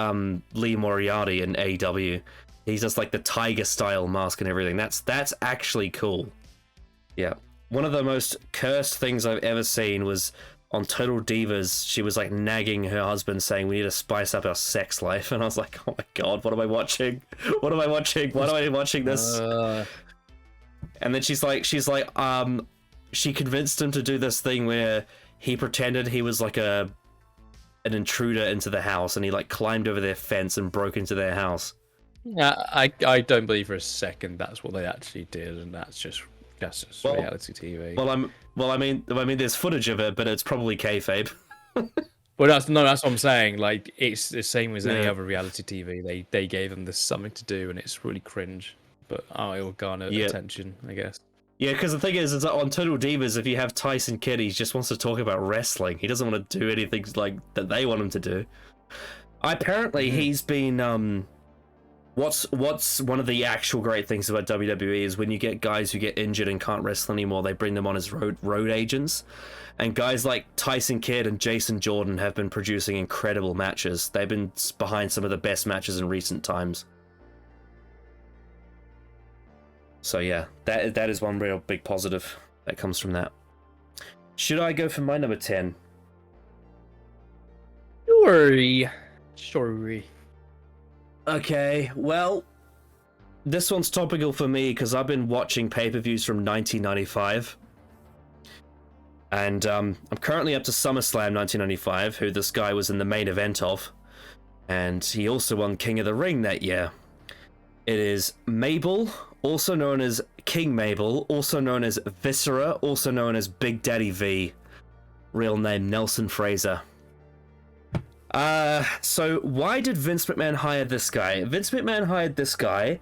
A: Lee Moriarty in AEW. He's just the tiger style mask and everything. That's actually cool. Yeah. One of the most cursed things I've ever seen was on Total Divas. She was nagging her husband, saying we need to spice up our sex life, and I was like, oh my god, what am I watching? What am I watching? Why am I watching this? And then she convinced him to do this thing where he pretended he was an intruder into the house, and he climbed over their fence and broke into their house.
B: Yeah, I don't believe for a second that's what they actually did, and that's just reality TV.
A: Well, I mean, there's footage of it, but it's probably kayfabe.
B: Well, that's what I'm saying. It's the same as any other reality TV. They gave them this something to do, and it's really cringe. But it'll garner attention, I guess.
A: Yeah, because the thing is that on Total Divas, if you have Tyson Kidd, he just wants to talk about wrestling. He doesn't want to do anything that they want him to do. Apparently, he's been What's one of the actual great things about WWE is when you get guys who get injured and can't wrestle anymore, they bring them on as road agents. And guys like Tyson Kidd and Jason Jordan have been producing incredible matches. They've been behind some of the best matches in recent times. So yeah, that is one real big positive that comes from that. Should I go for my number 10?
B: Sure.
A: Okay, well, this one's topical for me because I've been watching pay-per-views from 1995. And I'm currently up to SummerSlam 1995, who this guy was in the main event of. And he also won King of the Ring that year. It is Mabel, also known as King Mabel, also known as Viscera, also known as Big Daddy V. Real name, Nelson Fraser. So why did Vince McMahon hire this guy? Vince McMahon hired this guy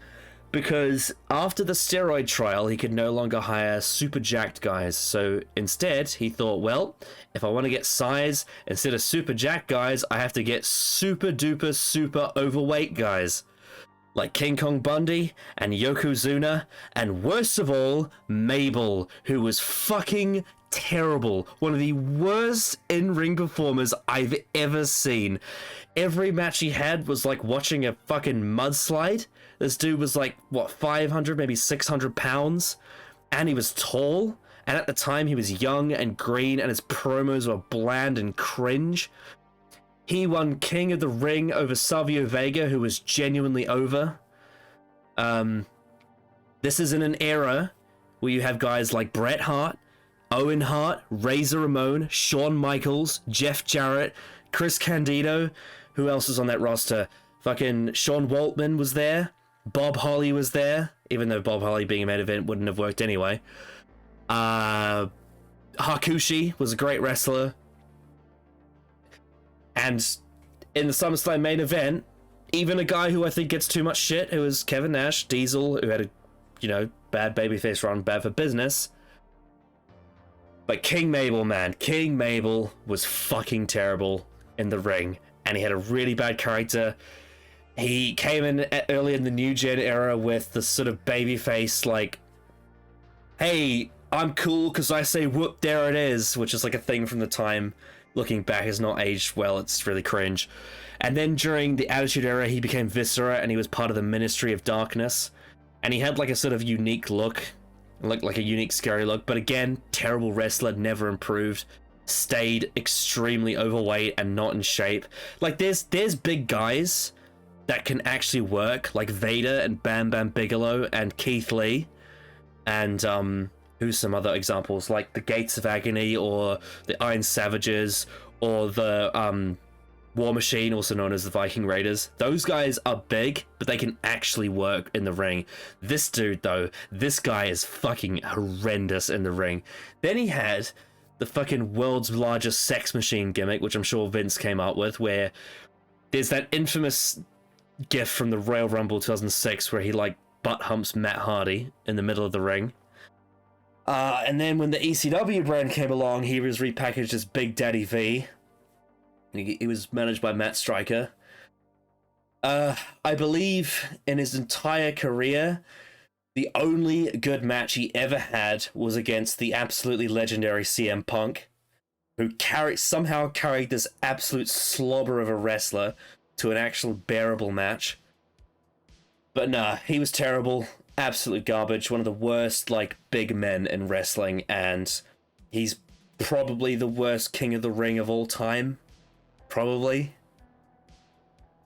A: because after the steroid trial, he could no longer hire super jacked guys. So instead, he thought, well, if I want to get size, instead of super jacked guys, I have to get super duper super overweight guys. Like King Kong Bundy and Yokozuna, and worst of all, Mabel, who was fucking terrible. One of the worst in-ring performers I've ever seen. Every match he had was like watching a fucking mudslide. This dude was like, what, 500, maybe 600 pounds? And he was tall. And at the time, he was young and green, and his promos were bland and cringe. He won King of the Ring over Savio Vega, who was genuinely over. This is in an era where you have guys like Bret Hart, Owen Hart, Razor Ramon, Shawn Michaels, Jeff Jarrett, Chris Candido. Who else is on that roster? Fucking Sean Waltman was there. Bob Holly was there, even though Bob Holly being a main event wouldn't have worked anyway. Hakushi was a great wrestler. And in the SummerSlam main event, even a guy who I think gets too much shit, who was Kevin Nash, Diesel, who had a, bad babyface run, bad for business. But King Mabel, man, King Mabel was fucking terrible in the ring, and he had a really bad character. He came in early in the New Gen era with the sort of babyface, like, hey, I'm cool because I say whoop, there it is, which is like a thing from the time. Looking back, has not aged well. It's really cringe. And then during the Attitude Era, he became Viscera, and he was part of the Ministry of Darkness. And he had like a sort of unique look, like a unique scary look. But again, terrible wrestler, never improved. Stayed extremely overweight and not in shape. Like there's big guys that can actually work, like Vader and Bam Bam Bigelow and Keith Lee, and who's some other examples, like the Gates of Agony or the Iron Savages or the War Machine, also known as the Viking Raiders. Those guys are big, but they can actually work in the ring. This dude, though, this guy is fucking horrendous in the ring. Then he had the fucking world's largest sex machine gimmick, which I'm sure Vince came up with, where there's that infamous gif from the Royal Rumble 2006 where he, like, butt humps Matt Hardy in the middle of the ring. And then when the ECW brand came along, he was repackaged as Big Daddy V. He was managed by Matt Striker. I believe in his entire career, the only good match he ever had was against the absolutely legendary CM Punk, who somehow carried this absolute slobber of a wrestler to an actual bearable match. But nah, he was terrible. Absolute garbage. One of the worst, like, big men in wrestling, and he's probably the worst King of the Ring of all time. Probably.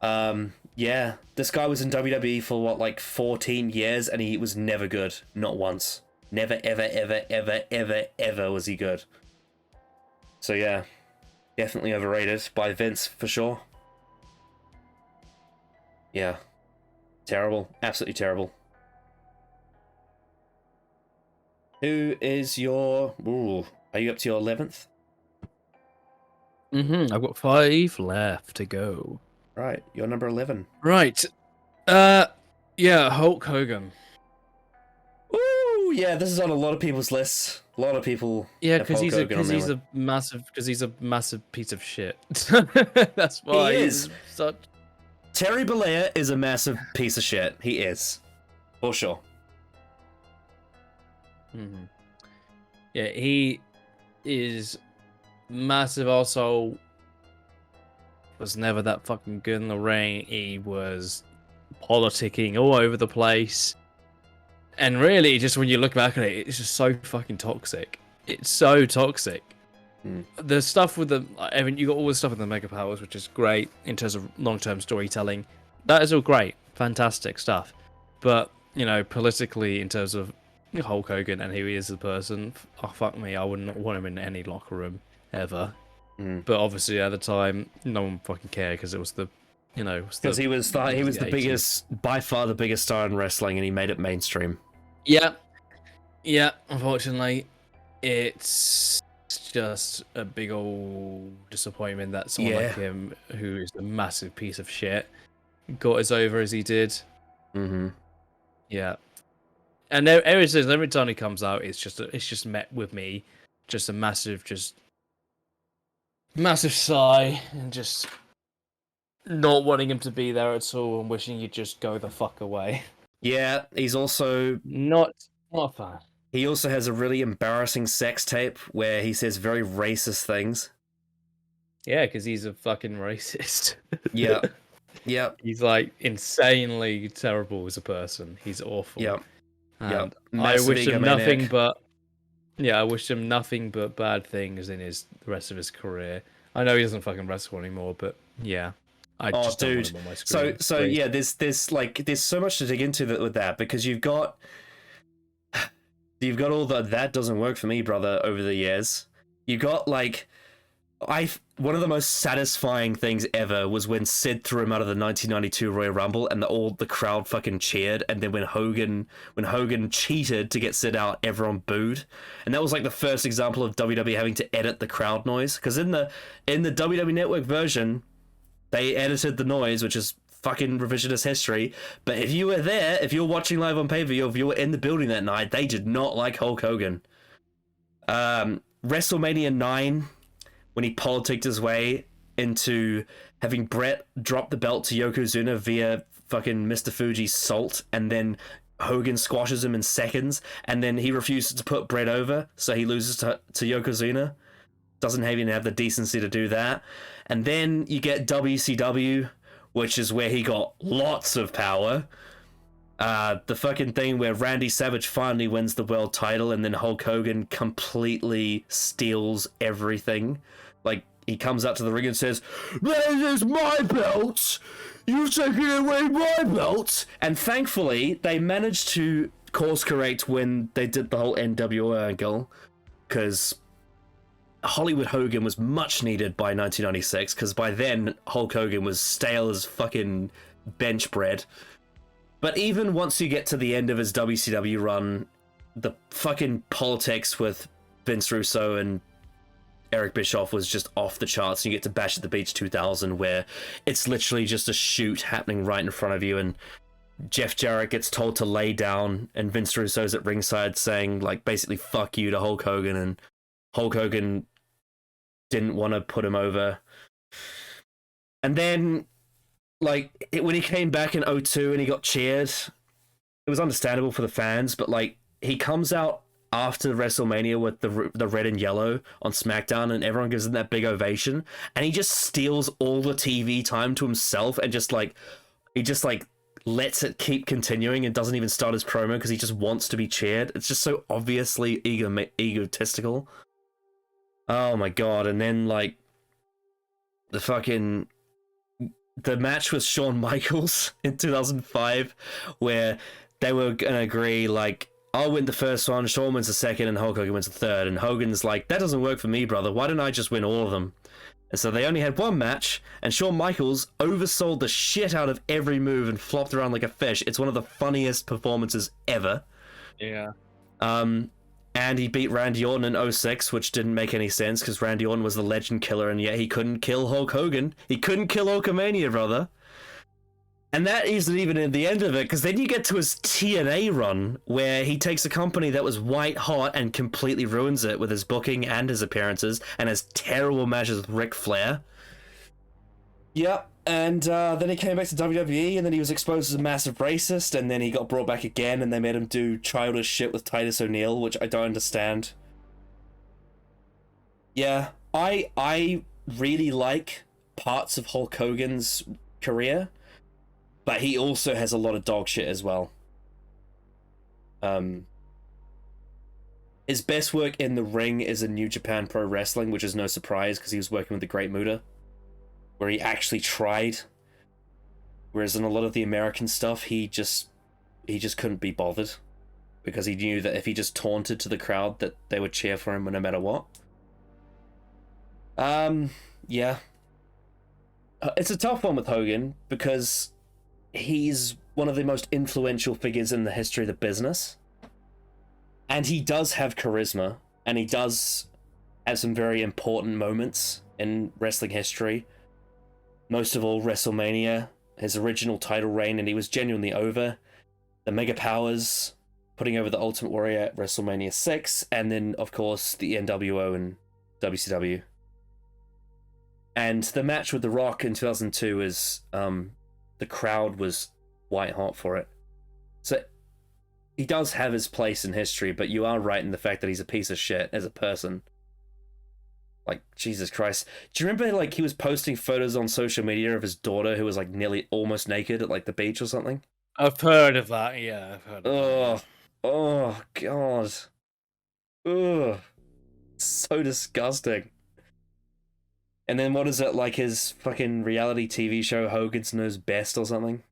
A: Yeah, this guy was in WWE for what, like 14 years, and he was never good. Not once. Never, ever, ever, ever, ever, ever was he good. So yeah, definitely overrated by Vince for sure. Yeah. Terrible. Absolutely terrible. Who is your... Ooh, are you up to your 11th?
B: I've got 5 left to go.
A: Right, you're number 11.
B: Right. Yeah, Hulk Hogan.
A: Ooh, yeah, this is on a lot of people's lists. A lot of people.
B: Yeah, because he's a massive piece of shit. That's why
A: he is
B: such.
A: Terry Bollea is a massive piece of shit. He is. For sure.
B: Mm-hmm. Yeah, he is massive. Also, was never that fucking good in the ring. He was politicking all over the place. And really, just when you look back at it, it's just so fucking toxic. It's so toxic. The stuff with the, I mean, you got all the stuff with the Mega Powers, which is great in terms of long-term storytelling. That is all great, fantastic stuff. But you know, politically, in terms of Hulk Hogan and who he is as a person, oh fuck me, I wouldn't want him in any locker room ever. But obviously, at the time, no one fucking cared because it was the, you know,
A: because he was the biggest, by far the biggest star in wrestling, and he made it mainstream.
B: Yeah. Unfortunately, it's just a big old disappointment that someone like him, who is a massive piece of shit, got as over as he did. Yeah, and every time he comes out, it's just met with me, just a massive sigh, and just not wanting him to be there at all, and wishing he'd just go the fuck away.
A: Yeah, he's also
B: not fun.
A: He also has a really embarrassing sex tape where he says very racist things.
B: Yeah, because he's a fucking racist.
A: Yeah.
B: He's like insanely terrible as a person. He's awful.
A: Yeah.
B: I wish him nothing but bad things in the rest of his career. I know he doesn't fucking wrestle anymore, but yeah. I just don't want him on my screen.
A: So yeah, there's so much to dig into with that, because you've got all that doesn't work for me, brother, over the years. You got one of the most satisfying things ever was when Sid threw him out of the 1992 Royal Rumble and the crowd fucking cheered, and then when Hogan cheated to get Sid out, everyone booed. And that was like the first example of WWE having to edit the crowd noise, because in the WWE Network version, they edited the noise, which is fucking revisionist history. But if you were there, if you were watching live on pay-per-view, if you were in the building that night, they did not like Hulk Hogan. WrestleMania 9, when he politicked his way into having Brett drop the belt to Yokozuna via fucking Mr. Fuji's salt, and then Hogan squashes him in seconds, and then he refuses to put Brett over, so he loses to Yokozuna. Doesn't even have the decency to do that. And then you get WCW, which is where he got lots of power. The fucking thing where Randy Savage finally wins the world title, and then Hulk Hogan completely steals everything. Like, he comes out to the ring and says, "This is my belt! You've taken away my belt!" And thankfully, they managed to course correct when they did the whole NWO angle, because Hollywood Hogan was much needed by 1996, because by then Hulk Hogan was stale as fucking bench bread. But even once you get to the end of his WCW run, the fucking politics with Vince Russo and Eric Bischoff was just off the charts. You get to Bash at the Beach 2000, where it's literally just a shoot happening right in front of you, and Jeff Jarrett gets told to lay down, and Vince Russo's at ringside saying, like, basically fuck you to Hulk Hogan, and Hulk Hogan didn't want to put him over. And then, like, when he came back in 2002 and he got cheered, it was understandable for the fans, but, like, he comes out after WrestleMania with the red and yellow on SmackDown, and everyone gives him that big ovation, and he just steals all the TV time to himself, and he just lets it keep continuing and doesn't even start his promo because he just wants to be cheered. It's just so obviously egotistical. Oh my god. And then, like, the match with Shawn Michaels in 2005, where they were gonna agree, like, I'll win the first one, Shawn wins the second, and Hulk Hogan wins the third. And Hogan's like, that doesn't work for me, brother. Why don't I just win all of them? And so they only had one match, and Shawn Michaels oversold the shit out of every move and flopped around like a fish. It's one of the funniest performances ever.
B: Yeah.
A: And he beat Randy Orton in 2006, which didn't make any sense, because Randy Orton was the legend killer, and yet he couldn't kill Hulk Hogan. He couldn't kill Hulkamania, brother. And that isn't even at the end of it, because then you get to his TNA run, where he takes a company that was white hot and completely ruins it with his booking and his appearances, and has terrible matches with Ric Flair. Yep. And then he came back to WWE, and then he was exposed as a massive racist, and then he got brought back again, and they made him do childish shit with Titus O'Neil, which I don't understand. Yeah, I really like parts of Hulk Hogan's career, but he also has a lot of dog shit as well. His best work in the ring is in New Japan Pro Wrestling, which is no surprise because he was working with the Great Muta, where he actually tried. Whereas in a lot of the American stuff, he just couldn't be bothered because he knew that if he just taunted to the crowd, that they would cheer for him no matter what. Yeah. It's a tough one with Hogan because he's one of the most influential figures in the history of the business. And he does have charisma, and he does have some very important moments in wrestling history. Most of all, WrestleMania, his original title reign, and he was genuinely over. The Mega Powers, putting over the Ultimate Warrior at WrestleMania 6, and then, of course, the NWO and WCW. And the match with The Rock in 2002 is, the crowd was white hot for it. So he does have his place in history, but you are right in the fact that he's a piece of shit as a person. Like, Jesus Christ. Do you remember, like, he was posting photos on social media of his daughter who was, like, nearly almost naked at, like, the beach or something?
B: I've heard of that, yeah, I've heard of that.
A: Oh, God. Ugh. So disgusting. And then what is it, like his fucking reality TV show Hogan's Knows Best or something?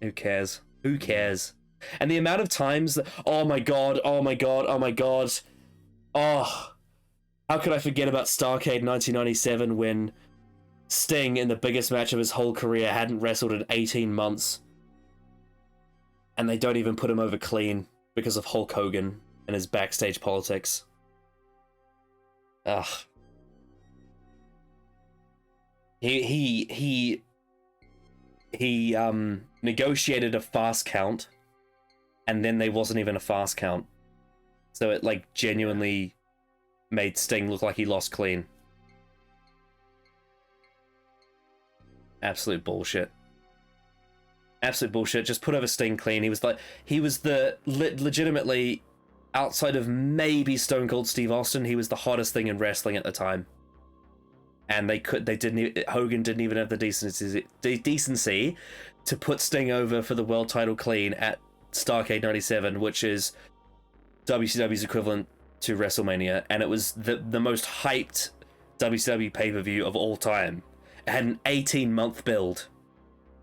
A: Who cares? Who cares? And the amount of times that, oh my god, oh my god, oh my god. Oh, how could I forget about Starrcade 1997 when Sting, in the biggest match of his whole career, hadn't wrestled in 18 months. And they don't even put him over clean because of Hulk Hogan and his backstage politics. Ugh. He negotiated a fast count, and then there wasn't even a fast count. So it, like, genuinely made Sting look like he lost clean. Absolute bullshit. Absolute bullshit. Just put over Sting clean. He was the legitimately, outside of maybe Stone Cold Steve Austin, he was the hottest thing in wrestling at the time. And Hogan didn't even have the decency to put Sting over for the world title clean at Starrcade 97, which is WCW's equivalent to WrestleMania, and it was the most hyped WCW pay-per-view of all time. It had an 18-month build,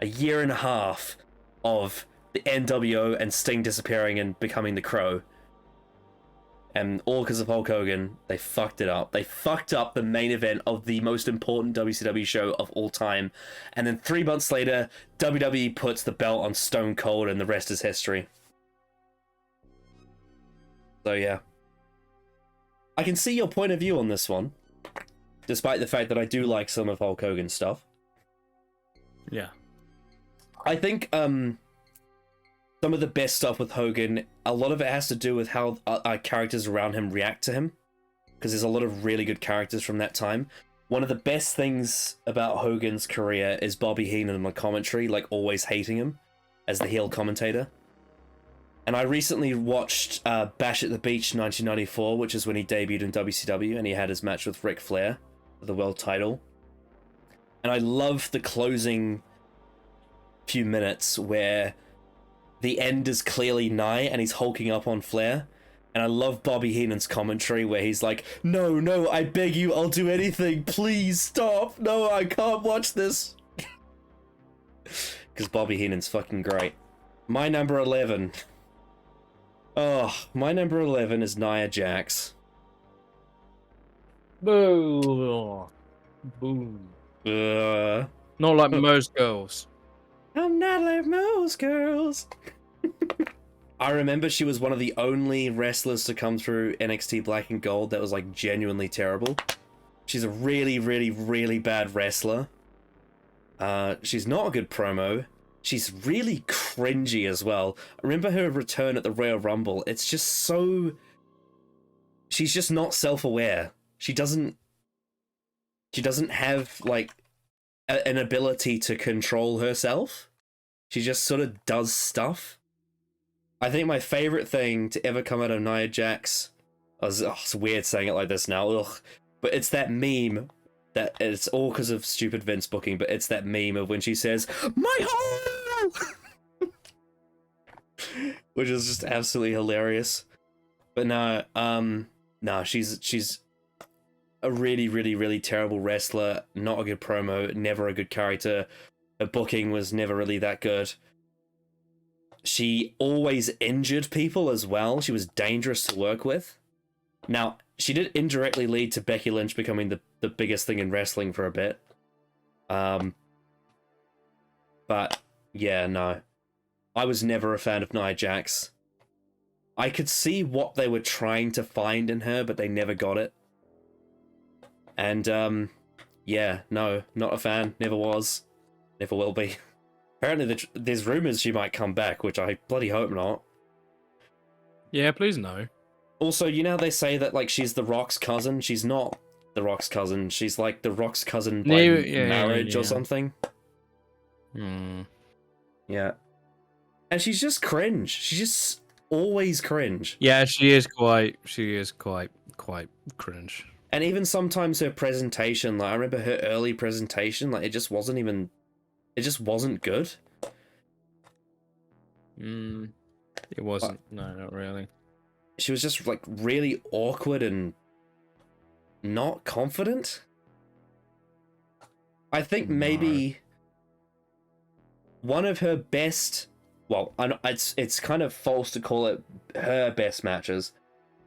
A: a year and a half of the NWO and Sting disappearing and becoming the Crow. And all because of Hulk Hogan, they fucked it up. They fucked up the main event of the most important WCW show of all time. And then 3 months later, WWE puts the belt on Stone Cold, and the rest is history. So yeah. I can see your point of view on this one, despite the fact that I do like some of Hulk Hogan's stuff.
B: Yeah.
A: I think some of the best stuff with Hogan, a lot of it has to do with how characters around him react to him, because there's a lot of really good characters from that time. One of the best things about Hogan's career is Bobby Heenan on the commentary, like, always hating him as the heel commentator. And I recently watched Bash at the Beach 1994, which is when he debuted in WCW, and he had his match with Ric Flair for the world title. And I love the closing few minutes where the end is clearly nigh and he's hulking up on Flair. And I love Bobby Heenan's commentary where he's like, no, I beg you, I'll do anything, please stop, no, I can't watch this. Because Bobby Heenan's fucking great. My number 11. Oh, my number 11 is Nia Jax.
B: Boo. Boom. Not like most girls.
A: I'm not like most girls. I remember she was one of the only wrestlers to come through NXT Black and Gold that was, like, genuinely terrible. She's a really, really, really bad wrestler. She's not a good promo. She's really cringy as well. I remember her return at the Royal Rumble. It's just so... She's just not self-aware. She doesn't have, like, an ability to control herself. She just sort of does stuff. I think my favorite thing to ever come out of Nia Jax, it's weird saying it like this now, ugh, but it's that meme that it's all because of stupid Vince booking, but it's that meme of when she says, "My hole!" Which is just absolutely hilarious. But no, she's a really, really, really terrible wrestler, not a good promo, never a good character. Her booking was never really that good. She always injured people as well. She was dangerous to work with. Now, she did indirectly lead to Becky Lynch becoming the biggest thing in wrestling for a bit. But, yeah, no. I was never a fan of Nia Jax. I could see what they were trying to find in her, but they never got it. And, yeah, no, not a fan. Never was. Never will be. Apparently there's rumors she might come back, which I bloody hope not.
B: Yeah, please no.
A: Also, you know how they say that, like, she's The Rock's cousin? She's not The Rock's cousin. She's, like, The Rock's cousin by marriage or something. Yeah. And she's just cringe. She's just always cringe.
B: Yeah, she is quite cringe.
A: And even sometimes her presentation, like, I remember her early presentation, like, it just wasn't good.
B: It wasn't. No, not really.
A: She was just, like, really awkward and not confident. I think maybe one of her best, well, it's kind of false to call it her best matches,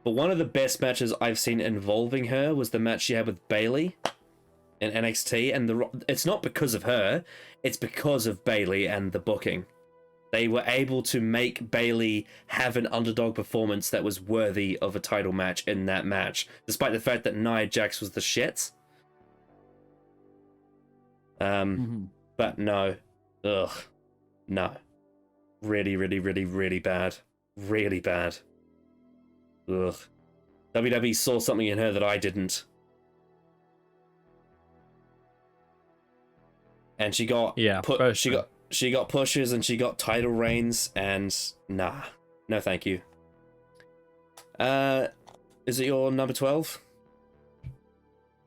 A: but one of the best matches I've seen involving her was the match she had with Bayley in NXT, and it's not because of her, it's because of Bayley and the booking. They were able to make Bayley have an underdog performance that was worthy of a title match in that match, despite the fact that Nia Jax was the shit. But no. Ugh. No. Really, really, really, really bad. Really bad. Ugh. WWE saw something in her that I didn't. And she got she got pushes and she got title reigns, and nah. No thank you. Is it your number 12?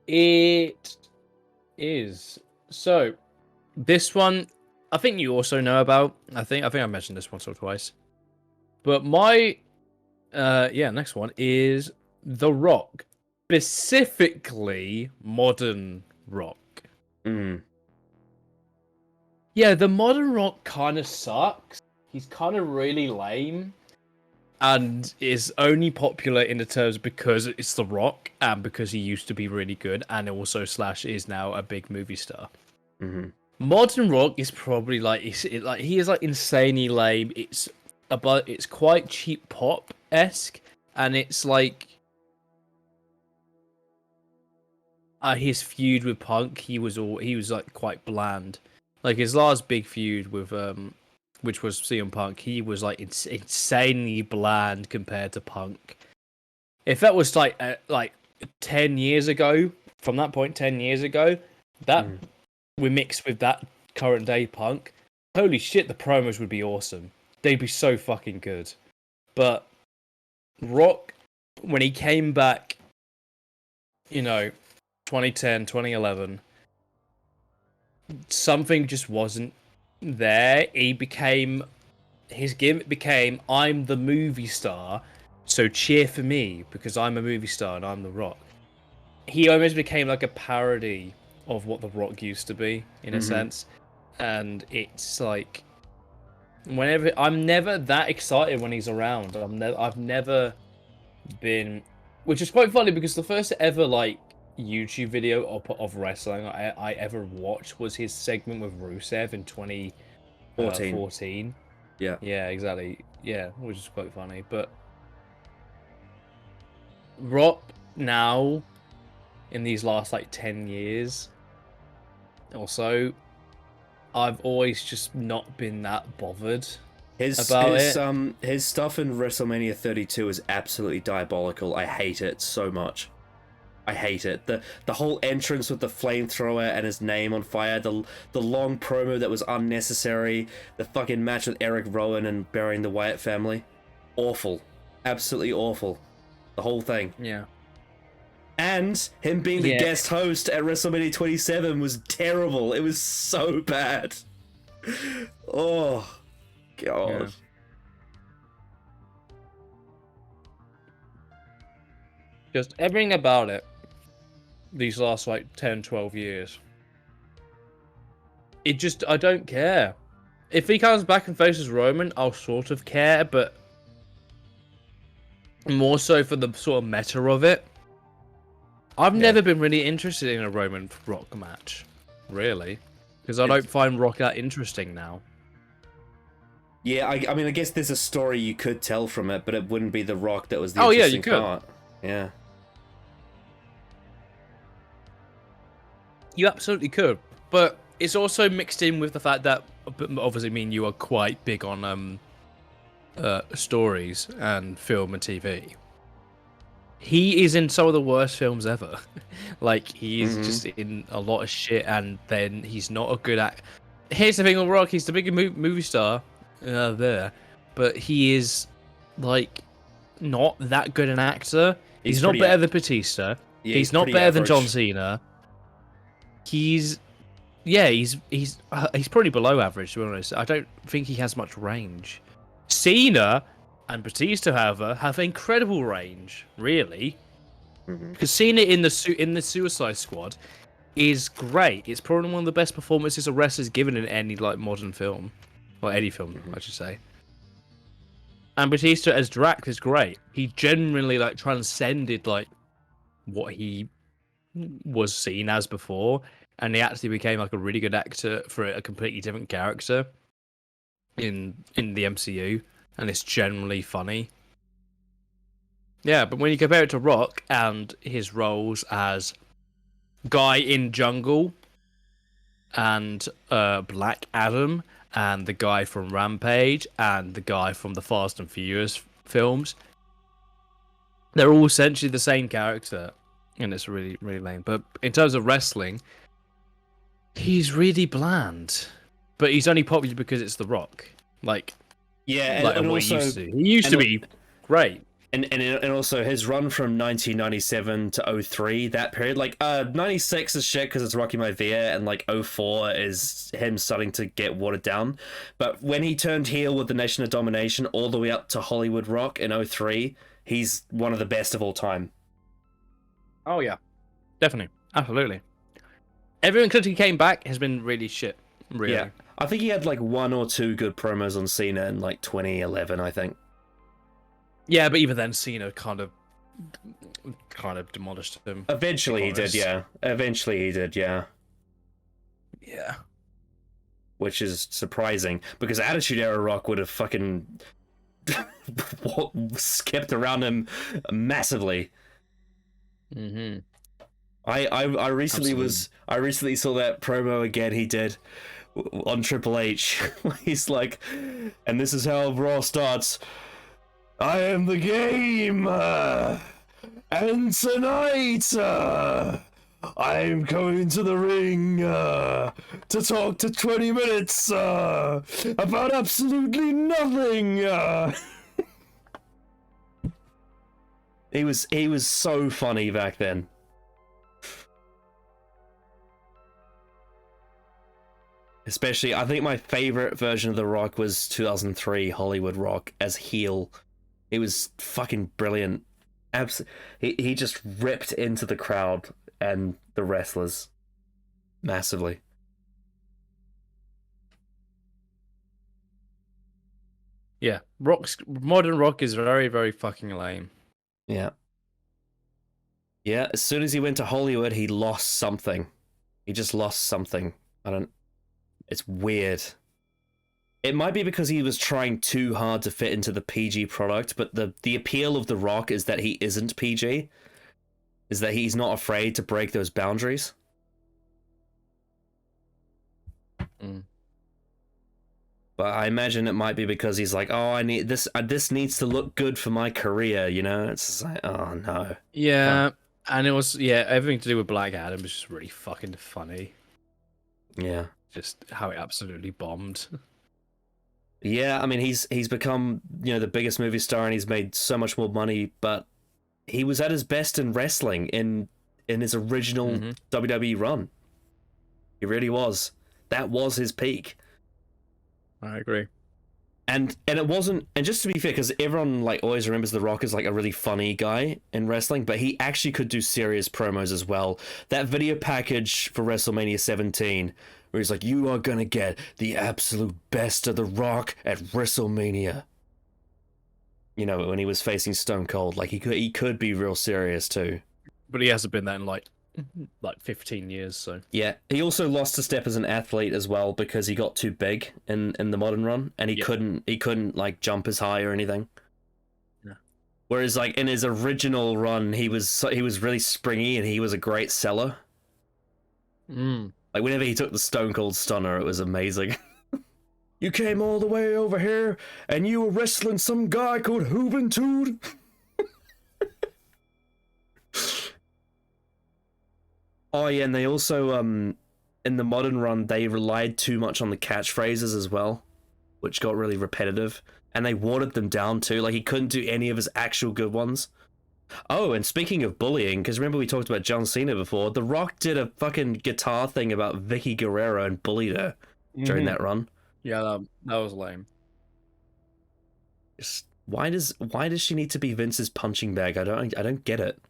B: It is. So this one I think you also know about. I think I mentioned this once or twice. But my next one is The Rock. Specifically modern Rock. Yeah, the modern Rock kind of sucks. He's kind of really lame. And is only popular in the terms because it's The Rock and because he used to be really good and also / is now a big movie star. Modern Rock is probably he is like insanely lame. It's quite cheap pop-esque, and it's like his feud with Punk, he was like quite bland. Like his last big feud with which was CM Punk, he was like insanely bland compared to Punk. If that was like 10 years ago, from that point 10 years ago, that we mixed with that current day Punk, holy shit, the promos would be awesome. They'd be so fucking good. But Rock, when he came back, 2010, 2011, something just wasn't there. His gimmick became, I'm the movie star, so cheer for me because I'm a movie star and I'm The Rock. He almost became like a parody of what The Rock used to be, in a sense. And it's like, I'm never that excited when he's around. I've never been, which is quite funny because the first ever YouTube video of wrestling I ever watched was his segment with Rusev in 2014. Yeah, exactly. Yeah, which is quite funny. But Rock now, in these last 10 years or so, I've always just not been that bothered about it.
A: His stuff in WrestleMania 32 is absolutely diabolical. I hate it so much. I hate it. The whole entrance with the flamethrower and his name on fire, the long promo that was unnecessary, the fucking match with Eric Rowan and burying the Wyatt family. Awful. Absolutely awful. The whole thing.
B: Yeah.
A: And him being the guest host at WrestleMania 27 was terrible. It was so bad. Oh, God.
B: Yeah. Just everything about it, these last, like, 10, 12 years, it just, I don't care. If he comes back and faces Roman, I'll sort of care, but more so for the sort of meta of it. I've never been really interested in a Roman Rock match, really, because I don't find Rock that interesting now.
A: Yeah, I mean, I guess there's a story you could tell from it, but it wouldn't be The Rock that was the interesting part. Yeah.
B: You absolutely could, but it's also mixed in with the fact that, obviously, me and you are quite big on stories and film and TV. He is in some of the worst films ever. Like, he is just in a lot of shit, and then he's not a good actor. Here's the thing with Rock, he's the big movie star there, but he is, like, not that good an actor. He's not better than Batista. Yeah, he's not better than John Cena. He's pretty below average, to be honest. I don't think he has much range. Cena and Batista, however, have incredible range, really. Because Cena in the Suicide Squad is great. It's probably one of the best performances a wrestler's given in any, like, modern film, or any film, I should say. And Batista as Drax is great. He genuinely, like, transcended, like, what he was seen as before, and he actually became, like, a really good actor for a completely different character in the MCU, and it's generally funny. Yeah, but when you compare it to Rock and his roles as guy in Jungle and Black Adam and the guy from Rampage and the guy from the Fast and Furious films, they're all essentially the same character, and it's really, really lame. But in terms of wrestling, he's really bland, but he's only popular because it's The Rock. Like,
A: yeah,
B: like
A: and
B: what
A: also,
B: he used to be great.
A: And also his run from 1997 to 03, that period, like 96 is shit because it's Rocky Maivia, and like 04 is him starting to get watered down. But when he turned heel with the Nation of Domination all the way up to Hollywood Rock in 03, he's one of the best of all time.
B: Oh yeah, definitely, absolutely. Everyone since he came back has been really shit. Really.
A: Yeah, I think he had like one or two good promos on Cena in like 2011, I think.
B: Yeah, but even then, Cena kind of demolished him.
A: Eventually he did, yeah.
B: Yeah.
A: Which is surprising, because Attitude Era Rock would have fucking skipped around him massively. I recently saw that promo again he did on Triple H. He's like, and this is how Raw starts. I am the game, and tonight, I'm going to the ring, to talk to 20 minutes, about absolutely nothing, He was so funny back then. Especially, I think my favorite version of The Rock was 2003 Hollywood Rock as heel. It was fucking brilliant. He just ripped into the crowd and the wrestlers massively.
B: Yeah, modern Rock is very, very fucking lame.
A: Yeah. Yeah, as soon as he went to Hollywood, he lost something. He just lost something. It's weird. It might be because he was trying too hard to fit into the PG product, but the appeal of The Rock is that he isn't PG. Is that he's not afraid to break those boundaries. But I imagine it might be because he's like, oh, I need this. This needs to look good for my career, you know? It's just like, oh no.
B: Yeah, And it was, yeah, everything to do with Black Adam was just really fucking funny.
A: Yeah.
B: Just how it absolutely bombed.
A: Yeah, I mean, he's become, the biggest movie star, and he's made so much more money, but he was at his best in wrestling in his original WWE run. He really was. That was his peak.
B: I agree.
A: And it wasn't, and just to be fair, because everyone like always remembers The Rock as like a really funny guy in wrestling, but he actually could do serious promos as well. That video package for WrestleMania 17, where he's like, "You are gonna get the absolute best of The Rock at WrestleMania." When he was facing Stone Cold, like he could be real serious too.
B: But he hasn't been that in like 15 years, so.
A: Yeah, he also lost a step as an athlete as well because he got too big in the modern run, and he couldn't like jump as high or anything.
B: Yeah.
A: Whereas like in his original run, he was really springy and he was a great seller. Like whenever he took the Stone Cold Stunner, it was amazing. You came all the way over here and you were wrestling some guy called Juventud. Oh yeah, and they also in the modern run they relied too much on the catchphrases as well, which got really repetitive, and they watered them down too. Like he couldn't do any of his actual good ones. Oh, and speaking of bullying, because remember we talked about John Cena before, The Rock did a fucking guitar thing about Vicky Guerrero and bullied her during that run.
B: Yeah, that was lame.
A: Just, why does she need to be Vince's punching bag? I don't get it.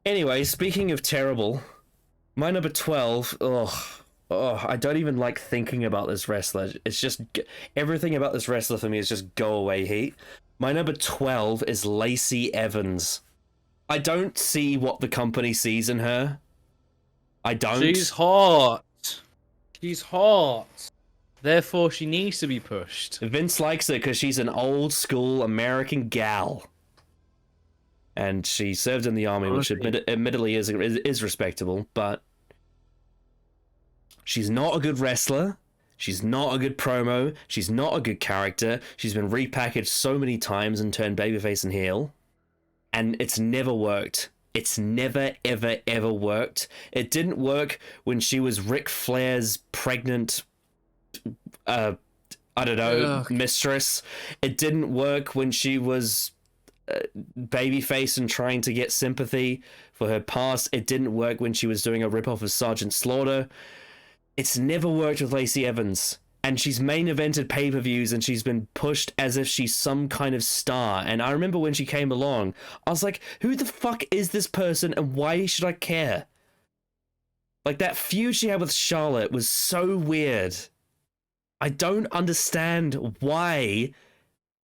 A: Anyway, speaking of terrible, my number 12, I don't even like thinking about this wrestler. It's just, everything about this wrestler for me is just go away heat. My number 12 is Lacey Evans. I don't see what the company sees in her. I don't.
B: She's hot. She's hot. Therefore, she needs to be pushed.
A: Vince likes her because she's an old school American gal. And she served in the army, which admittedly is respectable, but she's not a good wrestler. She's not a good promo. She's not a good character. She's been repackaged so many times and turned babyface and heel, and it's never worked. It's never, ever, ever worked. It didn't work when she was Ric Flair's pregnant, mistress. It didn't work when she was babyface and trying to get sympathy for her past. It didn't work when she was doing a ripoff of Sergeant Slaughter. It's never worked with Lacey Evans, and she's main evented pay-per-views and she's been pushed as if she's some kind of star. And I remember when she came along, I was like, who the fuck is this person and why should I care? Like, that feud she had with Charlotte was so weird. I don't understand why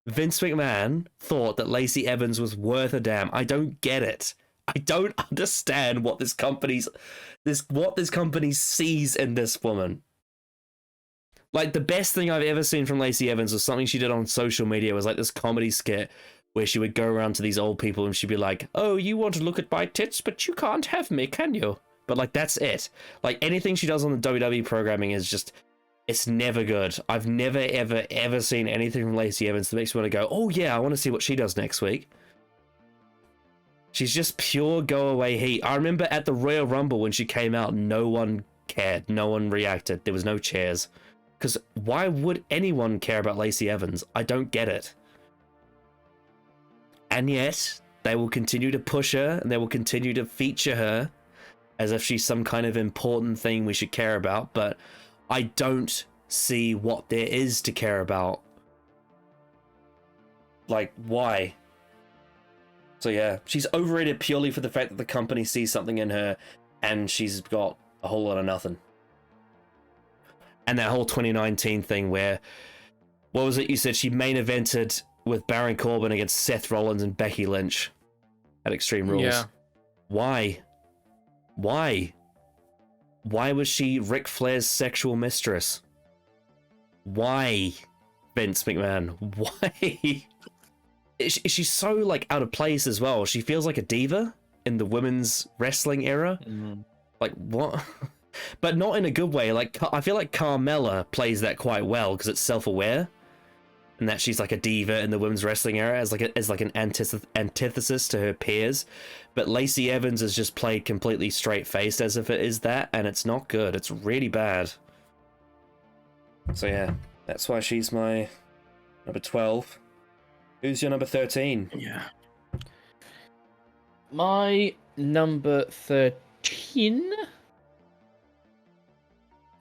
A: Vince McMahon thought that Lacey Evans was worth a damn. I don't get it. I don't understand what this company sees in this woman. Like, the best thing I've ever seen from Lacey Evans was something she did on social media. It was like this comedy skit where she would go around to these old people and she'd be like, "Oh, you want to look at my tits, but you can't have me, can you?" But like, that's it. Like, anything she does on the WWE programming is just, it's never good. I've never, ever, ever seen anything from Lacey Evans that makes me want to go, oh yeah, I want to see what she does next week. She's just pure go-away heat. I remember at the Royal Rumble when she came out, no one cared. No one reacted. There was no cheers. Because why would anyone care about Lacey Evans? I don't get it. And yet, they will continue to push her, and they will continue to feature her as if she's some kind of important thing we should care about, but I don't see what there is to care about. Like, why? So yeah, she's overrated purely for the fact that the company sees something in her and she's got a whole lot of nothing. And that whole 2019 thing where, what was it you said? She main evented with Baron Corbin against Seth Rollins and Becky Lynch at Extreme Rules.
B: Yeah.
A: Why? Why? Why was she Ric Flair's sexual mistress? Why, Vince McMahon? Why? She's so, like, out of place as well. She feels like a diva in the women's wrestling era. Like, what? But not in a good way. Like, I feel like Carmella plays that quite well because it's self-aware. and that she's like a diva in the women's wrestling era as like an antithesis to her peers. But Lacey Evans is just played completely straight faced as if it is that, and it's not good. It's really bad. So yeah, that's why she's my number 12. Who's your number 13?
B: Yeah. My number 13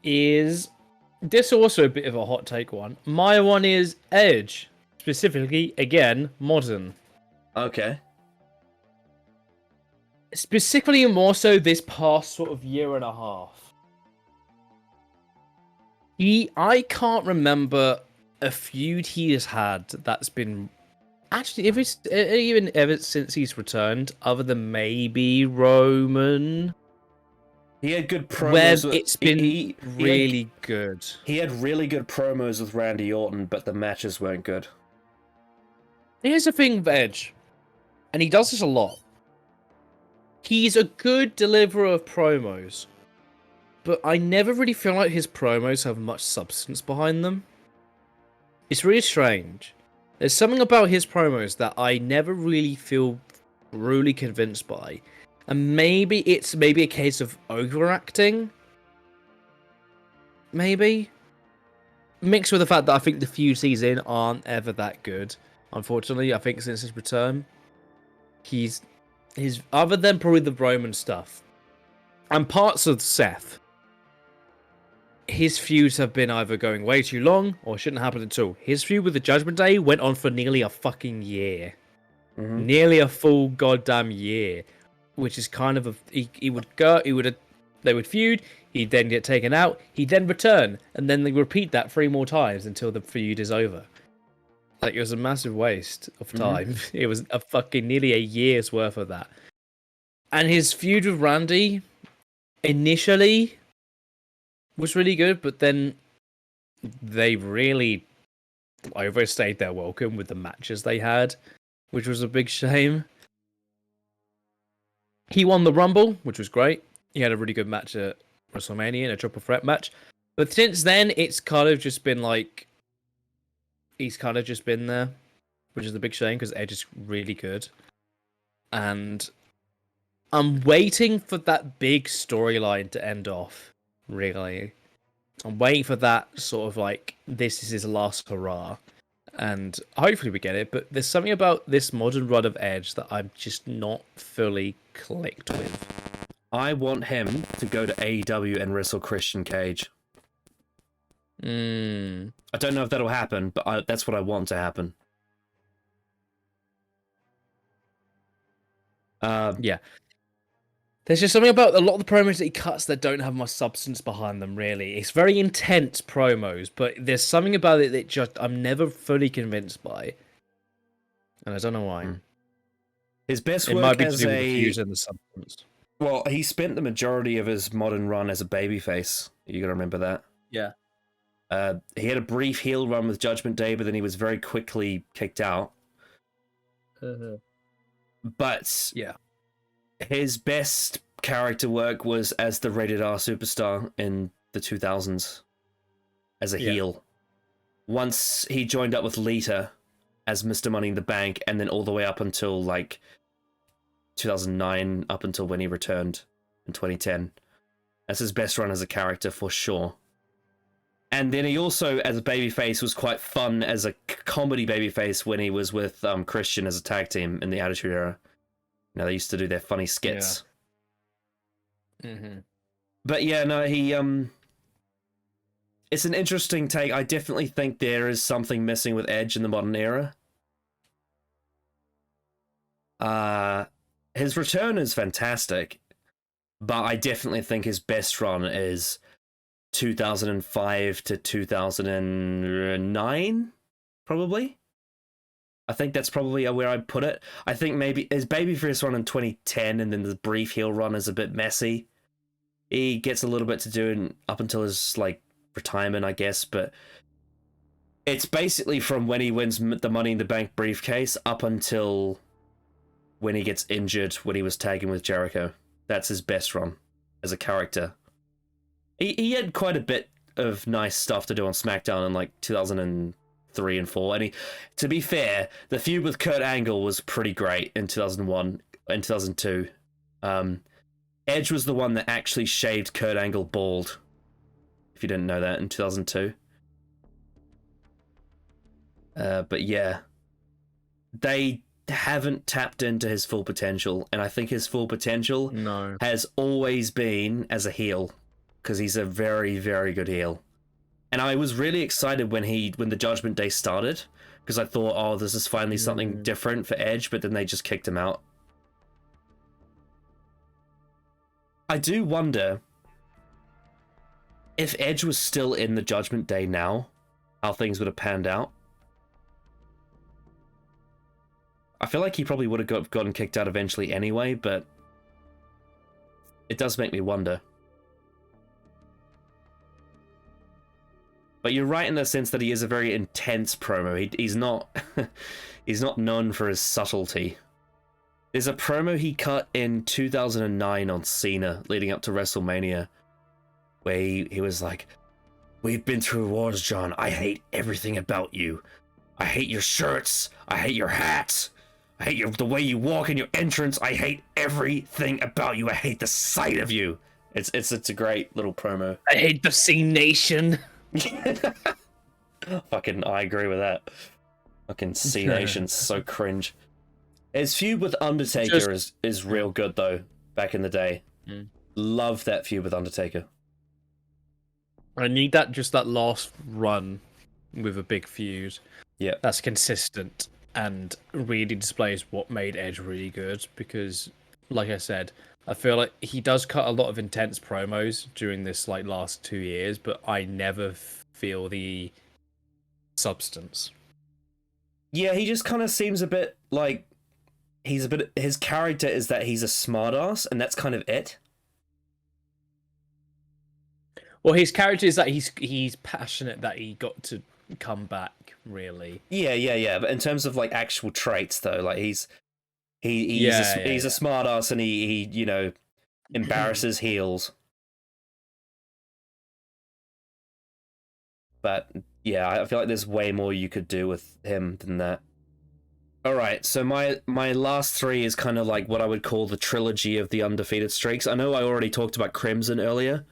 B: is this also a bit of a hot take one. My one is Edge, specifically again modern.
A: Okay.
B: Specifically, more so this past sort of year and a half. I can't remember a feud he has had that's been actually even ever since he's returned, other than maybe Roman.
A: He had good promos.
B: Where it's been really good.
A: He had really good promos with Randy Orton, but the matches weren't good.
B: Here's the thing with Edge, and he does this a lot. He's a good deliverer of promos, but I never really feel like his promos have much substance behind them. It's really strange. There's something about his promos that I never really feel really convinced by. And maybe it's a case of overacting. Maybe. Mixed with the fact that I think the feuds he's in aren't ever that good. Unfortunately, I think since his return, he's other than probably the Roman stuff and parts of Seth, his feuds have been either going way too long or shouldn't happen at all. His feud with the Judgment Day went on for nearly a fucking year. Mm-hmm. Nearly a full goddamn year. Which is kind of they would feud, he'd then get taken out, he'd then return, and then they repeat that 3 more times until the feud is over. Like, it was a massive waste of time. Mm-hmm. It was a fucking nearly a year's worth of that. And his feud with Randy initially was really good, but then they really overstayed their welcome with the matches they had, which was a big shame. He won the Rumble, which was great. He had a really good match at WrestleMania in a triple threat match. But since then, it's kind of just been like... He's kind of just been there, which is a big shame because Edge is really good. And I'm waiting for that big storyline to end off, really. I'm waiting for that sort of like, this is his last hurrah. And hopefully we get it, but there's something about this modern run of Edge that I'm just not fully clicked with.
A: I want him to go to AEW and wrestle Christian Cage. I don't know if that'll happen, but that's what I want to happen.
B: Yeah. There's just something about a lot of the promos that he cuts that don't have much substance behind them, really. It's very intense promos, but there's something about it that just I'm never fully convinced by. And I don't know why.
A: His best
B: work might be to do with the fuse and the substance.
A: Well, he spent the majority of his modern run as a babyface. You gotta remember that.
B: Yeah.
A: He had a brief heel run with Judgment Day, but then he was very quickly kicked out. But
B: yeah.
A: His best character work was as the rated R superstar in the 2000s as a heel. Once he joined up with Lita as Mr. Money in the Bank, and then all the way up until like 2009, up until when he returned in 2010. That's his best run as a character for sure. And then he also, as a babyface, was quite fun as a comedy babyface when he was with Christian as a tag team in the Attitude Era. You know, they used to do their funny skits.
B: Yeah.
A: But yeah, no, he it's an interesting take. I definitely think there is something missing with Edge in the modern era. His return is fantastic, but I definitely think his best run is 2005 to 2009, probably. I think that's probably where I'd put it. I think maybe his babyface run in 2010 and then the brief heel run is a bit messy. He gets a little bit to do up until his like retirement, I guess, but it's basically from when he wins the Money in the Bank briefcase up until when he gets injured when he was tagging with Jericho. That's his best run as a character. He had quite a bit of nice stuff to do on SmackDown in like 2000 and 3 and 4. And to be fair, the feud with Kurt Angle was pretty great in 2001 and 2002. Edge was the one that actually shaved Kurt Angle bald, if you didn't know that, in 2002. But yeah, they haven't tapped into his full potential, and I think his full potential has always been as a heel, because he's a very, very good heel. And I was really excited when the Judgment Day started, because I thought, oh, this is finally something different for Edge, but then they just kicked him out. I do wonder if Edge was still in the Judgment Day now, how things would have panned out. I feel like he probably would have gotten kicked out eventually anyway, but it does make me wonder. But you're right in the sense that he is a very intense promo. He's not he's not known for his subtlety. There's a promo he cut in 2009 on Cena leading up to WrestleMania where he was like, "We've been through wars, John. I hate everything about you. I hate your shirts. I hate your hats. I hate the way you walk in your entrance. I hate everything about you. I hate the sight of you." It's a great little promo.
B: I hate the C Nation.
A: Fucking, I agree with that. Fucking C Nation's so cringe. His feud with Undertaker is real good though. Back in the day, love that feud with Undertaker.
B: I need that last run with a big feud.
A: Yeah,
B: that's consistent and really displays what made Edge really good. Because, like I said, I feel like he does cut a lot of intense promos during this last 2 years, but I never feel the substance.
A: Yeah, he just kind of seems a bit like his character is that he's a smartass, and that's kind of it.
B: Well, his character is that he's passionate that he got to come back, really.
A: Yeah. But in terms of actual traits, though, he's a smartass, and he embarrasses heels. But yeah, I feel like there's way more you could do with him than that. All right, so my last 3 is kind of like what I would call the trilogy of the undefeated streaks. I know I already talked about Crimson earlier,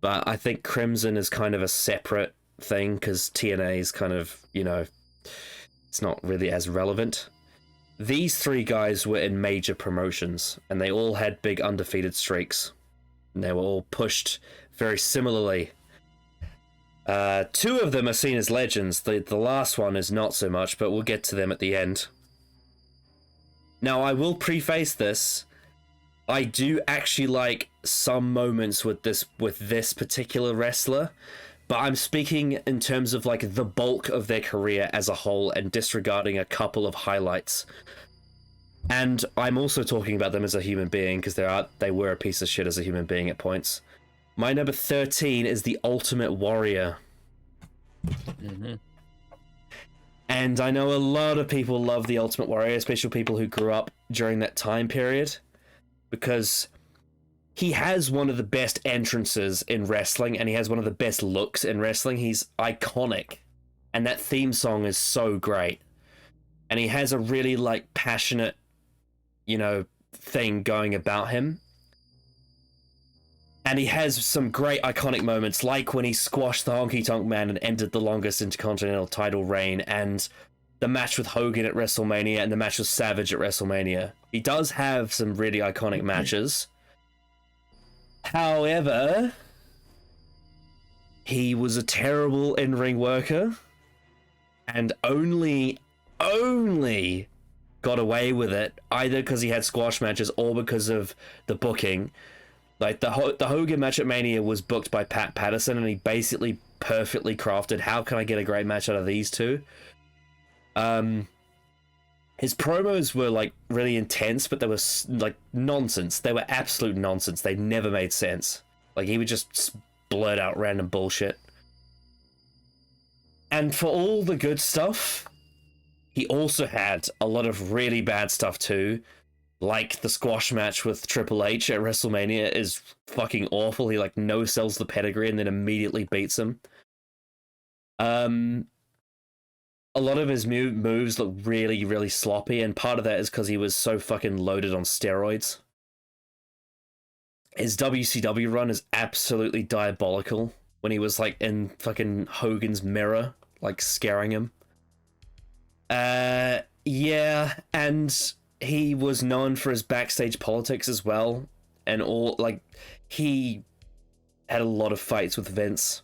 A: but I think Crimson is kind of a separate thing because TNA is kind of, it's not really as relevant. These 3 guys were in major promotions, and they all had big undefeated streaks. And they were all pushed very similarly. 2 of them are seen as legends. The last one is not so much, but we'll get to them at the end. Now, I will preface this. I do actually like some moments with this particular wrestler, but I'm speaking in terms of the bulk of their career as a whole and disregarding a couple of highlights. And I'm also talking about them as a human being because they were a piece of shit as a human being at points. My number 13 is the Ultimate Warrior.
B: Mm-hmm.
A: And I know a lot of people love the Ultimate Warrior, especially people who grew up during that time period, because he has one of the best entrances in wrestling, and he has one of the best looks in wrestling. He's iconic, and that theme song is so great. And he has a really passionate, thing going about him. And he has some great iconic moments, like when he squashed the Honky Tonk Man and ended the longest Intercontinental title reign, and the match with Hogan at WrestleMania, and the match with Savage at WrestleMania. He does have some really iconic matches. However, he was a terrible in-ring worker, and only got away with it either because he had squash matches or because of the booking. The Hogan match at Mania was booked by Pat Patterson, and he basically perfectly crafted, how can I get a great match out of these 2? His promos were really intense, but they were nonsense. They were absolute nonsense. They never made sense. He would just blurt out random bullshit. And for all the good stuff, he also had a lot of really bad stuff too. Like the squash match with Triple H at WrestleMania is fucking awful. He no-sells the pedigree and then immediately beats him. a lot of his moves look really, really sloppy, and part of that is because he was so fucking loaded on steroids. His WCW run is absolutely diabolical when he was like in fucking Hogan's mirror, like scaring him. Yeah, and he was known for his backstage politics as well, and all like he had a lot of fights with Vince,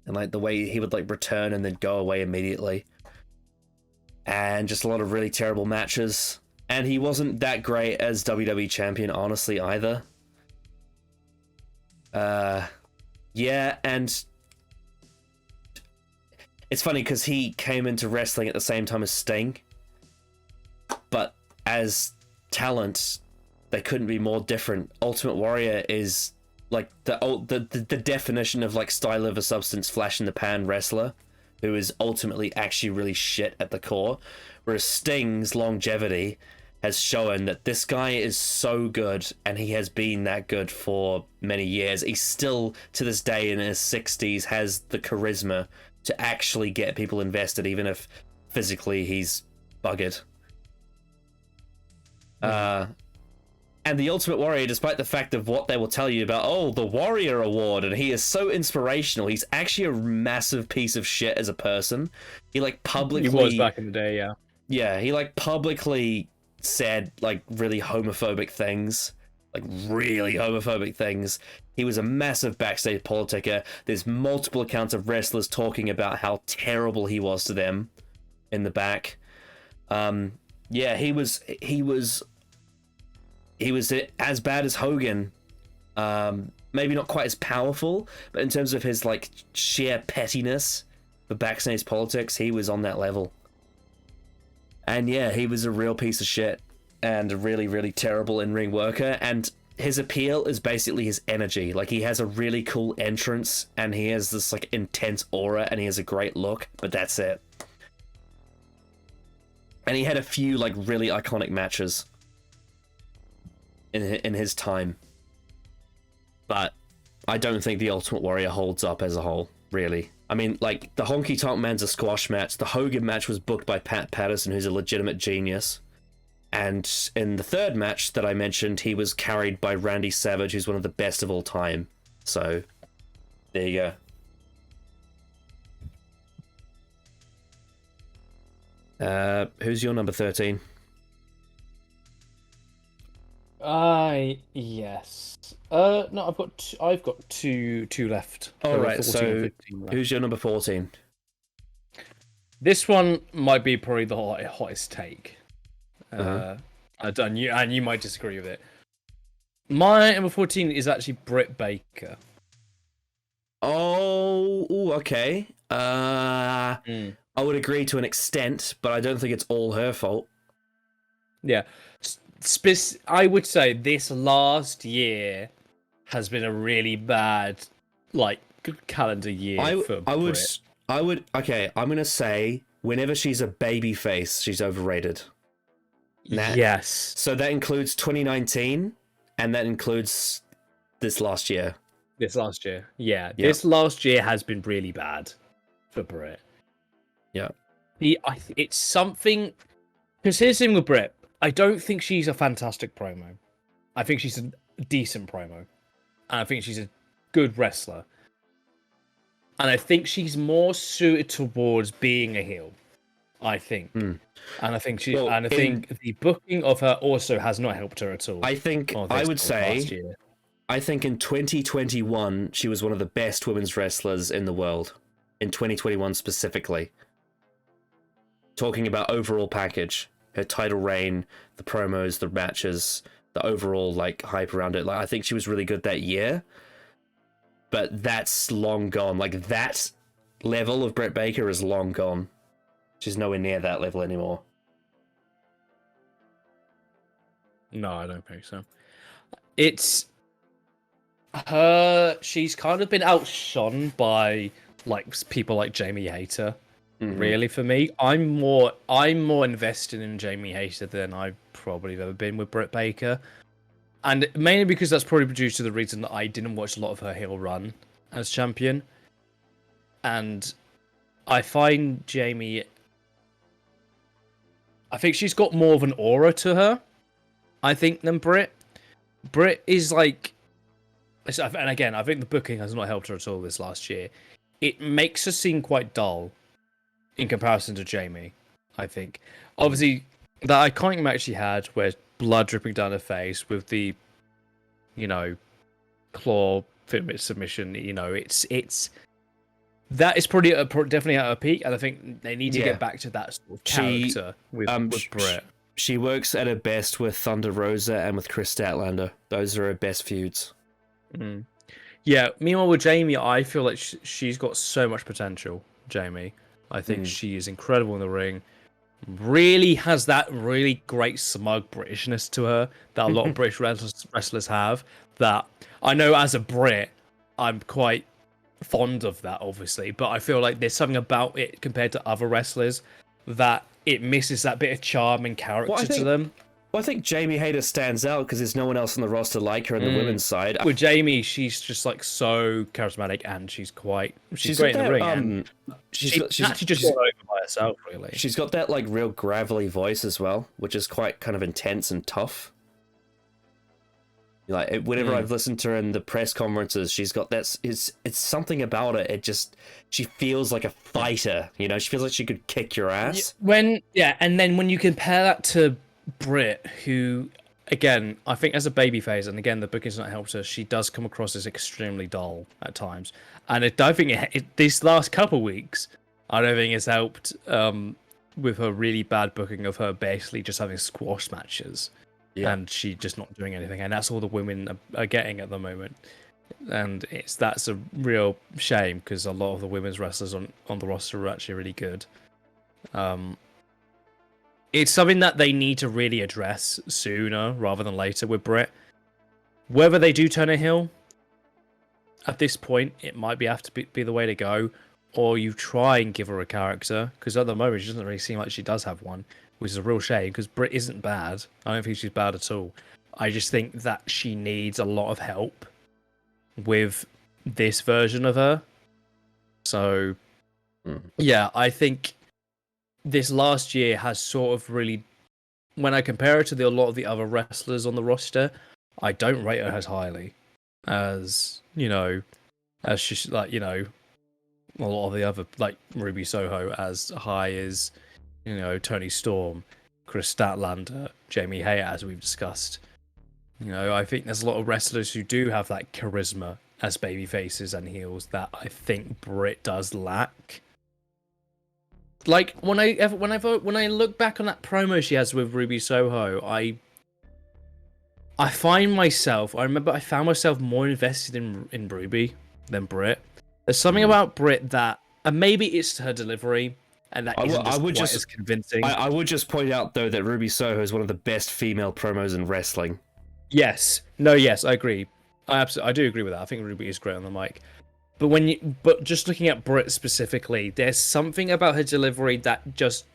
A: and like the way he would like return and then go away immediately, and just a lot of really terrible matches. And he wasn't that great as WWE champion, honestly, either. Yeah, and it's funny because he came into wrestling at the same time as Sting, but as talent, they couldn't be more different. Ultimate Warrior is like the definition of like style over substance, flash in the pan wrestler who is ultimately actually really shit at the core, whereas Sting's longevity has shown that this guy is so good, and he has been that good for many years. He still, to this day in his 60s, has the charisma to actually get people invested, even if physically he's buggered. And the Ultimate Warrior, despite the fact of what they will tell you about, oh, the Warrior Award, and he is so inspirational, he's actually a massive piece of shit as a person. He like publicly...
B: He was back in the day, yeah.
A: Yeah, he like publicly said like really homophobic things. Like really homophobic things. He was a massive backstage politicker. There's multiple accounts of wrestlers talking about how terrible he was to them in the back. Yeah, he was as bad as Hogan. Maybe not quite as powerful, but in terms of his like sheer pettiness for backstage politics, he was on that level. And yeah, he was a real piece of shit and a really, really terrible in-ring worker. And his appeal is basically his energy. Like, he has a really cool entrance, and he has this like intense aura, and he has a great look, but that's it. And he had a few like really iconic matches in his time, but I don't think the Ultimate Warrior holds up as a whole, really. I mean, like, the Honky Tonk Man's a squash match. The Hogan match was booked by Pat Patterson, who's a legitimate genius. And in the third match that I mentioned, he was carried by Randy Savage, who's one of the best of all time. So, there you go. Who's your number 13?
B: Yes. No, I've got two left.
A: All right. So, who's your number 14?
B: This one might be probably the hottest take. And you might disagree with it. My number 14 is actually Britt Baker.
A: Oh, ooh, okay. I would agree to an extent, but I don't think it's all her fault.
B: Yeah. I would say this last year has been a really bad, like, calendar year for Britt.
A: Okay, I'm going to say whenever she's a baby face, she's overrated.
B: Yes.
A: So that includes 2019, and that includes this last year.
B: Yeah. This last year has been really bad for Britt.
A: Yeah.
B: It's something... Because here's the thing with Britt. I don't think she's a fantastic promo. I think she's a decent promo. And I think she's a good wrestler. And I think she's more suited towards being a heel. I think. And I think the booking of her also has not helped her at all.
A: I think I think in 2021 she was one of the best women's wrestlers in the world. In 2021 specifically. Talking about overall package. Her title reign, the promos, the matches, the overall like hype around it. Like, I think she was really good that year, but that's long gone. Like, that level of Britt Baker is long gone. She's nowhere near that level anymore.
B: No, I don't think so. It's her. She's kind of been outshone by like people like Jamie Hayter. Really, for me, I'm more invested in Jamie Hayter than I probably have ever been with Britt Baker, and mainly because that's probably due to the reason that I didn't watch a lot of her heel run as champion, and I find Jamie. I think she's got more of an aura to her, I think, than Britt. Britt is like, and again, I think the booking has not helped her at all this last year. It makes her seem quite dull in comparison to Jamie, I think. Obviously, the iconic match she had where blood dripping down her face with the, claw fitment submission, it's that is probably definitely at her peak, and I think they need to get back to that sort of character with Britt.
A: She works at her best with Thunder Rosa and with Chris Statlander. Those are her best feuds.
B: Mm. Yeah, meanwhile with Jamie, I feel like she's got so much potential, Jamie. I think she is incredible in the ring. Really has that really great smug Britishness to her that a lot of British wrestlers have. That I know as a Brit, I'm quite fond of that, obviously, but I feel like there's something about it compared to other wrestlers that it misses that bit of charm and character to them.
A: Well, I think Jamie Hayter stands out because there's no one else on the roster like her on the women's side.
B: With Jamie, she's just like so charismatic, and she's great in the ring. She's actually just got over by herself, really.
A: She's got that like real gravelly voice as well, which is quite kind of intense and tough. Like whenever I've listened to her in the press conferences, she's got that. It's something about it. She feels like a fighter. She feels like she could kick your ass.
B: And then when you compare that to Britt, who, again, I think as a babyface, and again, the booking's not helped her, she does come across as extremely dull at times. And I don't think these last couple weeks, I don't think it's helped with her really bad booking of her basically just having squash matches. Yeah. And she just not doing anything. And that's all the women are getting at the moment. And that's a real shame because a lot of the women's wrestlers on the roster are actually really good. It's something that they need to really address sooner rather than later with Britt. Whether they do turn a heel, at this point, it might have to be the way to go. Or you try and give her a character, because at the moment she doesn't really seem like she does have one, which is a real shame, because Britt isn't bad. I don't think she's bad at all. I just think that she needs a lot of help with this version of her. So, yeah, I think this last year has sort of really, when I compare it to a lot of the other wrestlers on the roster, I don't rate her as highly as, as she's like, a lot of the other, like Ruby Soho, as high as, Toni Storm, Chris Statlander, Jamie Hayter, as we've discussed. I think there's a lot of wrestlers who do have that charisma as baby faces and heels that I think Britt does lack. Like when I look back on that promo she has with Ruby Soho, I found myself more invested in Ruby than Britt. There's something about Britt that, and maybe it's her delivery, and that isn't quite as convincing.
A: I would just point out though that Ruby Soho is one of the best female promos in wrestling.
B: Yes, I agree. I do agree with that. I think Ruby is great on the mic. But just looking at Britt specifically, there's something about her delivery that just,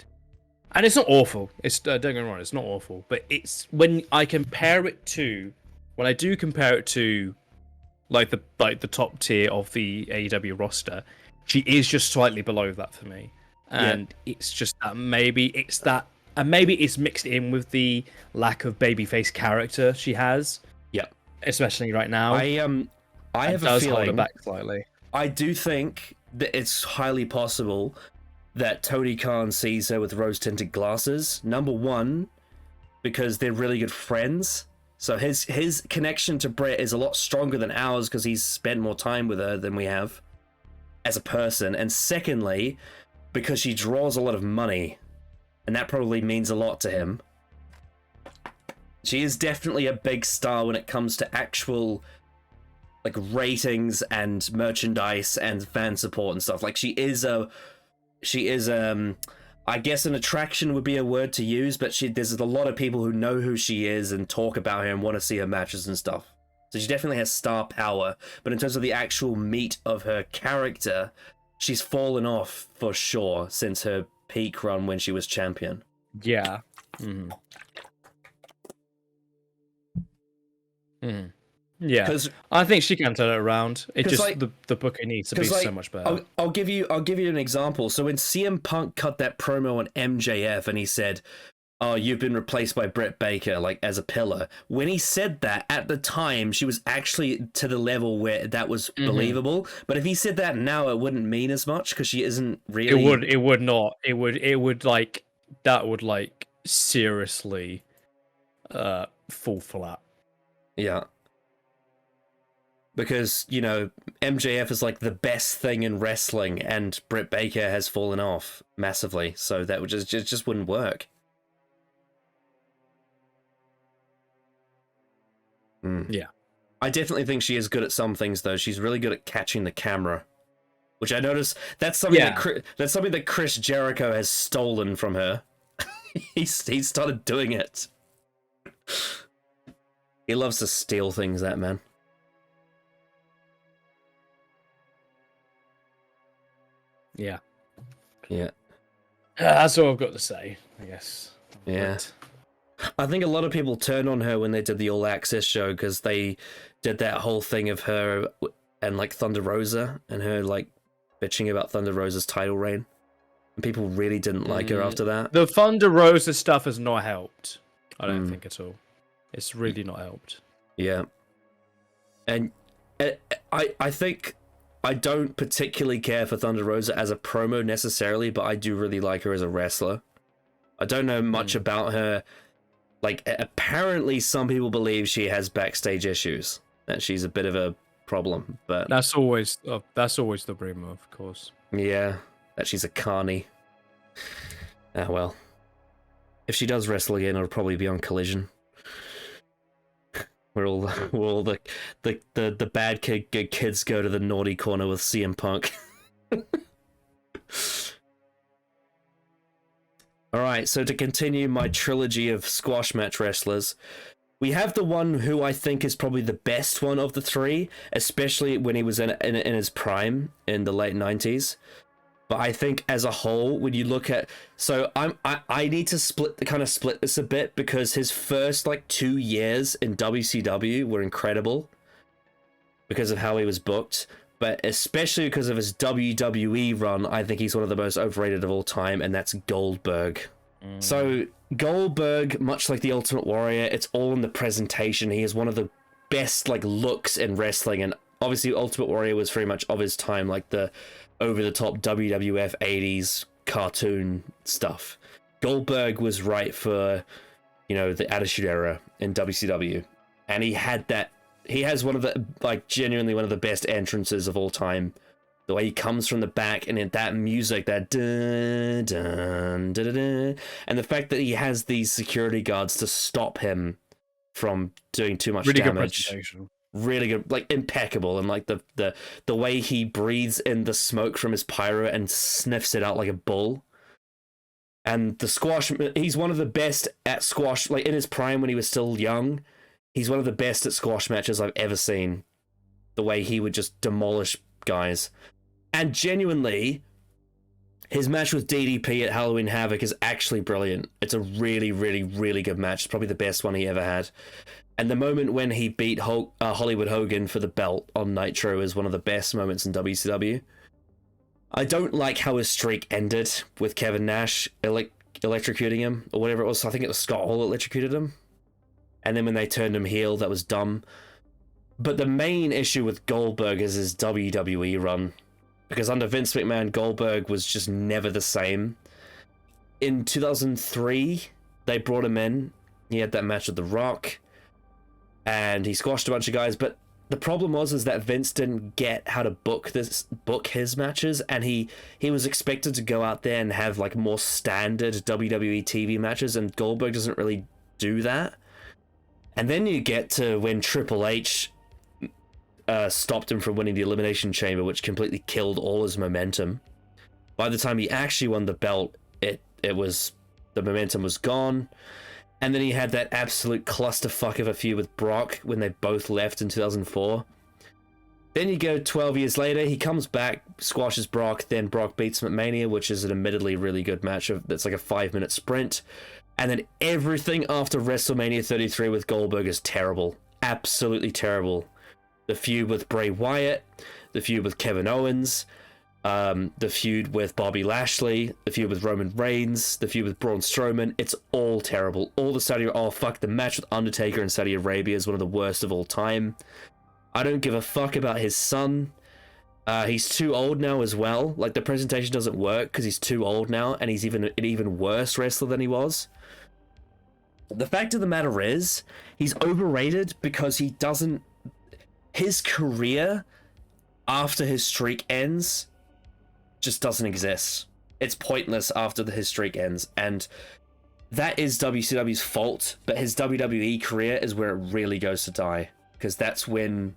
B: and it's not awful. Don't get me wrong, it's not awful. But it's when I do compare it to, like the top tier of the AEW roster, she is just slightly below that for me. And it's just that maybe it's mixed in with the lack of babyface character she has. Yeah, especially right now.
A: I have a feeling
B: hold her back slightly.
A: I do think that it's highly possible that Tony Khan sees her with rose-tinted glasses. Number one, because they're really good friends. So his connection to Britt is a lot stronger than ours because he's spent more time with her than we have as a person. And secondly, because she draws a lot of money, and that probably means a lot to him. She is definitely a big star when it comes to actual like ratings and merchandise and fan support and stuff. Like she is I guess an attraction would be a word to use, but there's a lot of people who know who she is and talk about her and want to see her matches and stuff. So she definitely has star power, but in terms of the actual meat of her character, she's fallen off for sure since her peak run when she was champion.
B: Yeah, I think she can turn it around. It just
A: like,
B: the booking needs to be so much better.
A: I'll give you an example. So when CM Punk cut that promo on MJF and he said, "Oh, you've been replaced by Britt Baker, like as a pillar." When he said that at the time, she was actually to the level where that was believable. But if he said that now, it wouldn't mean as much because she isn't really.
B: It would not. It would like that would like seriously fall flat.
A: Yeah. Because, you know, MJF is like the best thing in wrestling and Britt Baker has fallen off massively. So that would just wouldn't work.
B: Yeah.
A: I definitely think she is good at some things, though. She's really good at catching the camera. Which I notice that's something that Chris Jericho has stolen from her. He started doing it. He loves to steal things, that man.
B: Yeah.
A: Yeah.
B: That's all I've got to say, I guess.
A: Yeah. I think a lot of people turned on her when they did the All Access show because they did that whole thing of her and like Thunder Rosa and her like bitching about Thunder Rosa's title reign. And people really didn't like her after that.
B: The Thunder Rosa stuff has not helped. I don't think at all. It's really not helped.
A: Yeah. And I think I don't particularly care for Thunder Rosa as a promo necessarily, but I do really like her as a wrestler. I don't know much about her. Like, apparently some people believe she has backstage issues, that she's a bit of a problem, but...
B: That's always the rumor, of course.
A: Yeah, that she's a carny. Ah, well. If she does wrestle again, it'll probably be on Collision. Where all the bad kids go to the naughty corner with CM Punk. Alright, so to continue my trilogy of squash match wrestlers, we have the one who I think is probably the best one of the three, especially when he was in his prime in the late 90s. But I think as a whole, when you look at... So I need to split this a bit because his first like 2 years in WCW were incredible because of how he was booked. But especially because of his WWE run, I think he's one of the most overrated of all time, and that's Goldberg. So Goldberg, much like the Ultimate Warrior, it's all in the presentation. He is one of the best like looks in wrestling, and obviously Ultimate Warrior was very much of his time, like the over-the-top WWF 80s cartoon stuff. Goldberg was right for, you know, the Attitude Era in WCW, and he had that. He has one of the, like, genuinely one of the best entrances of all time. The way he comes from the back and in that music, that dun, dun, dun, dun, dun, and the fact that he has these security guards to stop him from doing too much damage. Good presentation. Really good, like impeccable, and like the way he breathes in the smoke from his pyro and sniffs it out like a bull. And the squash, he's one of the best at squash, like in his prime when he was still young. He's one of the best at squash matches I've ever seen. The way he would just demolish guys. And genuinely, his match with DDP at Halloween Havoc is actually brilliant. It's a really, really, really good match. It's probably the best one he ever had. And the moment when he beat Hollywood Hogan for the belt on Nitro is one of the best moments in WCW. I don't like how his streak ended with Kevin Nash electrocuting him, or whatever it was. I think it was Scott Hall electrocuted him. And then when they turned him heel, that was dumb. But the main issue with Goldberg is his WWE run. Because under Vince McMahon, Goldberg was just never the same. In 2003, they brought him in. He had that match with The Rock. And he squashed a bunch of guys. But the problem was that Vince didn't get how to book his matches. And he was expected to go out there and have like more standard WWE TV matches. And Goldberg doesn't really do that. And then you get to when Triple H stopped him from winning the Elimination Chamber, which completely killed all his momentum. By the time he actually won the belt, the momentum was gone. And then he had that absolute clusterfuck of a feud with Brock when they both left in 2004. Then you go 12 years later, he comes back, squashes Brock, then Brock beats him at Mania, which is an admittedly really good match. That's like a 5-minute sprint. And then everything after WrestleMania 33 with Goldberg is terrible. absolutely terrible. The feud with Bray Wyatt, the feud with Kevin Owens, the feud with Bobby Lashley, the feud with Roman Reigns, the feud with Braun Strowman. It's all terrible. All the the match with Undertaker in Saudi Arabia is one of the worst of all time. I don't give a fuck about his son. He's too old now as well. Like, the presentation doesn't work because he's too old now, and he's an even worse wrestler than he was. The fact of the matter is, he's overrated because he doesn't... His career, after his streak ends, just doesn't exist. It's pointless after his streak ends, and that is WCW's fault, but his WWE career is where it really goes to die, because that's when...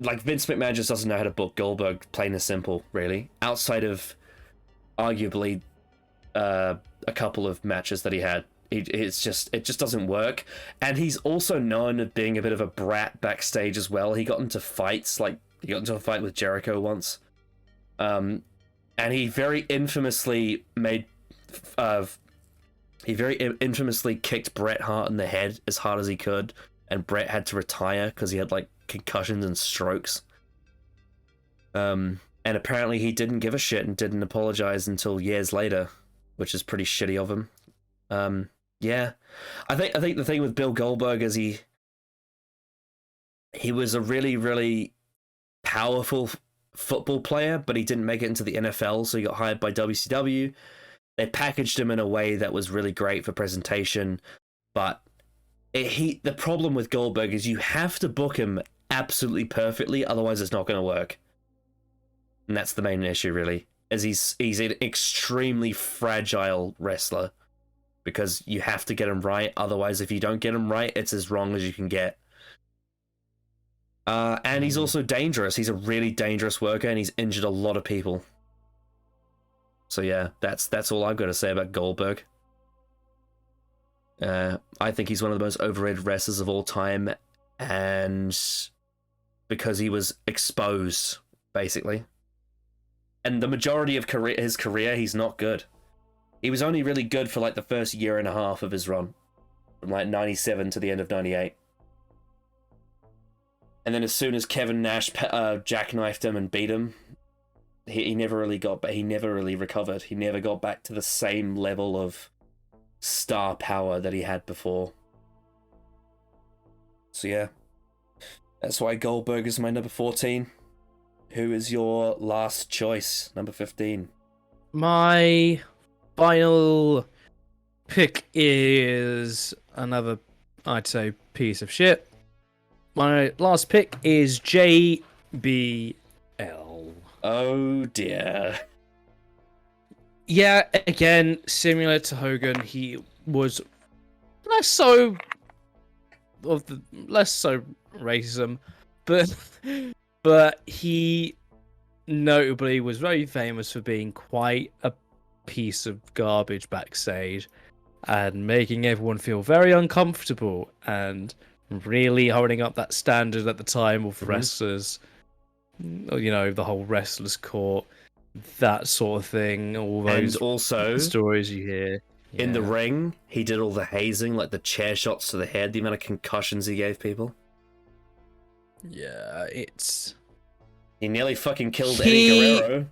A: Like, Vince McMahon just doesn't know how to book Goldberg, plain and simple, really. Outside of, arguably, a couple of matches that he had. It just doesn't work. And he's also known as being a bit of a brat backstage as well. He got into fights, like, he got into a fight with Jericho once. And he very infamously kicked Bret Hart in the head as hard as he could. And Bret had to retire because he had, like, concussions and strokes. And apparently he didn't give a shit and didn't apologize until years later, which is pretty shitty of him. Yeah, I think the thing with Bill Goldberg is he was a really, really powerful football player, but he didn't make it into the NFL, so he got hired by WCW. They packaged him in a way that was really great for presentation, but the problem with Goldberg is you have to book him absolutely perfectly, otherwise it's not going to work. And that's the main issue, really, is he's an extremely fragile wrestler. Because you have to get him right. Otherwise, if you don't get him right, it's as wrong as you can get. And he's also dangerous. He's a really dangerous worker, and he's injured a lot of people. So yeah, that's all I've got to say about Goldberg. I think he's one of the most overrated wrestlers of all time, and because he was exposed, basically. And the majority of his career, he's not good. He was only really good for like the first year and a half of his run, from like 97 to the end of 98. And then as soon as Kevin Nash jackknifed him and beat him, he never really recovered. He never got back to the same level of star power that he had before. So yeah, that's why Goldberg is my number 14. Who is your last choice, number 15?
B: My final pick is another, I'd say, piece of shit. My last pick is JBL.
A: Oh dear.
B: Yeah, again, similar to Hogan, he was less so racism, but he notably was very famous for being quite a piece of garbage backstage and making everyone feel very uncomfortable and really holding up that standard at the time of wrestlers, you know, the whole wrestlers court, that sort of thing, all those
A: and also
B: stories you hear.
A: In the ring, he did all the hazing, like the chair shots to the head, the amount of concussions he gave people.
B: Yeah,
A: he nearly fucking killed Eddie Guerrero.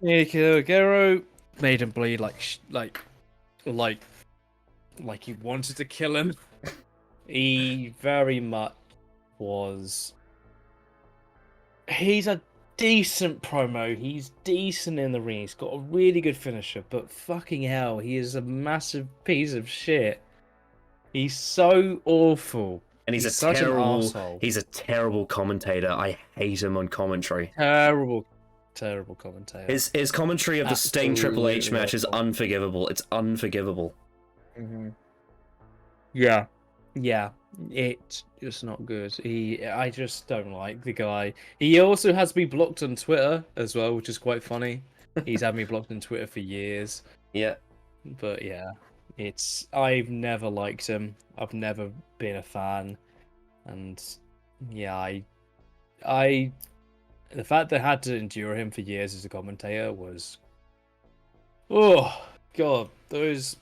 B: Eddie Guerrero made him bleed like he wanted to kill him. He very much was. He's a decent promo. He's decent in the ring. He's got a really good finisher, but fucking hell, he is a massive piece of shit. He's so awful. And he's such an arsehole.
A: He's a terrible commentator. I hate him on commentary.
B: Terrible commentator.
A: His commentary of the Sting Triple H match is unforgivable. It's unforgivable.
B: Mm-hmm. Yeah. It's just not good. I just don't like the guy. He also has me blocked on Twitter as well, which is quite funny. He's had me blocked on Twitter for years.
A: Yeah.
B: But yeah, I've never liked him. I've never been a fan. And yeah, the fact that I had to endure him for years as a commentator was, oh god, those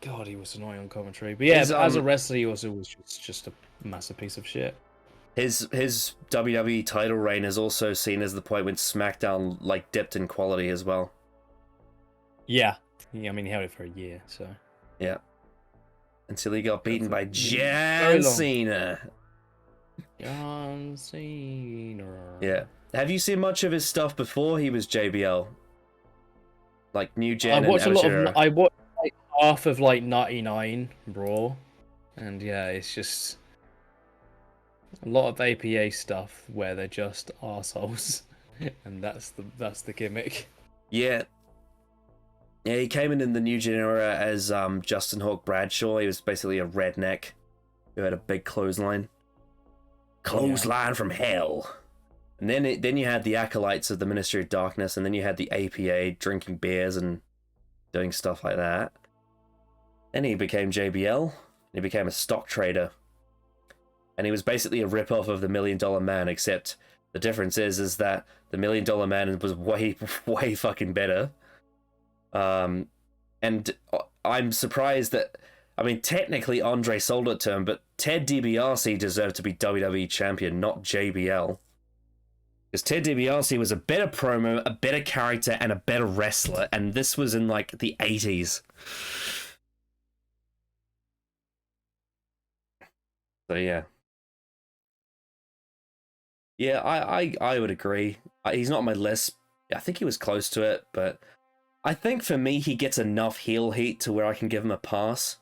B: God, he was annoying on commentary. But yeah, as a wrestler, he also was just a massive piece of shit.
A: His WWE title reign is also seen as the point when SmackDown like dipped in quality as well.
B: Yeah, I mean he held it for a year, so
A: yeah. Until he got beaten by John Cena.
B: John Cena.
A: Yeah. Have you seen much of his stuff before he was JBL? Like New Gen. I watched
B: I watched like half of like 99 Raw, and yeah, it's just a lot of APA stuff where they're just arseholes, and that's the gimmick.
A: Yeah. Yeah, he came in the New Gen era as Justin Hawk Bradshaw. He was basically a redneck who had a big clothesline. Clothesline from hell. And then you had the acolytes of the Ministry of Darkness, and then you had the APA drinking beers and doing stuff like that. Then he became JBL. He became a stock trader. And he was basically a rip-off of the $1 Million Man, except the difference is that the $1 Million Man was way fucking better. And I'm surprised that, I mean, technically Andre sold it to him, but Ted DiBiase deserved to be WWE champion, not JBL. Because Ted DiBiase was a better promo, a better character, and a better wrestler, and this was in like the 80s. So yeah. Yeah, I would agree. He's not on my list. I think he was close to it, but I think for me, he gets enough heel heat to where I can give him a pass.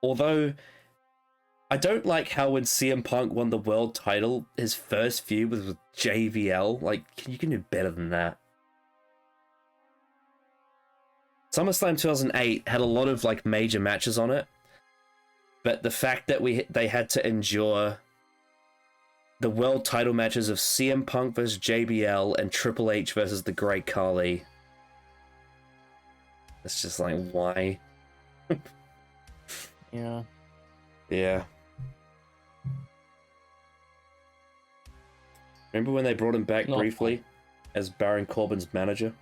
A: Although, I don't like how when CM Punk won the world title, his first feud was with JBL. Like, you can do better than that. SummerSlam 2008 had a lot of like major matches on it, but the fact that they had to endure the world title matches of CM Punk versus JBL and Triple H versus the Great Khali. It's just like, why?
B: Yeah.
A: Yeah. Remember when they brought him back briefly as Baron Corbin's manager?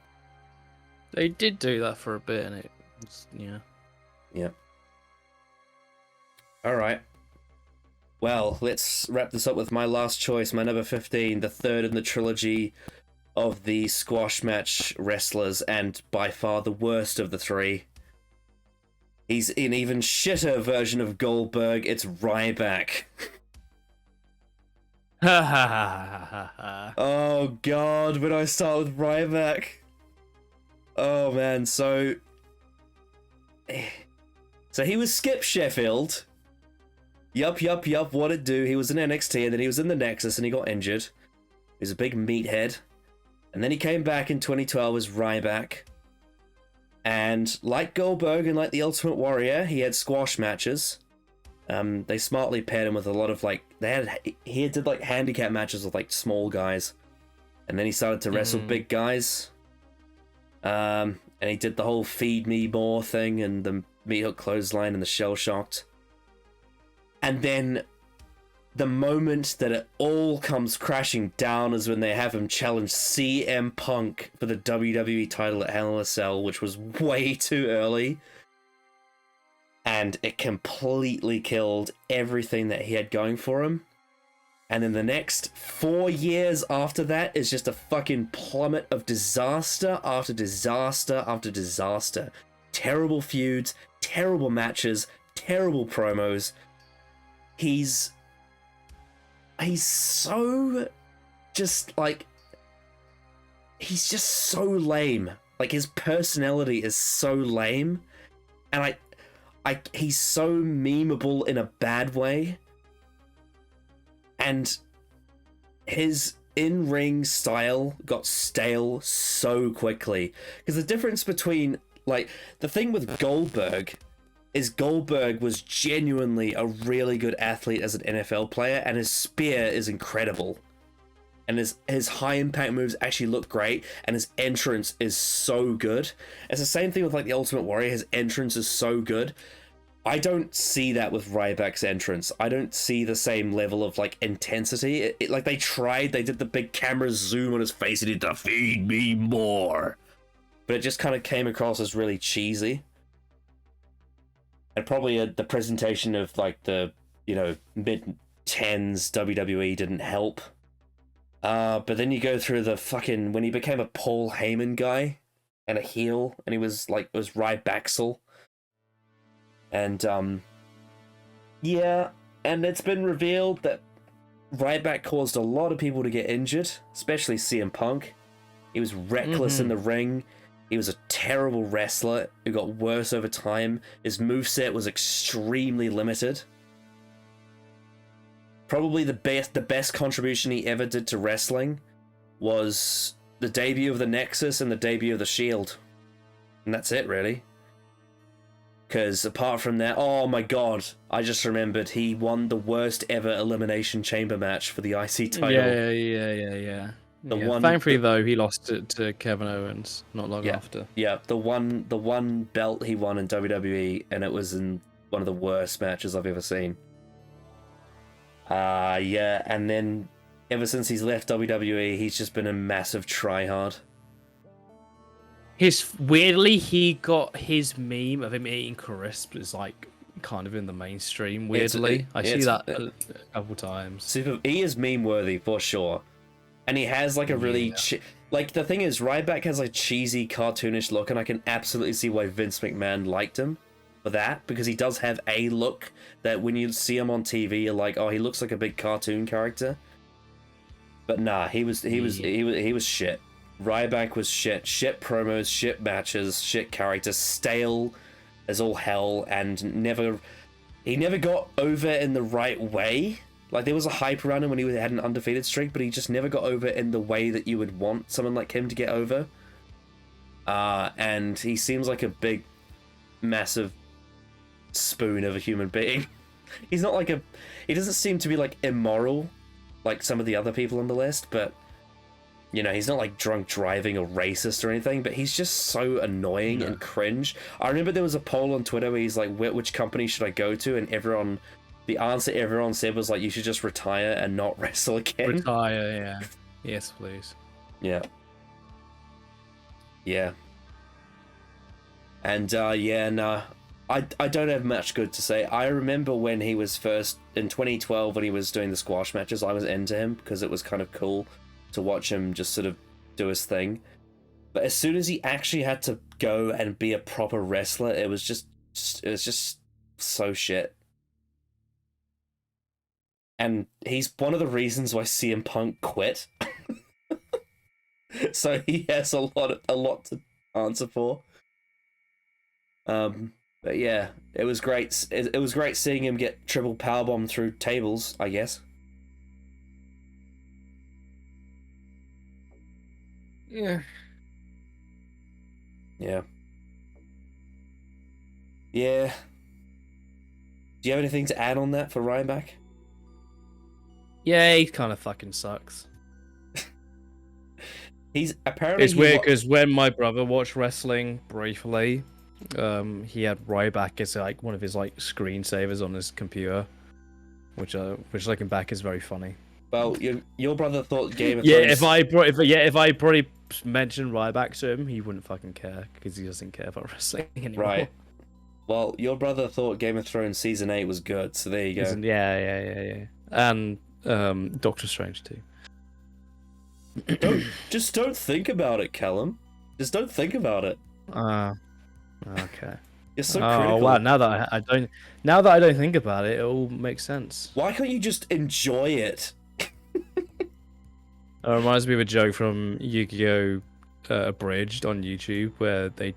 B: They did do that for a bit, and it was, yeah.
A: Yeah. All right. Well, let's wrap this up with my last choice, my number 15, the third in the trilogy of the squash match wrestlers, and by far the worst of the three. He's an even shitter version of Goldberg. It's Ryback. Oh god, when I start with Ryback. Oh man, so he was Skip Sheffield. Yup, what'd do? He was in NXT, and then he was in the Nexus, and he got injured. He was a big meathead. And then he came back in 2012 as Ryback. And like Goldberg and like the Ultimate Warrior, he had squash matches. They smartly paired him with a lot of like, he did like handicap matches with like small guys. And then he started to wrestle big guys. And he did the whole feed me more thing and the meat hook clothesline and the shell shocked. And then the moment that it all comes crashing down is when they have him challenge CM Punk for the WWE title at Hell in a Cell, which was way too early. And it completely killed everything that he had going for him. And then the next 4 years after that is just a fucking plummet of disaster after disaster after disaster. Terrible feuds, terrible matches, terrible promos. He's so just like, he's just so lame. Like his personality is so lame, and he's so memeable in a bad way, and his in-ring style got stale so quickly. Because the difference between, like, the thing with Goldberg is Goldberg was genuinely a really good athlete as an NFL player, and his spear is incredible. And his high impact moves actually look great, and his entrance is so good. It's the same thing with like the Ultimate Warrior, his entrance is so good. I don't see that with Ryback's entrance. I don't see the same level of like intensity. Like they did the big camera zoom on his face, and he did the feed me more. But it just kind of came across as really cheesy. and probably the presentation of like the mid-10s WWE didn't help. But then you go through the fucking when he became a Paul Heyman guy and a heel, and he was like Rybacksel. And yeah, and it's been revealed that Ryback caused a lot of people to get injured, especially CM Punk. He was reckless in the ring. He was a terrible wrestler who got worse over time. His moveset was extremely limited. Probably the best contribution he ever did to wrestling was the debut of the Nexus and the debut of the Shield. And that's it, really. Because apart from that, oh my god, I just remembered he won the worst ever Elimination Chamber match for the IC title.
B: Yeah. Thankfully, though, he lost it to Kevin Owens not long after.
A: Yeah, the one belt he won in WWE, and it was in one of the worst matches I've ever seen. Yeah, and then ever since he's left WWE, he's just been a massive tryhard.
B: Weirdly, he got his meme of him eating crisps is like kind of in the mainstream. Weirdly, I see that a couple times.
A: He is meme worthy for sure, and he has like a really like the thing is Ryback has a cheesy, cartoonish look, and I can absolutely see why Vince McMahon liked him for that, because he does have a look that when you see him on TV, you're like, oh, he looks like a big cartoon character. But nah, he was shit. Ryback was shit. Shit promos, shit matches, shit characters, stale as all hell, and he never got over in the right way. Like, there was a hype around him when he had an undefeated streak, but he just never got over in the way that you would want someone like him to get over. And he seems like a big, massive spoon of a human being. He's not like he doesn't seem to be like immoral like some of the other people on the list, but he's not like drunk driving or racist or anything, but he's just so annoying and cringe. I remember there was a poll on Twitter where he's like, which company should I go to? And the answer everyone said was like, you should just retire and not wrestle again.
B: Retire, yeah. Yes, please.
A: Yeah. And I don't have much good to say. I remember when he was first in 2012 when he was doing the squash matches, I was into him because it was kind of cool to watch him just sort of do his thing. But as soon as he actually had to go and be a proper wrestler, it was just so shit. And he's one of the reasons why CM Punk quit. So he has a lot to answer for. But yeah, it was great. It was great seeing him get triple powerbomb through tables, I guess.
B: Yeah.
A: Do you have anything to add on that for Ryback?
B: Yeah, he kind of fucking sucks.
A: He's apparently...
B: It's weird because when my brother watched wrestling briefly, he had Ryback as like one of his like screensavers on his computer, which looking back is very funny.
A: Well, your brother thought Game of Thrones...
B: if I probably mentioned Ryback to him, he wouldn't fucking care because he doesn't care about wrestling anymore.
A: Right. Well, your brother thought Game of Thrones season 8 was good, so there you go.
B: Yeah. And Doctor Strange too.
A: Don't think about it, Callum. Just don't think about it.
B: Okay.
A: You're so critical.
B: Oh wow! Now that I don't think about it, it all makes sense.
A: Why can't you just enjoy it?
B: It reminds me of a joke from Yu-Gi-Oh! Abridged on YouTube where they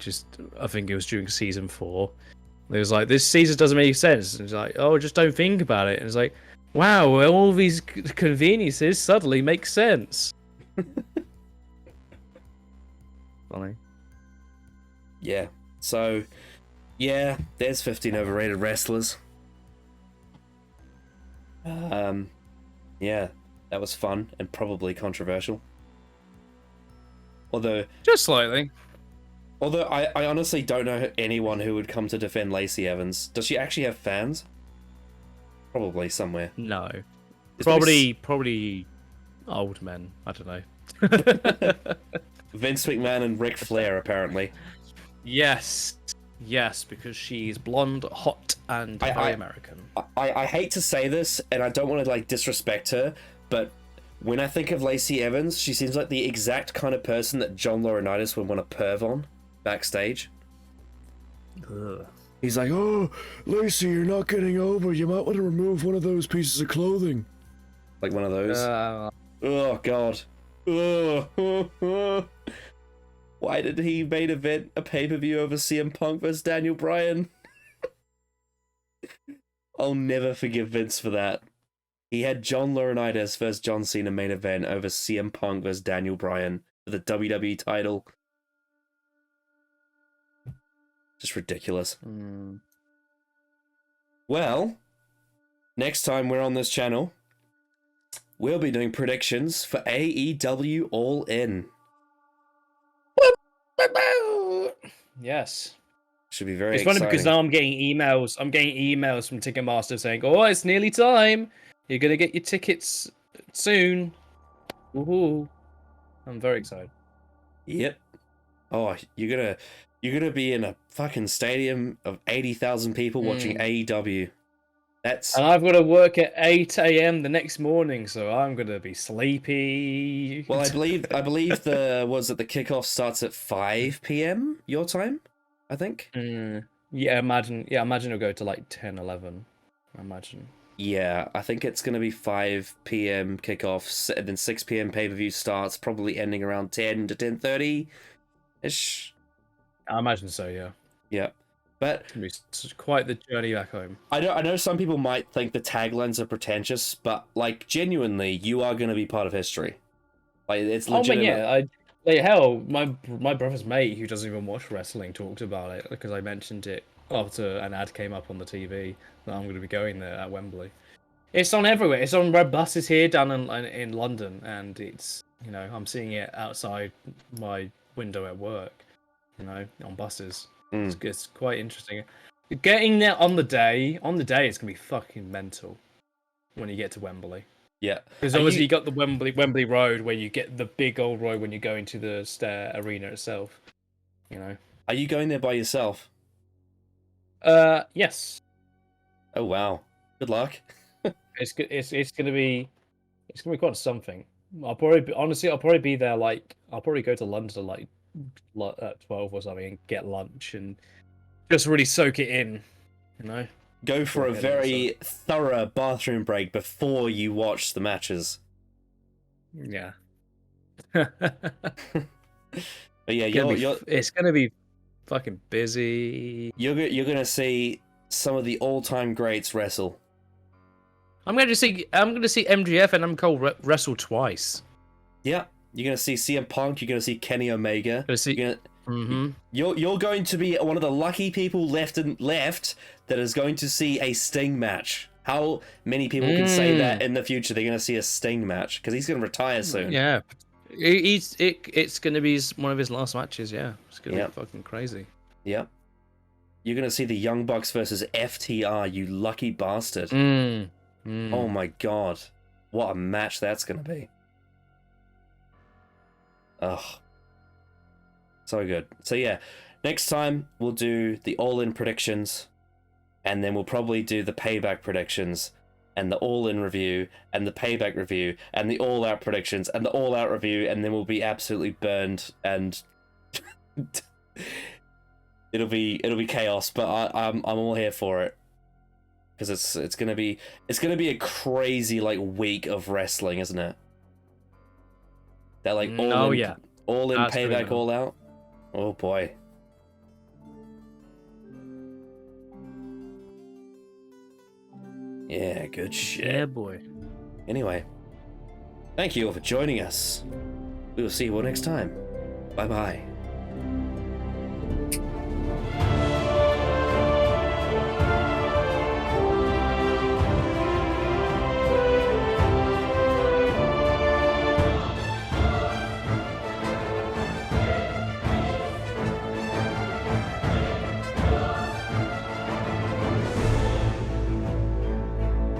B: I think it was during season 4. It was like, this season doesn't make sense. And it's like, oh, just don't think about it. And it's like, wow, all these conveniences suddenly make sense. Funny.
A: Yeah. So, yeah, there's 15 overrated wrestlers. Yeah, that was fun and probably controversial. Although...
B: Just slightly.
A: Although I honestly don't know anyone who would come to defend Lacey Evans. Does she actually have fans? Probably somewhere.
B: No. Probably old men. I don't know.
A: Vince McMahon and Ric Flair, apparently.
B: Yes. Yes, because she's blonde, hot, and very American.
A: I hate to say this, and I don't want to like disrespect her, but when I think of Lacey Evans, she seems like the exact kind of person that John Laurinaitis would want to perv on backstage.
B: Ugh.
A: He's like, "Oh, Lacey, you're not getting over. You might want to remove one of those pieces of clothing." Like one of those. Oh God. Ugh. Why did he main event a pay-per-view over CM Punk versus Daniel Bryan? I'll never forgive Vince for that. He had John Laurinaitis versus John Cena main event over CM Punk versus Daniel Bryan for the WWE title. Just ridiculous. Well, next time we're on this channel, we'll be doing predictions for AEW All In.
B: Yes.
A: Should be very
B: It's
A: exciting.
B: funny because now I'm getting emails. I'm getting emails from Ticketmaster saying, "Oh, it's nearly time. You're gonna get your tickets soon." Woohoo! I'm very excited.
A: Yep. Oh, you're gonna be in a fucking stadium of 80,000 people watching AEW. That's.
B: And I've got to work at 8 a.m. the next morning, so I'm gonna be sleepy.
A: Well, I believe the kickoff starts at 5 p.m. your time, I think.
B: Yeah, imagine it'll go to like 10, 11. I imagine.
A: Yeah, I think it's gonna be 5 p.m. kickoffs, and then 6 p.m. pay-per-view starts, probably ending around 10 to 10:30 ish.
B: I imagine so. Yeah.
A: Yeah, but
B: It's gonna be quite the journey back home.
A: I know some people might think the taglines are pretentious, but like genuinely, you are gonna be part of history. Like it's legitimate.
B: Oh, man, yeah. Hell, my brother's mate who doesn't even watch wrestling talked about it because I mentioned it after an ad came up on the TV that I'm going to be going there at Wembley. It's on everywhere. It's on red buses here down in London, and it's I'm seeing it outside my window at work. On buses. It's quite interesting. Getting there on the day it's gonna be fucking mental when you get to Wembley.
A: Yeah,
B: because obviously you got the Wembley Road where you get the big old road when you go into the arena itself.
A: Are you going there by yourself?
B: Yes.
A: Oh wow. Good luck.
B: It's gonna be quite something. I'll probably be there I'll probably go to London at 12 or something and get lunch and just really soak it in.
A: Go for a very thorough bathroom break before you watch the matches.
B: Yeah.
A: But yeah,
B: it's gonna be fucking busy.
A: You're gonna see some of the all-time greats wrestle.
B: I'm gonna see MJF and Adam Cole wrestle twice.
A: Yeah, you're gonna see CM Punk. You're gonna see Kenny Omega. You're going to be one of the lucky people left that is going to see a Sting match. How many people can say that in the future they're going to see a Sting match? Because he's going to retire soon.
B: Yeah, it's going to be one of his last matches. Yeah, it's going to be fucking crazy.
A: Yep. You're going to see the Young Bucks versus FTR. You lucky bastard. Oh my god, what a match that's going to be. Ugh. So good. So yeah, next time we'll do the all-in predictions, and then we'll probably do the payback predictions, and the all-in review, and the payback review, and the all-out predictions, and the all-out review, and then we'll be absolutely burned, and it'll be chaos. But I'm all here for it, because it's gonna be a crazy week of wrestling, isn't it? That all in payback, all out. Oh boy. Yeah, good shit.
B: Yeah, boy.
A: Anyway, thank you all for joining us. We will see you all next time. Bye bye.